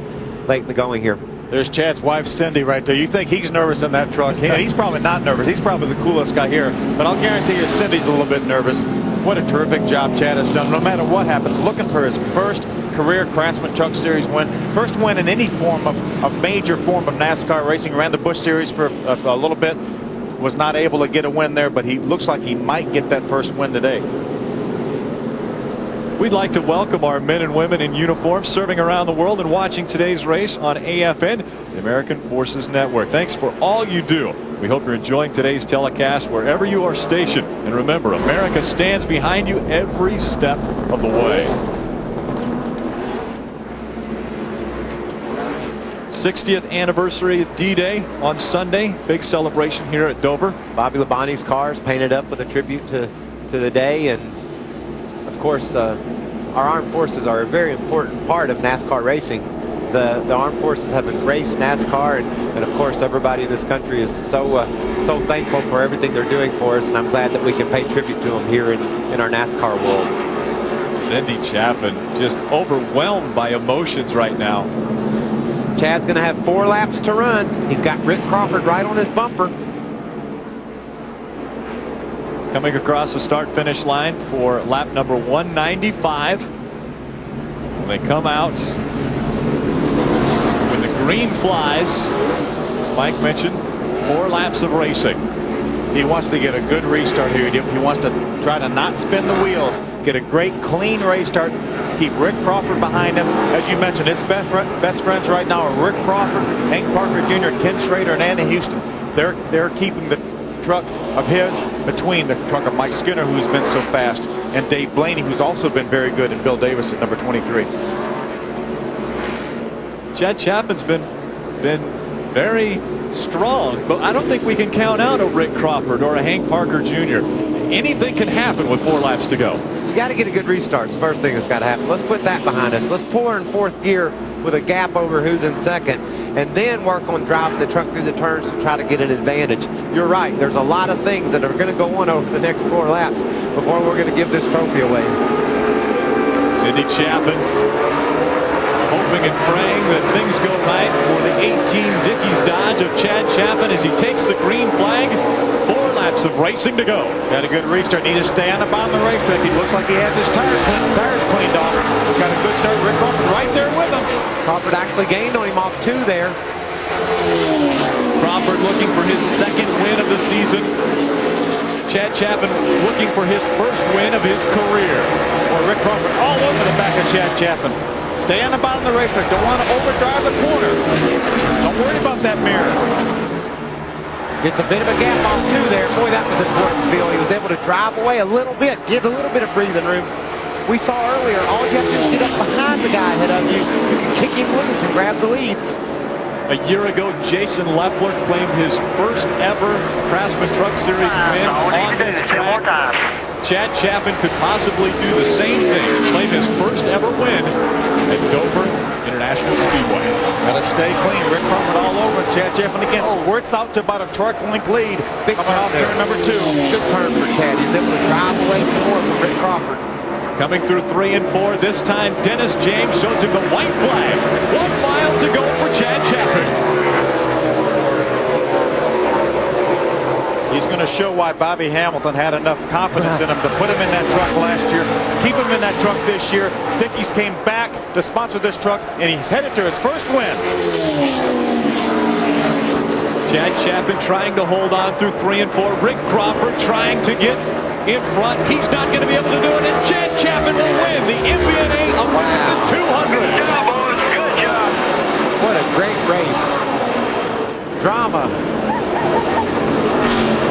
[SPEAKER 6] in the going here.
[SPEAKER 7] There's Chad's wife, Cindy, right there. You think he's nervous in that truck. He's probably not nervous. He's probably the coolest guy here. But I'll guarantee you Cindy's a little bit nervous. What a terrific job Chad has done, no matter what happens. Looking for his first career Craftsman Truck Series win. First win in any form of major form of NASCAR racing. Ran the Busch Series for a little bit. Was not able to get a win there, but he looks like he might get that first win today.
[SPEAKER 1] We'd like to welcome our men and women in uniform serving around the world and watching today's race on AFN, the American Forces Network. Thanks for all you do. We hope you're enjoying today's telecast wherever you are stationed. And remember, America stands behind you every step of the way. 60th anniversary of D-Day on Sunday. Big celebration here at Dover.
[SPEAKER 6] Bobby Labonte's cars painted up with a tribute to the day. And of course, our armed forces are a very important part of NASCAR racing. The armed forces have embraced NASCAR, and of course everybody in this country is so thankful for everything they're doing for us, and I'm glad that we can pay tribute to them here in our NASCAR world.
[SPEAKER 1] Cindy Chapin just overwhelmed by emotions right now.
[SPEAKER 6] Chad's going to have 4 laps to run. He's got Rick Crawford right on his bumper.
[SPEAKER 1] Coming across the start-finish line for lap number 195. When they come out, when the green flies, as Mike mentioned, 4 laps of racing.
[SPEAKER 7] He wants to get a good restart here. He wants to try to not spin the wheels, get a great clean race start, keep Rick Crawford behind him. As you mentioned, his best friends right now are Rick Crawford, Hank Parker Jr., Ken Schrader, and Andy Houston. They're keeping the truck of his between the truck of Mike Skinner, who's been so fast, and Dave Blaney, who's also been very good, and Bill Davis at number 23.
[SPEAKER 1] Chad Chapin's been very strong, but I don't think we can count out a Rick Crawford or a Hank Parker Jr. Anything can happen with 4 laps to go.
[SPEAKER 6] You got to get a good restart. It's the first thing that's got to happen. Let's put that behind us. Let's pull her in 4th gear with a gap over who's in 2nd, and then work on driving the truck through the turns to try to get an advantage. You're right. There's a lot of things that are going to go on over the next 4 laps before we're going to give this trophy away.
[SPEAKER 1] Cindy Chapin hoping and praying that things go right for the 18 Dickies Dodge of Chad Chapin as he takes the green flag. 4 laps of racing to go.
[SPEAKER 7] Got a good restart. Need to stay on the bottom of the racetrack. He looks like he has his tires cleaned off. Got a good start. Rick Crawford right there with him.
[SPEAKER 6] Crawford actually gained on him off 2 there.
[SPEAKER 1] Crawford looking for his 2nd win of the season. Chad Chapin looking for his 1st win of his career.
[SPEAKER 7] Boy, Rick Crawford all over the back of Chad Chapin. Stay on the bottom of the racetrack. Don't want to overdrive the corner. Don't worry about that mirror.
[SPEAKER 6] Gets a bit of a gap off 2 there. Boy, that was important, Phil. He was able to drive away a little bit, get a little bit of breathing room. We saw earlier, all you have to do is get up behind the guy ahead of you. You can kick him loose and grab the lead.
[SPEAKER 1] A year ago, Jason Leffler claimed his 1st ever Craftsman Truck Series win on this track. Chad Chapin could possibly do the same thing, claim his 1st ever win at Dover International Speedway.
[SPEAKER 7] Got to stay clean. Rick Crawford all over. Chad Chapin again squirts out to about a truck length lead.
[SPEAKER 6] Big
[SPEAKER 7] coming off turn number 2.
[SPEAKER 6] Good turn for Chad. He's able to drive away some more from Rick Crawford.
[SPEAKER 1] Coming through 3 and 4. This time, Dennis James shows him the white flag. 1 mile to go for Chad Chapin.
[SPEAKER 7] He's going to show why Bobby Hamilton had enough confidence in him to put him in that truck last year, keep him in that truck this year. Dickies came back to sponsor this truck, and he's headed to his first win.
[SPEAKER 1] Chad Chapman trying to hold on through 3 and 4. Rick Crawford trying to get in front. He's not going to be able to do it, and Chad Chapman will win the MBNA America 200.
[SPEAKER 11] Good job, boys. Good job.
[SPEAKER 6] What a great race. Drama.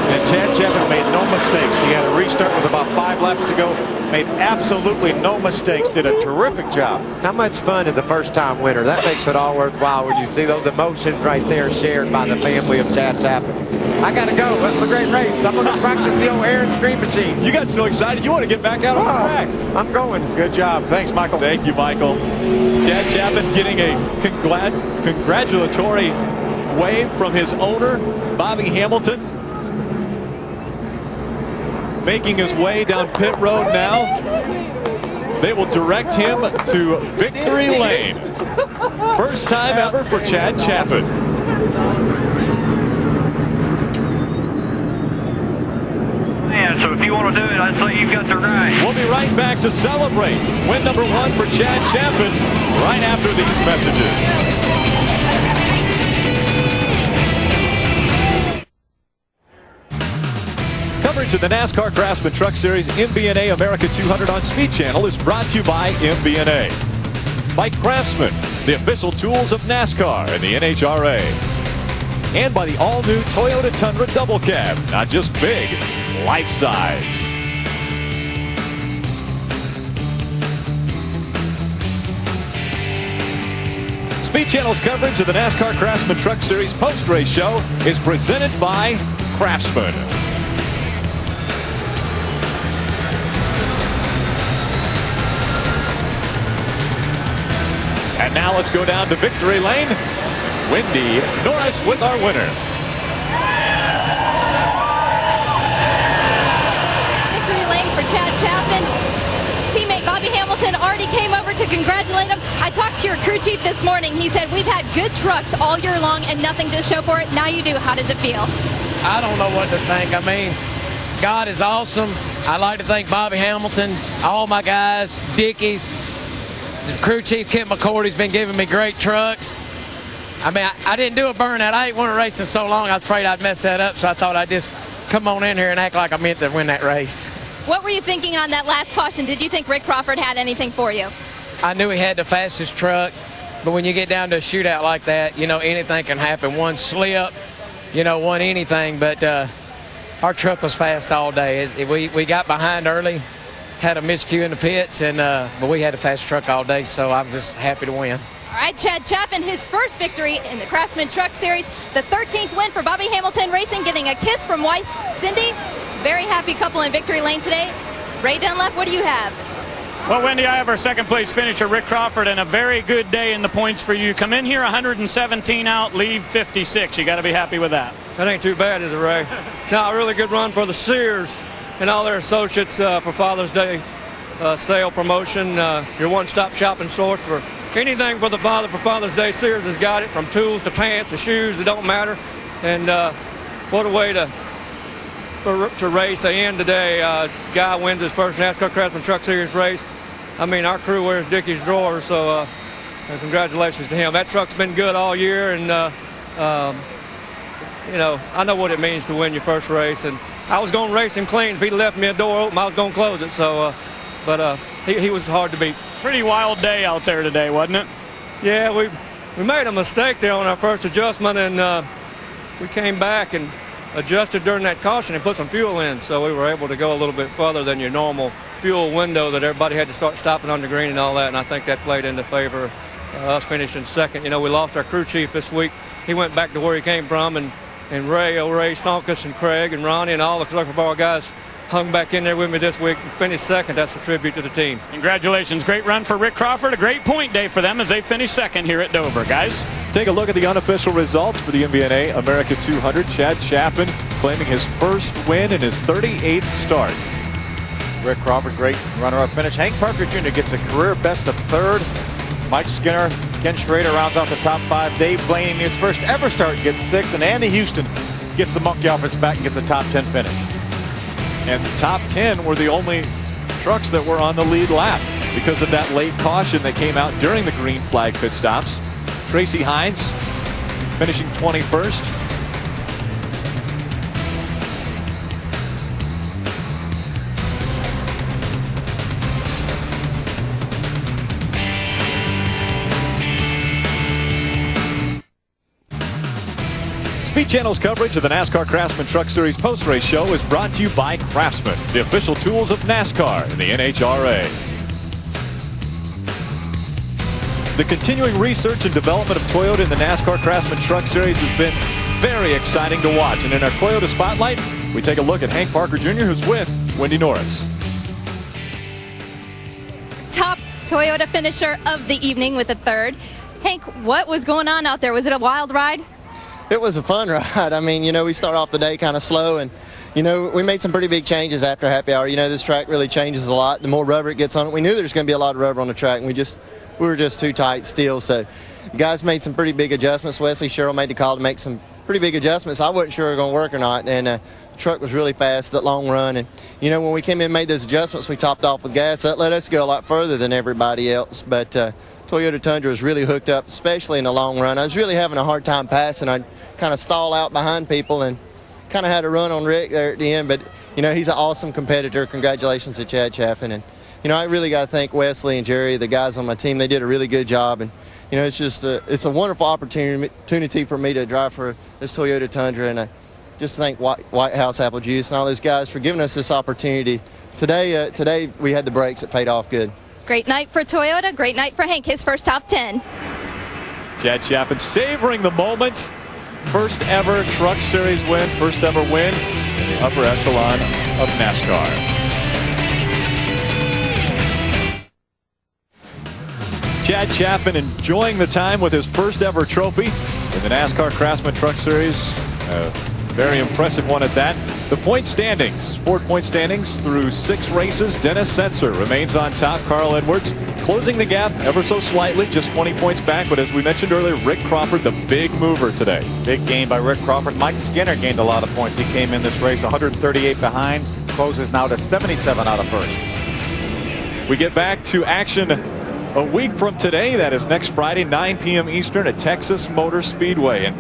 [SPEAKER 7] And Chad Chapman made no mistakes. He had a restart with about 5 laps to go. Made absolutely no mistakes. Did a terrific job.
[SPEAKER 6] How much fun is a first-time winner? That makes it all worthwhile when you see those emotions right there shared by the family of Chad Chapman. I got to go. That was a great race. I'm going to practice the old Aaron's Dream Machine.
[SPEAKER 1] You got so excited you want to get back out on the track.
[SPEAKER 6] I'm going.
[SPEAKER 7] Good job. Thanks, Michael.
[SPEAKER 1] Thank you, Michael. Chad Chapman getting a congratulatory wave from his owner, Bobby Hamilton. Making his way down pit road now. They will direct him to victory lane. First time ever for Chad Chapman.
[SPEAKER 11] Man, so if you want to do it, I'd say you've got the right.
[SPEAKER 1] We'll be right back to celebrate win number 1 for Chad Chapman right after these messages. Coverage of the NASCAR Craftsman Truck Series MBNA America 200 on Speed Channel is brought to you by MBNA. By Craftsman, the official tools of NASCAR and the NHRA. And by the all-new Toyota Tundra Double Cab. Not just big, life-sized. Speed Channel's coverage of the NASCAR Craftsman Truck Series post-race show is presented by Craftsman. And now let's go down to victory lane. Wendy Norris with our winner.
[SPEAKER 9] Victory lane for Chad Chapman. Teammate Bobby Hamilton already came over to congratulate him. I talked to your crew chief this morning. He said, we've had good trucks all year long and nothing to show for it. Now you do. How does it feel?
[SPEAKER 12] I don't know what to think. I mean, God is awesome. I'd like to thank Bobby Hamilton, all my guys, Dickies. The crew chief, Kent McCourty's been giving me great trucks. I mean, I didn't do a burnout. I ain't won a race in so long, I was afraid I'd mess that up, so I thought I'd just come on in here and act like I meant to win that race.
[SPEAKER 9] What were you thinking on that last caution? Did you think Rick Crawford had anything for you?
[SPEAKER 12] I knew he had the fastest truck, but when you get down to a shootout like that, you know, anything can happen. One slip, you know, one anything, but our truck was fast all day. We got behind early. Had a miscue in the pits, and but we had a fast truck all day, so I'm just happy to win.
[SPEAKER 9] All right, Chad Chapman, his first victory in the Craftsman Truck Series, the 13th win for Bobby Hamilton Racing, getting a kiss from wife Cindy. Very happy couple in victory lane today. Ray Dunlap, what do you have?
[SPEAKER 8] Well, Wendy, I have our second place finisher, Rick Crawford, and a very good day in the points for you. Come in here 117 out, leave 56. You got to be happy with that.
[SPEAKER 15] That ain't too bad, is it, Ray? No, a really good run for the Sears and all their associates for Father's Day sale promotion. Your one-stop shopping source for anything for the father for Father's Day. Sears has got it, from tools to pants to shoes. It don't matter. And what a way to race. They end today. Guy wins his first NASCAR Craftsman Truck Series race. I mean, our crew wears Dickies drawers, so congratulations to him. That truck's been good all year, and you know, I know what it means to win your first race. And I was going to race him clean. If he left me a door open, I was going to close it. So, but he was hard to beat.
[SPEAKER 8] Pretty wild day out there today, wasn't it?
[SPEAKER 15] Yeah, we made a mistake there on our first adjustment, and we came back and adjusted during that caution and put some fuel in. So we were able to go a little bit further than your normal fuel window that everybody had to start stopping on the green and all that. And I think that played into favor us finishing second. You know, we lost our crew chief this week. He went back to where he came from, and Ray Stonkus and Craig and Ronnie and all the Collector Bar guys hung back in there with me this week and finished second. That's a tribute to the team.
[SPEAKER 8] Congratulations. Great run for Rick Crawford. A great point day for them as they finish second here at Dover, guys.
[SPEAKER 1] Take a look at the unofficial results for the MBNA America 200. Chad Chapman claiming his first win in his 38th start.
[SPEAKER 7] Rick Crawford, great runner-up finish. Hank Parker Jr. gets a career best of third. Mike Skinner, Ken Schrader rounds out the top 5. Dave Blaney, his first ever start, gets 6th. And Andy Houston gets the monkey off his back and gets a top 10 finish.
[SPEAKER 1] And the top 10 were the only trucks that were on the lead lap because of that late caution that came out during the green flag pit stops. Tracy Hines finishing 21st. Speed Channel's coverage of the NASCAR Craftsman Truck Series post-race show is brought to you by Craftsman, the official tools of NASCAR and the NHRA. The continuing research and development of Toyota in the NASCAR Craftsman Truck Series has been very exciting to watch. And in our Toyota Spotlight, we take a look at Hank Parker Jr., who's with Wendy Norris.
[SPEAKER 9] Top Toyota finisher of the evening with a third. Hank, what was going on out there? Was it a wild ride?
[SPEAKER 16] It was a fun ride. I mean, we start off the day kind of slow, and, we made some pretty big changes after happy hour. This track really changes a lot. The more rubber it gets on it, we knew there was going to be a lot of rubber on the track, and we were just too tight still. So the guys made some pretty big adjustments. Wesley Sherrill made the call to make some pretty big adjustments. I wasn't sure it was going to work or not, and the truck was really fast that long run. And, when we came in and made those adjustments, we topped off with gas. That let us go a lot further than everybody else. But Toyota Tundra was really hooked up, especially in the long run. I was really having a hard time passing. I'd kind of stall out behind people and kind of had a run on Rick there at the end. But, he's an awesome competitor. Congratulations to Chad Chaffin. And, I really got to thank Wesley and Jerry, the guys on my team. They did a really good job. And, it's just it's a wonderful opportunity for me to drive for this Toyota Tundra. And I just thank White House Apple Juice and all those guys for giving us this opportunity. Today we had the breaks that paid off good.
[SPEAKER 9] Great night for Toyota, great night for Hank, his first top 10.
[SPEAKER 1] Chad Chaffin savoring the moment. First ever Truck Series win, first ever win in the upper echelon of NASCAR. Chad Chaffin enjoying the time with his first ever trophy in the NASCAR Craftsman Truck Series. Very impressive one at that. The point standings, Ford point standings through 6 races. Dennis Setzer remains on top. Carl Edwards closing the gap ever so slightly, just 20 points back. But as we mentioned earlier, Rick Crawford, the big mover today.
[SPEAKER 7] Big gain by Rick Crawford. Mike Skinner gained a lot of points. He came in this race 138 behind, closes now to 77 out of first.
[SPEAKER 1] We get back to action a week from today. That is next Friday, 9 p.m. Eastern at Texas Motor Speedway. And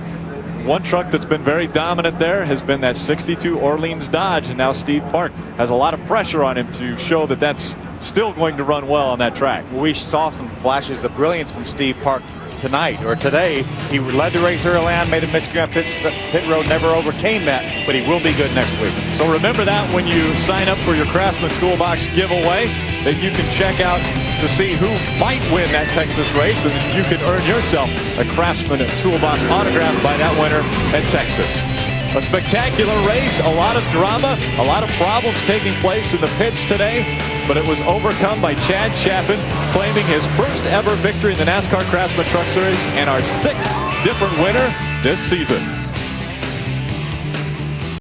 [SPEAKER 1] one truck that's been very dominant there has been that 62 Orleans Dodge, and now Steve Park has a lot of pressure on him to show that that's still going to run well on that track.
[SPEAKER 7] We saw some flashes of brilliance from Steve Park tonight, or today. He led the race early on, made a miscue on pit road, never overcame that, but he will be good next week.
[SPEAKER 1] So remember that when you sign up for your Craftsman Toolbox giveaway, that you can check out to see who might win that Texas race, and you can earn yourself a Craftsman Toolbox autographed by that winner at Texas. A spectacular race, a lot of drama, a lot of problems taking place in the pits today, but it was overcome by Chad Chaffin, claiming his first ever victory in the NASCAR Craftsman Truck Series and our 6th different winner this season.